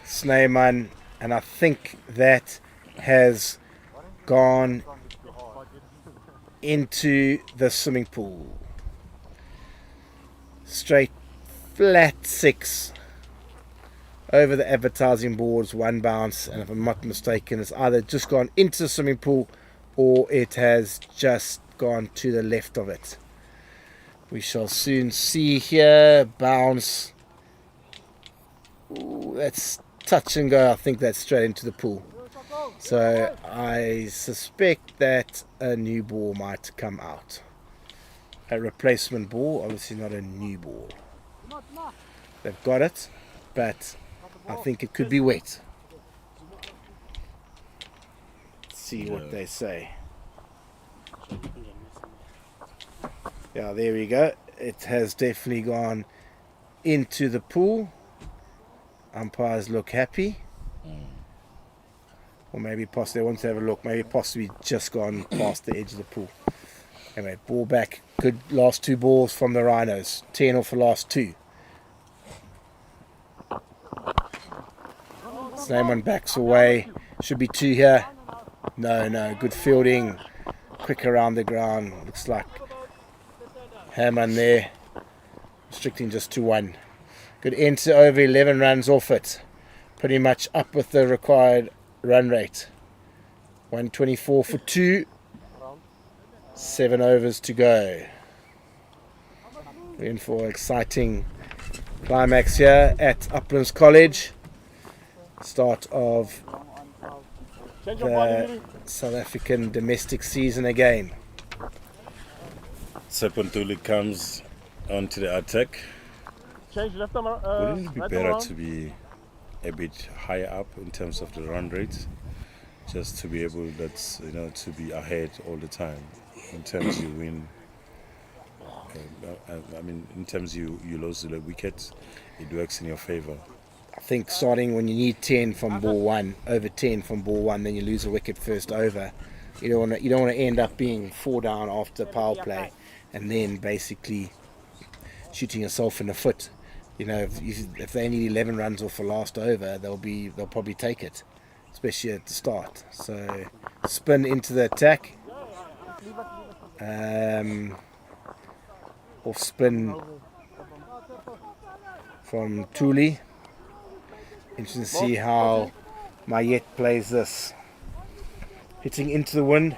Snyman, and I think that has gone into the swimming pool. Straight flat 6 over the advertising boards, 1 bounce, and if I'm not mistaken, it's either just gone into the swimming pool or it has just gone to the left of it. We shall soon see here. Bounce. Ooh, that's touch and go. I think that's straight into the pool. So I suspect that a new ball might come out. A replacement ball, obviously not a new ball. They've got it, but I think it could be wet. Let's see what they say. Yeah, there we go. It has definitely gone into the pool. Umpires look happy. Or maybe possibly they want to have a look. Maybe possibly just gone past the edge of the pool. Anyway, ball back. Good last 2 balls from the Rhinos. 10 off the last 2. Snyman backs away. Should be 2 here. No. Good fielding. Quick around the ground. Looks like Hammond there. Restricting just to 1. Good enter over 11 runs off it. Pretty much up with the required run rate. 124 for 2. 7 overs to go. We're in for an exciting climax here at Uplands College. Start of the South African domestic season again. Sepuntuli comes onto the attack. Change left arm. Wouldn't it be right better arm. to be a bit higher up in terms of the run rate, just to be able to be ahead all the time? In terms you win, in terms you lose the wickets, it works in your favor. I think starting when you need 10 from ball 1, over 10 from ball 1, then you lose a wicket first over. You don't want to end up being 4 down after power play, and then basically shooting yourself in the foot. If they need 11 runs off the last over, they'll probably take it, especially at the start. So spin into the attack. Off spin from Thuli. Interesting to see how Mayet plays this. Hitting into the wind.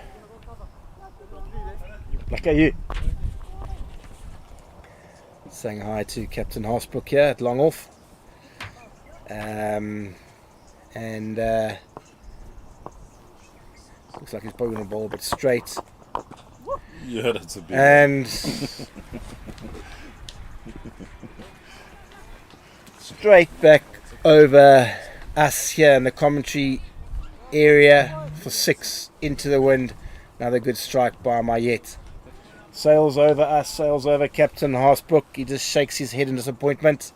Like you. Saying hi to Captain Harsbrook here at long off. Looks like he's probably going to bowl a bit straight. Yeah, that's a big And straight back over us here in the commentary area for 6 into the wind. Another good strike by Mayet. Sails over us, sails over Captain Harsbrook. He just shakes his head in disappointment.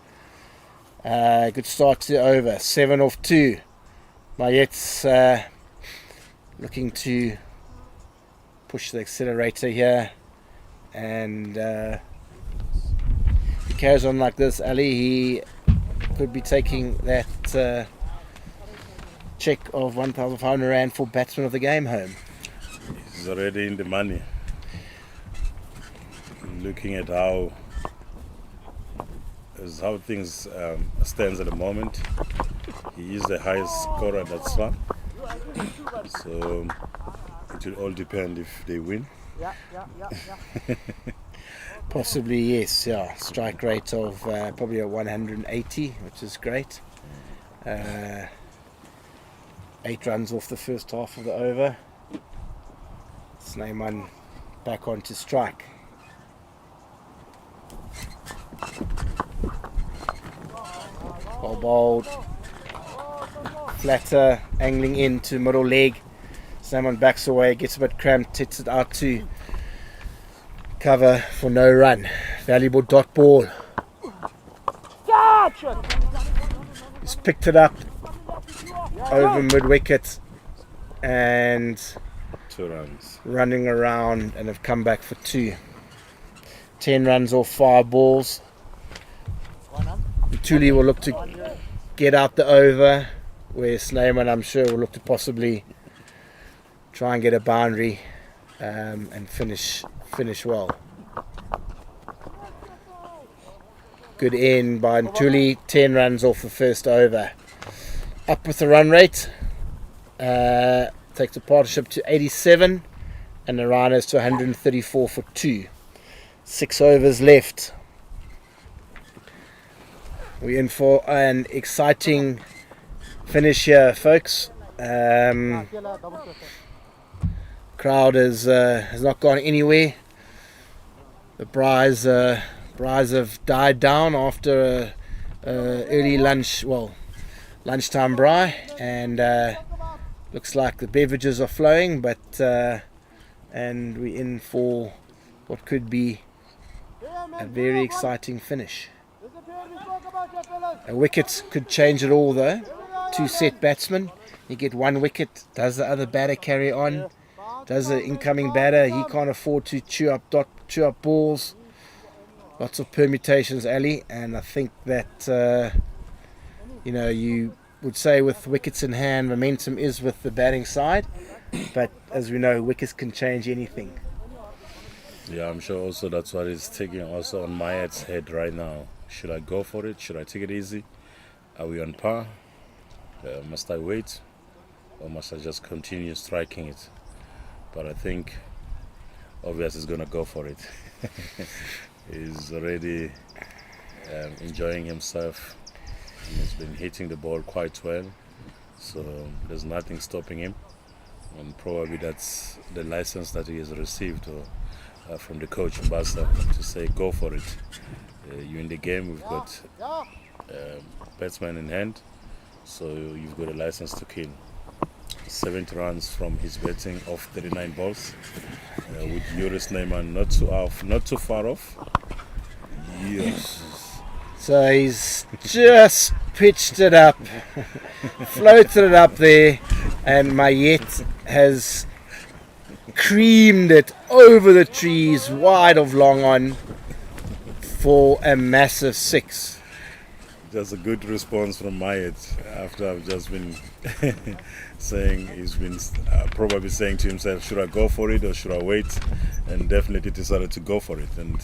Good start to the over. 7 off 2. Mayet's looking to push the accelerator here, and if he carries on like this, Ali, he could be taking that check of 1,500 Rand for batsman of the game home. He's already in the money. Looking at how things stands at the moment, he is the highest scorer at that slot. So it will all depend if they win. Possibly, yes. Yeah, strike rate of probably a 180, which is great. 8 runs off the first half of the over. Snyman back on to strike. Well bowled. Flatter, angling into middle leg. Snyman backs away, gets a bit cramped, hits it out to cover for no run. Valuable dot ball. He's picked it up over mid wicket and 2 runs. running around, and have come back for 2. 10 runs off 5 balls. Tuli will look to get out the over, where Snyman, I'm sure, will look to possibly try and get a boundary and finish well. Good end by Ntuli, 10 runs off the first over. Up with the run rate, takes the partnership to 87 and the Rhinos to 134 for 2. 6 overs left. We're in for an exciting finish here, folks. Crowd has not gone anywhere. The Braais have died down after early lunchtime braai, and looks like the beverages are flowing, but and we're in for what could be a very exciting finish. A wicket could change it all, though. 2 set batsmen, you get 1 wicket. Does the other batter carry on? Does the incoming batter, he can't afford to chew up balls. Lots of permutations, Ali, and I think that you would say with wickets in hand, momentum is with the batting side, but as we know, wickets can change anything. Yeah, I'm sure also that's what is taking also on my head right now. Should I go for it? Should I take it easy? Are we on par? Must I wait? Or must I just continue striking it? But I think obviously he's going to go for it. He's already enjoying himself. He's been hitting the ball quite well. So there's nothing stopping him. And probably that's the license that he has received from the coach Mbasa to say go for it. You're in the game, we've got batsman in hand, so you've got a license to kill. 70 runs from his batting off 39 balls, with Joris Neyman not too far off. Yes. So he's just pitched it up, floated it up there, and Mayet has creamed it over the trees, wide of long on, for a massive 6. Just a good response from Mayet after I've just been saying, he's been probably saying to himself, should I go for it or should I wait? And definitely decided to go for it, and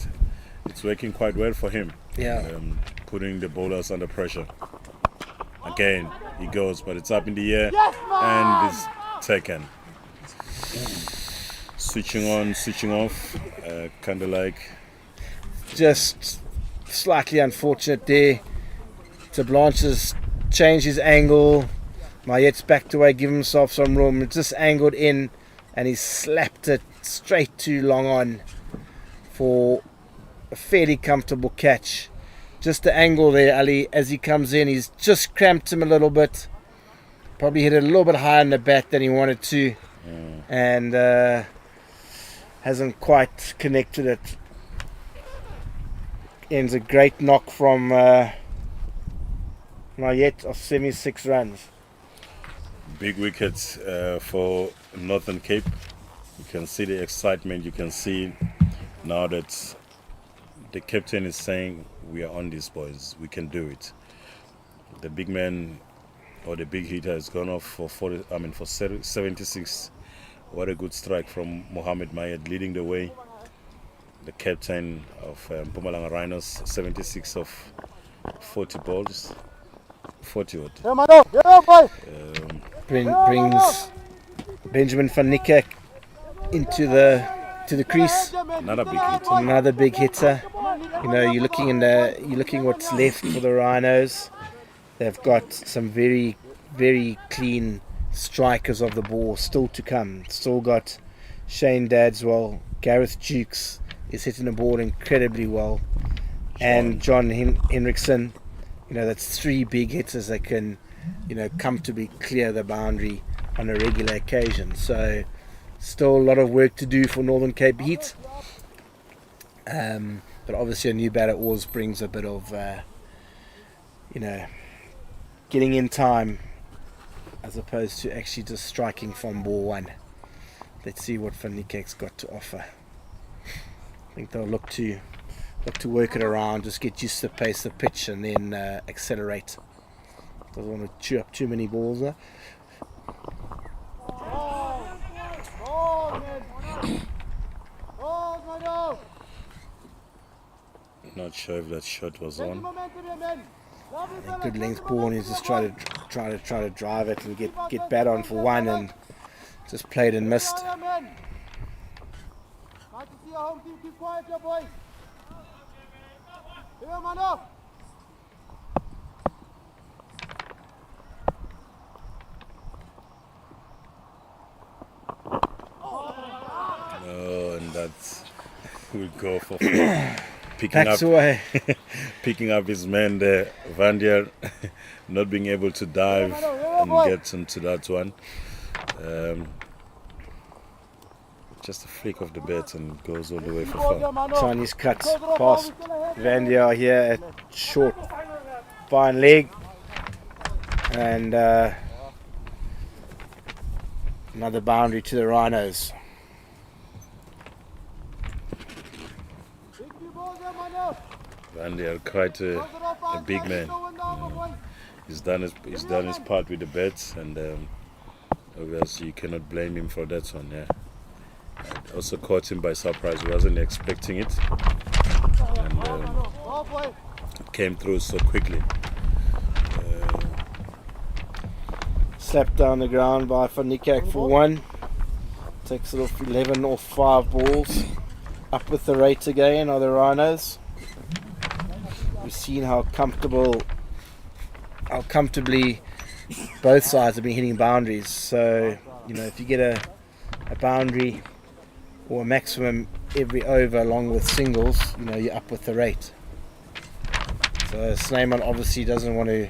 it's working quite well for him. Yeah. Putting the bowlers under pressure. Again, he goes, but it's up in the air and is taken. Switching on, switching off, kind of like. Just slightly unfortunate there. Blanche has changed his angle. Mayet's backed away, given himself some room. It's just angled in, and he's slapped it straight to long on for a fairly comfortable catch. Just the angle there, Ali, as he comes in, he's just cramped him a little bit. Probably hit it a little bit higher in the bat than he wanted to, and hasn't quite connected it. Ends a great knock from Mayet of 76 runs. Big wicket for Northern Cape. You can see the excitement. You can see now that the captain is saying, we are on this, boys. We can do it. The big man or the big hitter has gone off for 76. What a good strike from Mohammed Mayed leading the way. The captain of Mpumalanga Rhinos, 76 of 40 balls. 40 what? Brings Benjamin van Niekerk into the crease. Another big hit. Another big hitter. You know, you're looking what's left for the Rhinos. They've got some very, very clean strikers of the ball still to come. Still got Shane Dadswell, Gareth Jukes is hitting the ball incredibly well, and John Henriksen. You know, that's three big hitters that can, you know, comfortably clear the boundary on a regular occasion. So still a lot of work to do for Northern Cape Heat. But obviously a new batter always brings a bit of, you know, getting in time as opposed to actually just striking from ball one. Let's see what Van Niekerk's got to offer. I think they'll look to work it around, just get used to the pace of the pitch and then accelerate. Doesn't want to chew up too many balls there. Not sure if that shot was on. A good length ball, and he's just try to drive it and get bat on for one, and just played and missed. Oh, and that's will go for Backs away. picking up his man there. Van der not being able to dive and get into that one. Just a flick of the bat and goes all the way for far. Chinese cut past Van der here at short, fine leg, and another boundary to the Rhinos. Van der quite a big man. He's done his part with the bats, and obviously you cannot blame him for that one. Yeah. It also caught him by surprise. He wasn't expecting it, and it came through so quickly. Slapped down the ground by Van Niekerk for one. Takes it off 11 off 5 balls. Up with the rate again are the Rhinos. We've seen how comfortably both sides have been hitting boundaries. So, you know, if you get a boundary or a maximum every over along with singles, you know, you're up with the rate. So Snyman obviously doesn't want to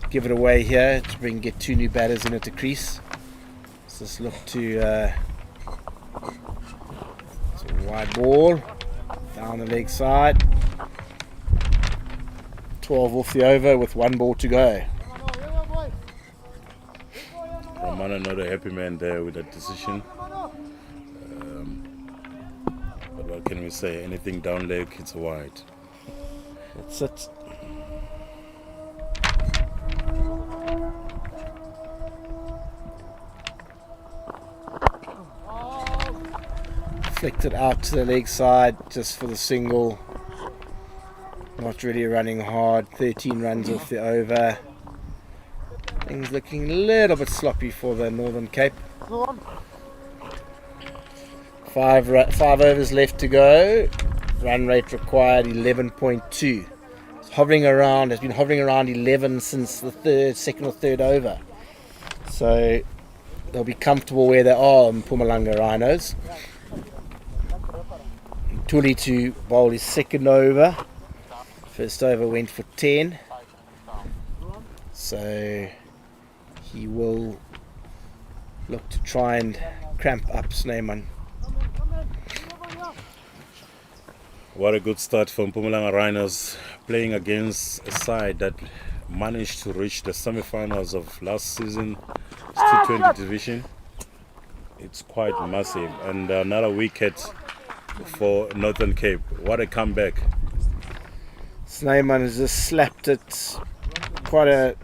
give it away here to get 2 new batters in at the crease. Let's just look to it's a wide ball down the leg side. 12 off the over with 1 ball to go. Romano not a happy man there with that decision. But what can we say? Anything down leg, it's a wide. That's it. Flicked it out to the leg side just for the single. Not really running hard. 13 runs off the over. Things looking a little bit sloppy for the Northern Cape. 5 overs left to go. Run rate required 11.2. It's has been hovering around 11 since the second or third over. So they'll be comfortable where they are in Mpumalanga Rhinos. Tuli to bowl his second over. First over went for 10. So he will look to try and cramp up Snyman. What a good start for Mpumalanga Rhinos, playing against a side that managed to reach the semi-finals of last season's T20 division. It's quite massive, and another wicket for Northern Cape. What a comeback! Snyman has just slapped it. Quite a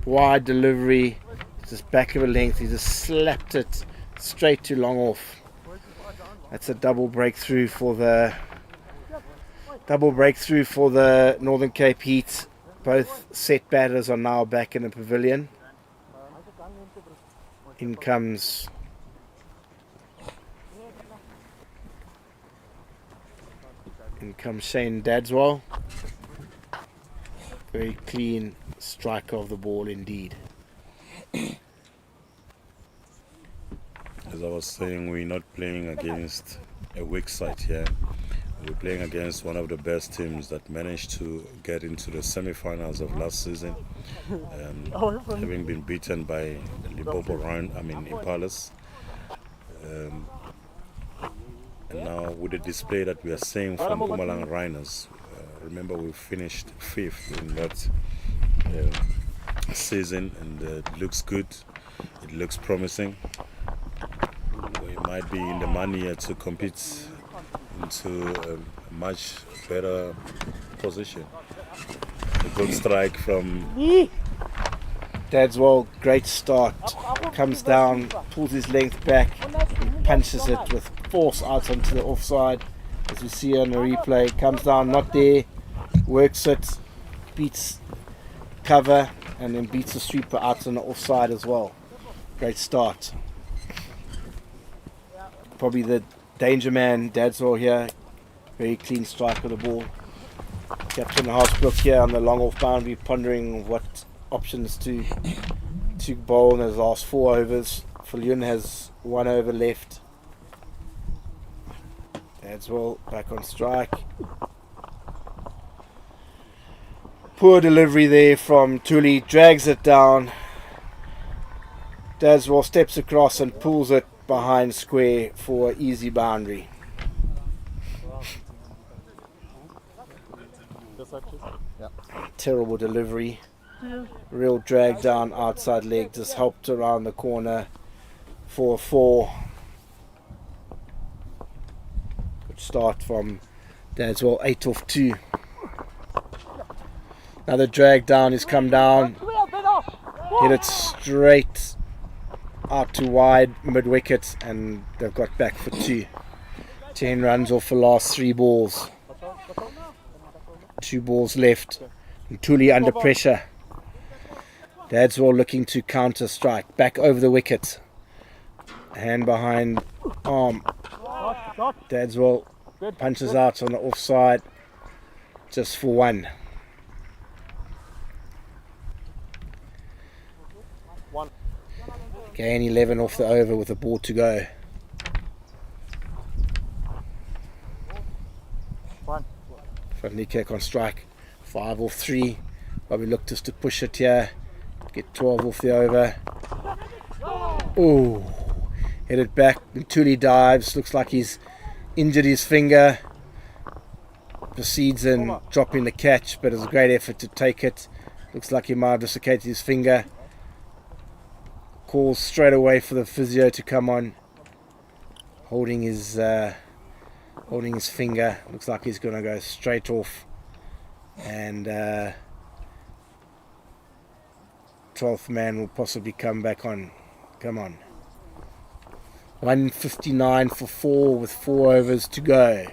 wide delivery. Just back of a length. He just slapped it straight to long off. That's a double breakthrough for the Northern Cape Heat. Both set batters are now back in the pavilion. In comes Shane Dadswell. Very clean strike of the ball indeed. As I was saying, we're not playing against a weak side here. We're playing against one of the best teams that managed to get into the semi-finals of last season, having been beaten by Limpopo Impalas. And now with the display that we are seeing from Mpumalanga Rhinos, remember we finished 5th in that season, and it looks good. It looks promising. We might be in the money here to compete into a much better position. A good strike from Dadswell, great start. Comes down, pulls his length back, and punches it with force out onto the offside. As we see on the replay, comes down, not there, works it, beats cover, and then beats the sweeper out on the offside as well. Great start. Probably the danger man, Dadswell here. Very clean strike of the ball. Captain Hartsbrook here on the long off boundary, pondering what options to bowl in his last 4 overs. Viljoen has 1 over left. Dadswell back on strike. Poor delivery there from Tuli, drags it down. Dadswell steps across and pulls it behind square for an easy boundary. Terrible delivery. Real drag down outside leg, just helped around the corner for a 4. Good start from Dadswell, 8 off 2. Another drag down, he's come down, hit it straight out to wide mid wicket, and they've got back for 2. 10 runs off the last 3 balls. 2 balls left. And Tuli under pressure. Dadswell looking to counter strike. Back over the wicket. Hand behind arm. Dadswell punches out on the offside. Just for 1. Gain 11 off the over with a ball to go. Van Niekerk on strike. 5 off 3. But we look just to push it here. Get 12 off the over. Oh, hit it back. Tuli dives. Looks like he's injured his finger. Proceeds in dropping the catch, but it's a great effort to take it. Looks like he might have dislocated his finger. Calls straight away for the physio to come on. Holding his finger. Looks like he's going to go straight off. And 12th man will possibly come back on. Come on. 159 for 4 with 4 overs to go.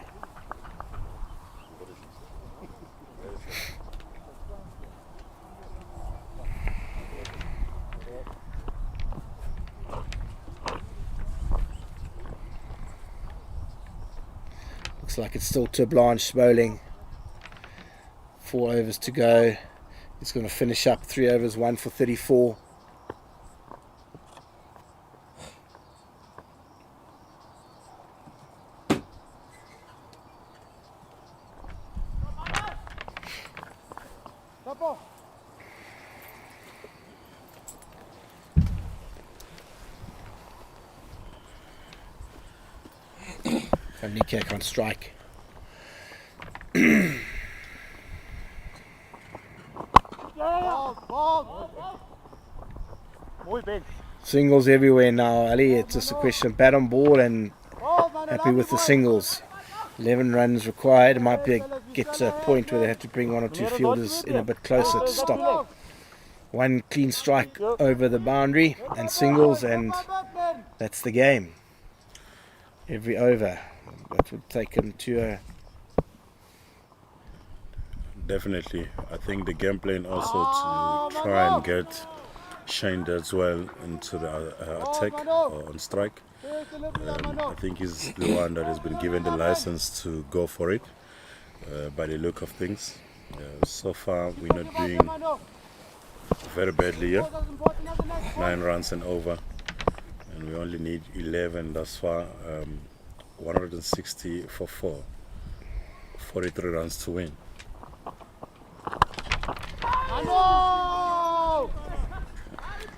Looks like it's still to Blanche bowling. 4 overs to go. He's going to finish up 3 overs, 1 for 34. Van Niekerk on strike. Singles everywhere now, Ali. It's just a question of bat on ball and happy with the singles. 11 runs required. It might get to a point where they have to bring one or two fielders in a bit closer to stop. One clean strike over the boundary and singles, and that's the game. Every over. That would take them to a... Definitely. I think the game plan also to try and get Shane as well into the attack or on strike. I think he's the one that has been given the license to go for it by the look of things. So far we're not doing very badly here. 9 runs and over, and we only need 11 thus far. 160 for 4, 43 runs to win.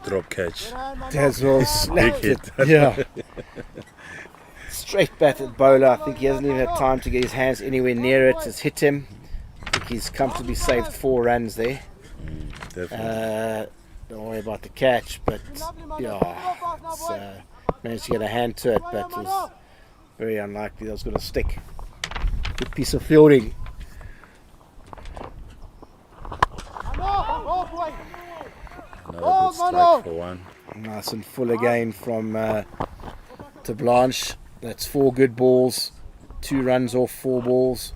Drop catch. Taswell slapped Big it. hit. Yeah. Straight batted bowler. I think he hasn't even had time to get his hands anywhere near it. It's hit him. I think he's comfortably saved 4 runs there. Definitely. Don't worry about the catch, but yeah, it's, managed to get a hand to it, but it was very unlikely that was going to stick. Good piece of fielding. Another good strike for 1. Nice and full again from to Blanche. That's 4 good balls, 2 runs off 4 balls.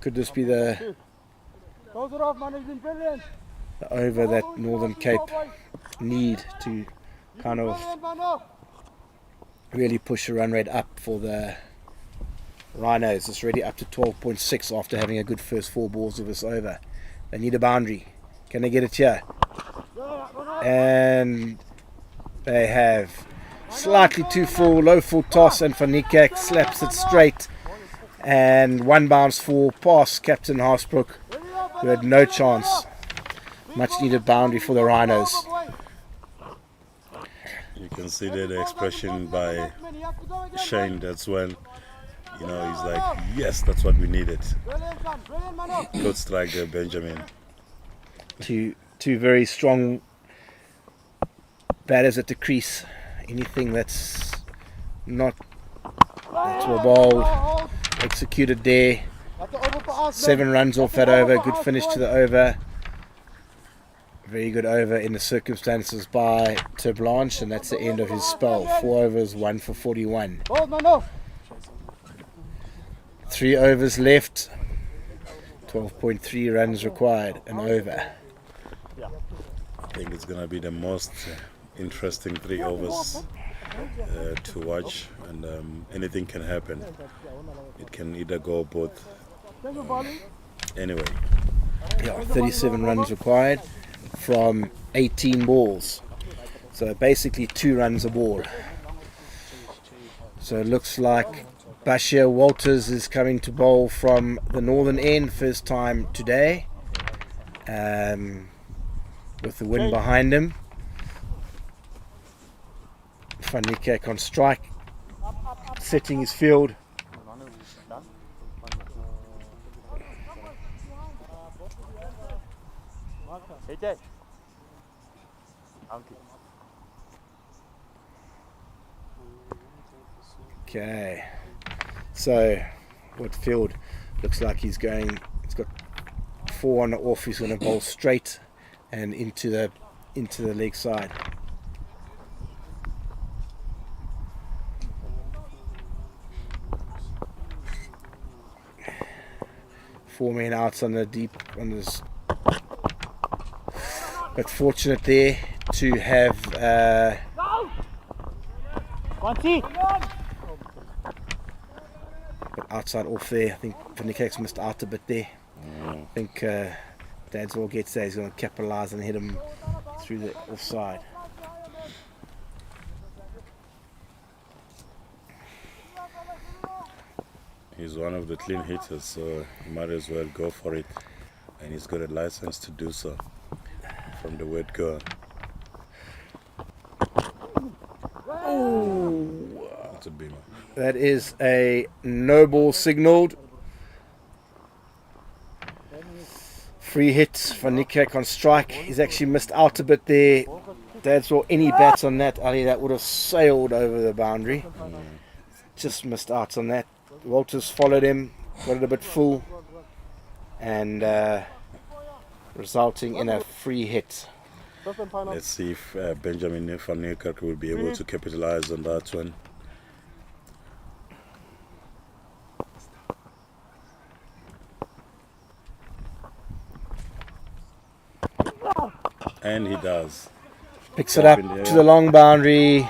Could this be the over that Northern Cape need to kind of really push the run rate up for the Rhinos? It's already up to 12.6 after having a good first 4 balls of this over. They need a boundary. Can they get it here? And they have. Slightly too full, low full toss, and Van Niekerk slaps it straight. And 1 bounce for past Captain Haasbroek, who had no chance. Much needed boundary for the Rhinos. You can see there the expression by Shane as well. You know, he's like, yes, that's what we needed. Good strike there, Benjamin. Two very strong batters at the crease. Anything that's not well bowled, executed there. 7 runs off that over. Good finish to the over. Very good over in the circumstances by Ter Blanche, and that's the end of his spell. 4 overs, 1 for 41. 3 overs left. 12.3 runs required. An over. I think it's going to be the most interesting 3 overs to watch, and anything can happen. It can either go both. Anyway. Yeah, 37 runs required from 18 balls. So basically 2 runs a ball. So it looks like Bashir Walters is coming to bowl from the northern end, first time today. With the wind behind him. Van Niekerk on strike, setting his field. Okay, so Whitfield looks like he's got 4 on the off. He's going to bowl straight and into the leg side. Four men outs on this, but fortunate there to have but outside off there. I think Van Niekerk's missed out a bit there. I think Dadswell gets there. He's going to capitalise and hit him through the offside. He's one of the clean hitters, so he might as well go for it, and he's got a license to do so from the word go. Oh, That's a beamer. that is a no ball signalled Free hit for Nikek on strike. He's actually missed out a bit there. Dad's or any bats on that, Ali, that would have sailed over the boundary. Just missed out on that. Walters followed him, got it a bit full, and resulting in a free hit. Let's see if Benjamin van Niekerk will be able to capitalize on that one. And he does. Picks it up to the long boundary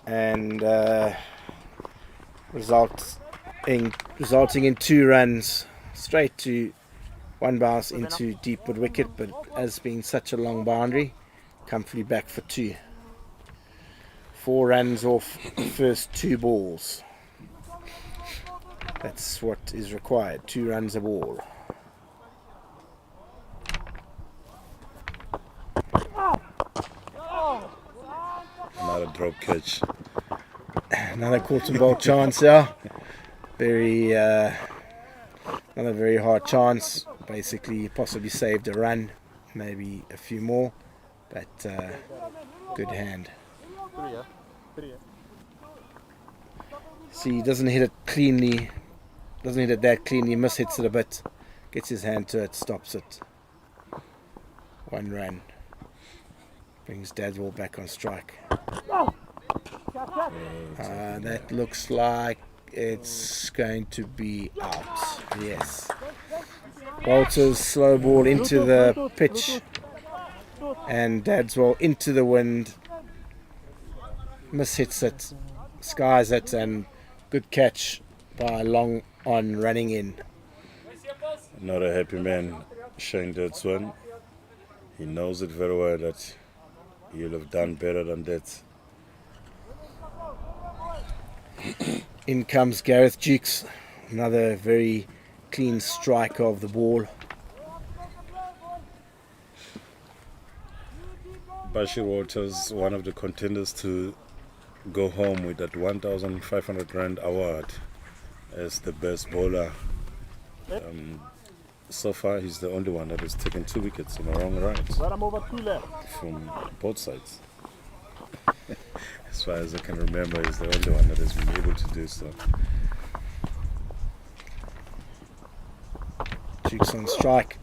and resulting in 2 runs straight to 1 bounce into deepwood wicket, but as being such a long boundary, comfortably back for 2. 4 runs off the first 2 balls. That's what is required, 2 runs a ball. Another drop catch. Another quarter ball chance here. Another very hard chance. Basically, possibly saved a run, maybe a few more, but good hand. See, he doesn't hit it cleanly, doesn't hit it that cleanly, mishits it a bit, gets his hand to it, stops it. 1 run. Brings Dadwell back on strike. That looks like it's going to be out. Yes. Walters slow ball into the pitch and Dadswell into the wind. Mishits it, skies it, and good catch by Long on running in. Not a happy man, Shane Dadswell. He knows it very well that he'll have done better than that. In comes Gareth Jukes, another very clean strike of the ball. Bashir Walters, one of the contenders to go home with that 1,500 Rand award as the best bowler. So far, he's the only one that has taken 2 wickets in a wrong right from both sides. As far as I can remember, he's the only one that has been able to do so. Jukes on strike.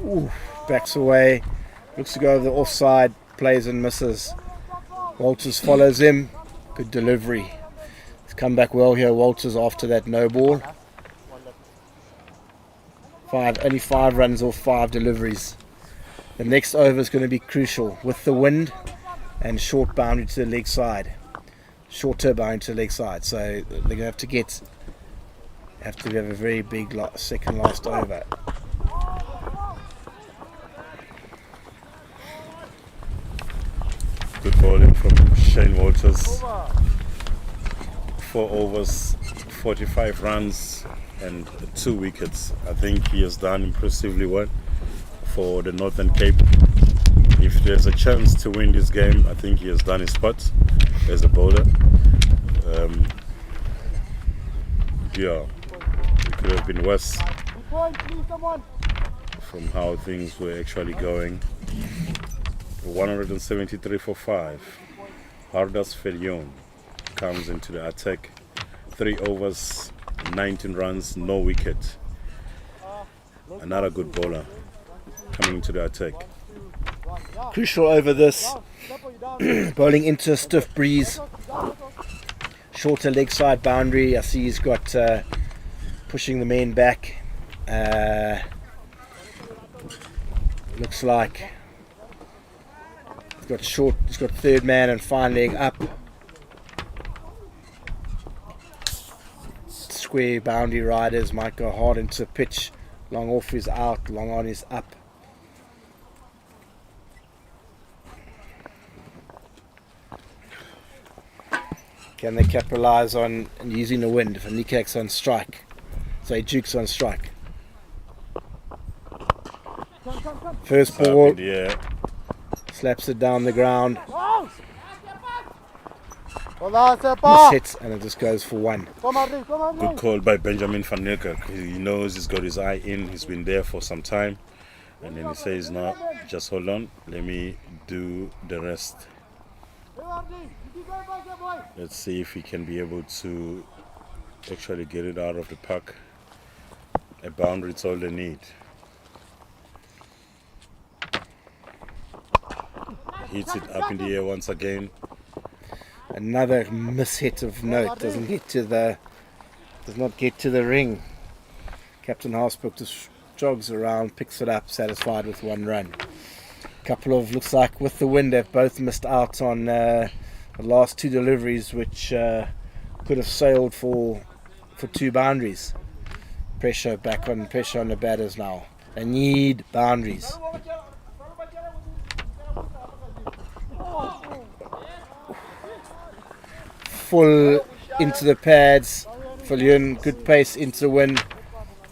Ooh, backs away. Looks to go over the offside. Plays and misses. Walters follows him. Good delivery. He's come back well here, Walters, after that no ball. Only 5 runs off 5 deliveries. The next over is going to be crucial with the wind and short boundary to the leg side. Shorter boundary to the leg side. So they're going to have to have a very big second last over. Good bowling from Shane Walters. 4 overs, 45 runs and 2 wickets. I think he has done impressively well for the Northern Cape. If there's a chance to win this game, I think he has done his part as a bowler. Yeah, it could have been worse from how things were actually going. 173 for 5. Hardas Feryon comes into the attack. 3 overs, 19 runs, no wicket. Another good bowler coming into the attack. Crucial over this. Bowling into a stiff breeze. Shorter leg side boundary. I see he's got pushing the men back. Looks like he's got third man and fine leg up. Square boundary riders might go hard into pitch. Long off is out, long on is up. Can they capitalise on using the wind? If Nikak's on strike, say Duke's on strike. First ball, slaps it down the ground. Mishits, and it just goes for 1. Good call by Benjamin van Niekerk. He knows he's got his eye in. He's been there for some time. And then he says, no, just hold on. Let me do the rest. Let's see if he can be able to actually get it out of the park. A boundary is all they need. Hits it up in the air once again. Another mishit of note. Does not get to the ring. Captain Hausbrook just jogs around, picks it up, satisfied with 1 run. Couple of, looks like with the wind, they've both missed out on the last 2 deliveries, which could have sailed for 2 boundaries. Pressure on the batters now. They need boundaries. Full into the pads. Viljoen, good pace into the wind.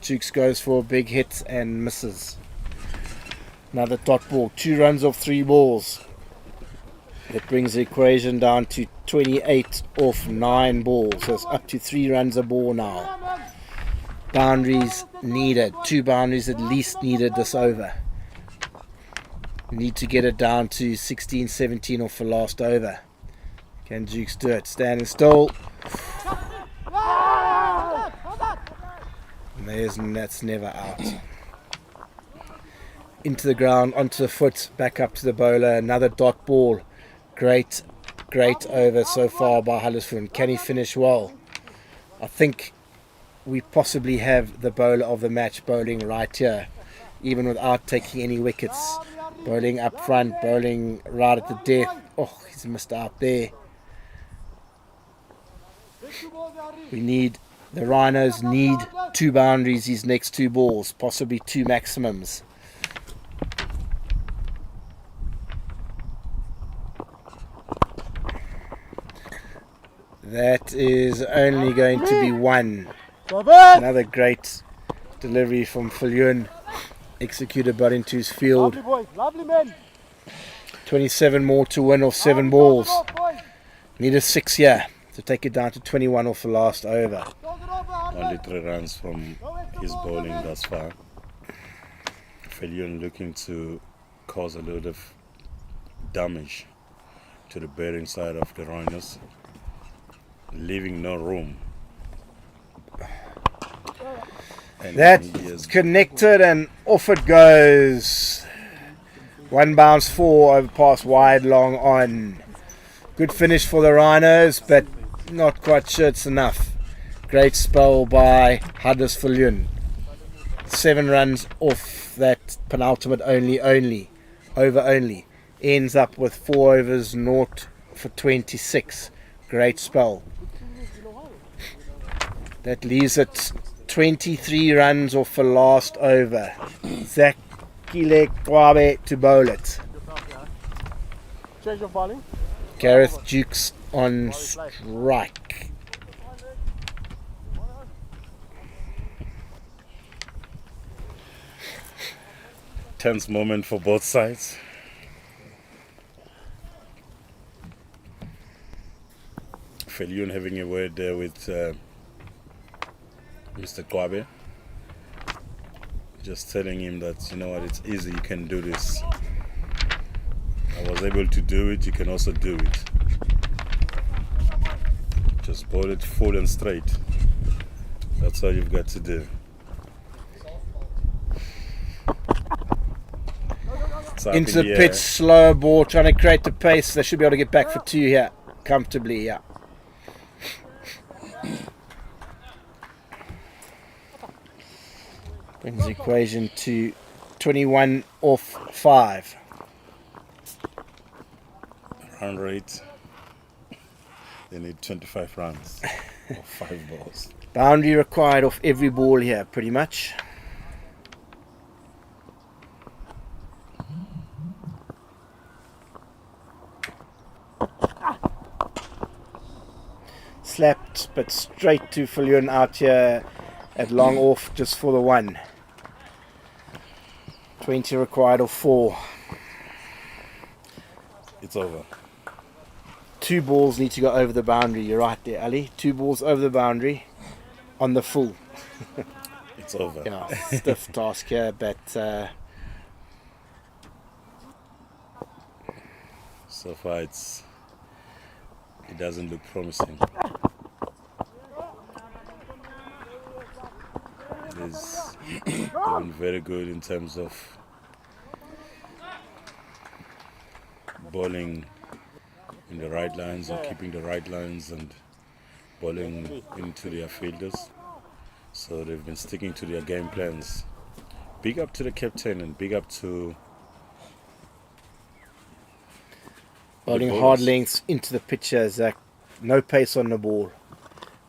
Jukes goes for a big hit and misses. Another dot ball. 2 runs off 3 balls. That brings the equation down to 28 off 9 balls. So it's up to 3 runs a ball now. Boundaries needed. 2 boundaries at least needed this over. Need to get it down to 16, 17 off the last over. Can Jukes do it? Standing still. And that's never out. Into the ground, onto the foot, back up to the bowler. Another dot ball. Great over so far by Huddersfield. Can he finish well? I think we possibly have the bowler of the match bowling right here, even without taking any wickets. Bowling up front, bowling right at the death. Oh, he's missed out there. The Rhinos need 2 boundaries these next 2 balls, possibly 2 maximums. That is only going to be 1. Another great delivery from Viljoen, executed but into his field. 27 more to win off 7 balls. Need a 6 here to take it down to 21 off the last over. Only 3 runs from his bowling thus far. Viljoen looking to cause a lot of damage to the batting side of the Rhinos, leaving no room. And That's connected and off it goes. 1 bounce 4 over past wide long on. Good finish for the Rhinos, but not quite sure it's enough. Great spell by Huddersfield. 7 runs off that penultimate over only. Ends up with 4 overs, 0 for 26. Great spell. That leaves it 23 runs off the last over. Zakile Kwabe to bowl it. Change of bowling. Gareth Jukes on strike. Tense moment for both sides. Viljoen having a word there with Mr. Kwabe. Just telling him that, you know what, it's easy, you can do this. I was able to do it, you can also do it. Just bowl it full and straight. That's all you've got to do. Into the pitch, slow ball, trying to create the pace. They should be able to get back for 2 here, comfortably, yeah. Brings the equation to 21 off 5. Run rate. They need 25 runs or 5 balls. Boundary required off every ball here, pretty much. Slapped, but straight to Viljoen out here at long off just for the 1. 20 required of 4. It's over. 2 balls need to go over the boundary. You're right there, Ali. 2 balls over the boundary on the full. It's over. Yeah, stiff task here, but So far, it doesn't look promising. They've been very good in terms of bowling in the right lines or keeping the right lines and bowling into their fielders. So they've been sticking to their game plans. Big up to the captain and big up to bowling the hard bowlers. lengths into the pitcher, Zach. No pace on the ball,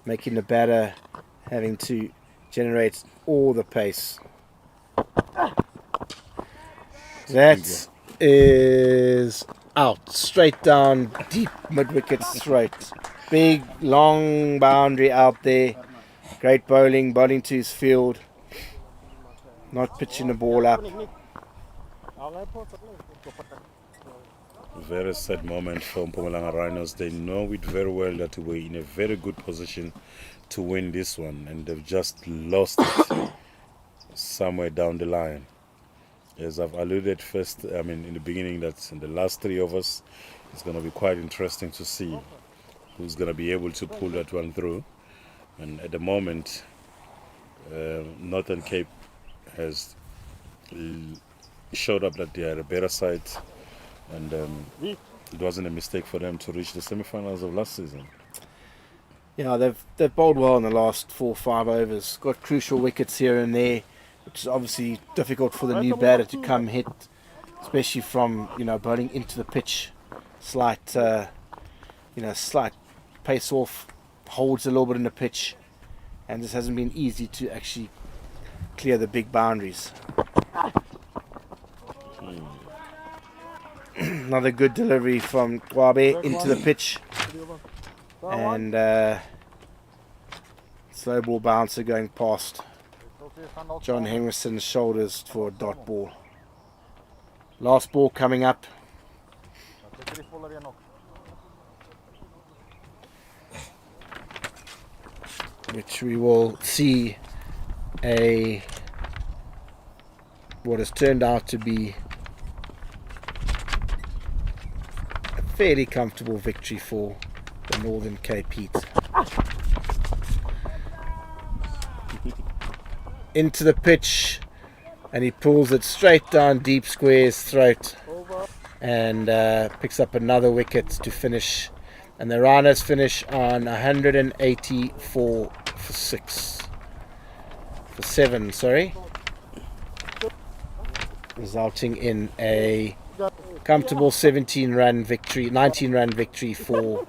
making the batter having to generate all the pace. That is out, straight down, deep mid-wicket straight. Big, long boundary out there. Great bowling to his field. Not pitching the ball up. very sad moment for Mpumalanga Rhinos. They know it very well that we're in a very good position to win this one, and they've just lost it somewhere down the line. As I've alluded in the beginning, that in the last 3 overs, it's going to be quite interesting to see who's going to be able to pull that one through. And at the moment, Northern Cape has showed up that they are a better side, and it wasn't a mistake for them to reach the semi-finals of last season. Yeah, they've bowled well in the last 4 or 5 overs. Got crucial wickets here and there, which is obviously difficult for the new batter to come hit, especially from bowling into the pitch. Slight pace off, holds a little bit in the pitch, and this hasn't been easy to actually clear the big boundaries. Another good delivery from Kwabe into the pitch, and slow ball bouncer going past John Henderson's shoulders for a dot ball. Last ball coming up. Which we will see what has turned out to be a fairly comfortable victory for the Northern Cape Heat. Into the pitch, and he pulls it straight down deep square's throat and picks up another wicket to finish, and the Rhinos finish on 184 for 7, resulting in a comfortable 19 run victory for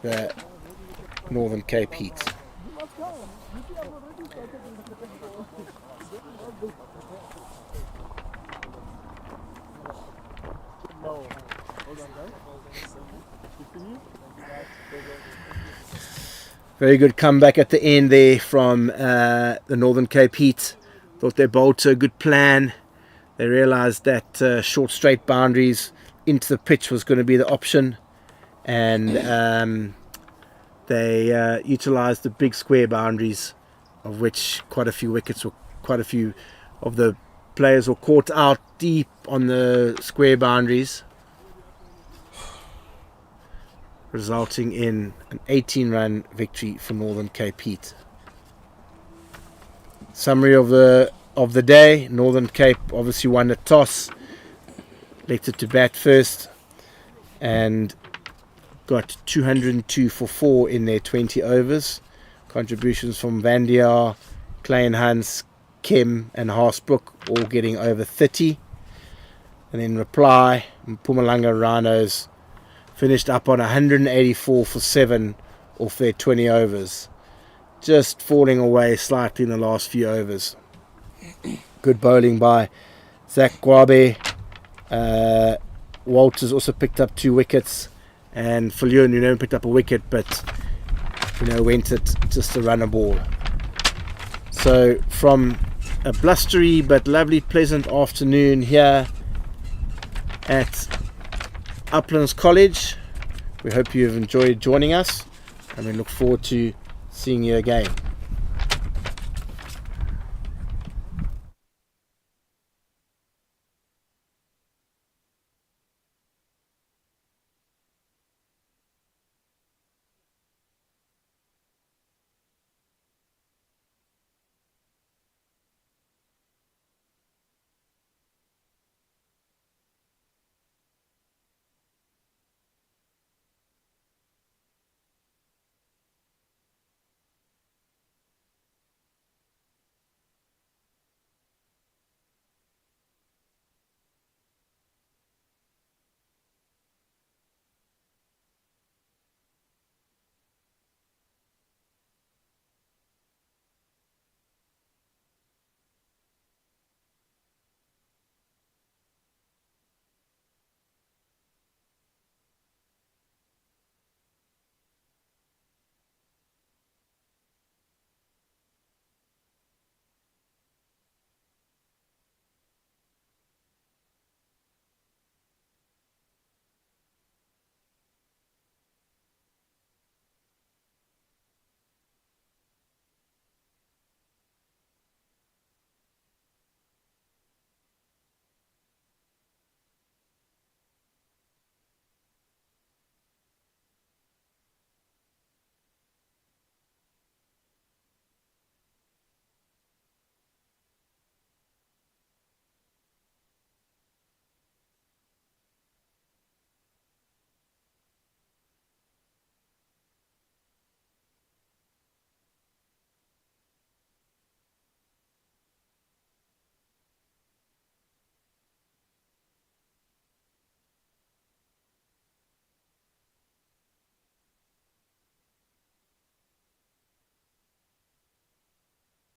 the Northern Cape Heat. Very good comeback at the end there from the Northern Cape Heat. Thought they bowled to a good plan. They realised that short straight boundaries into the pitch was going to be the option, and they utilised the big square boundaries, of which quite a few of the players were caught out deep on the square boundaries, resulting in an 18-run victory for Northern Cape Heat. Summary of the day: Northern Cape obviously won the toss, elected to bat first, and got 202 for 4 in their 20 overs. Contributions from Van Dier, Klein-Hans, Kim and Haasbrook all getting over 30. And in reply, Mpumalanga Rhinos finished up on 184 for 7 off their 20 overs, just falling away slightly in the last few overs. Good bowling by Zach Kwabe. Walters also picked up 2 wickets, and Viljoen, picked up a wicket, but went it just to run a ball. So from a blustery but lovely, pleasant afternoon here at Uplands College, We hope you have enjoyed joining us, and we look forward to seeing you again.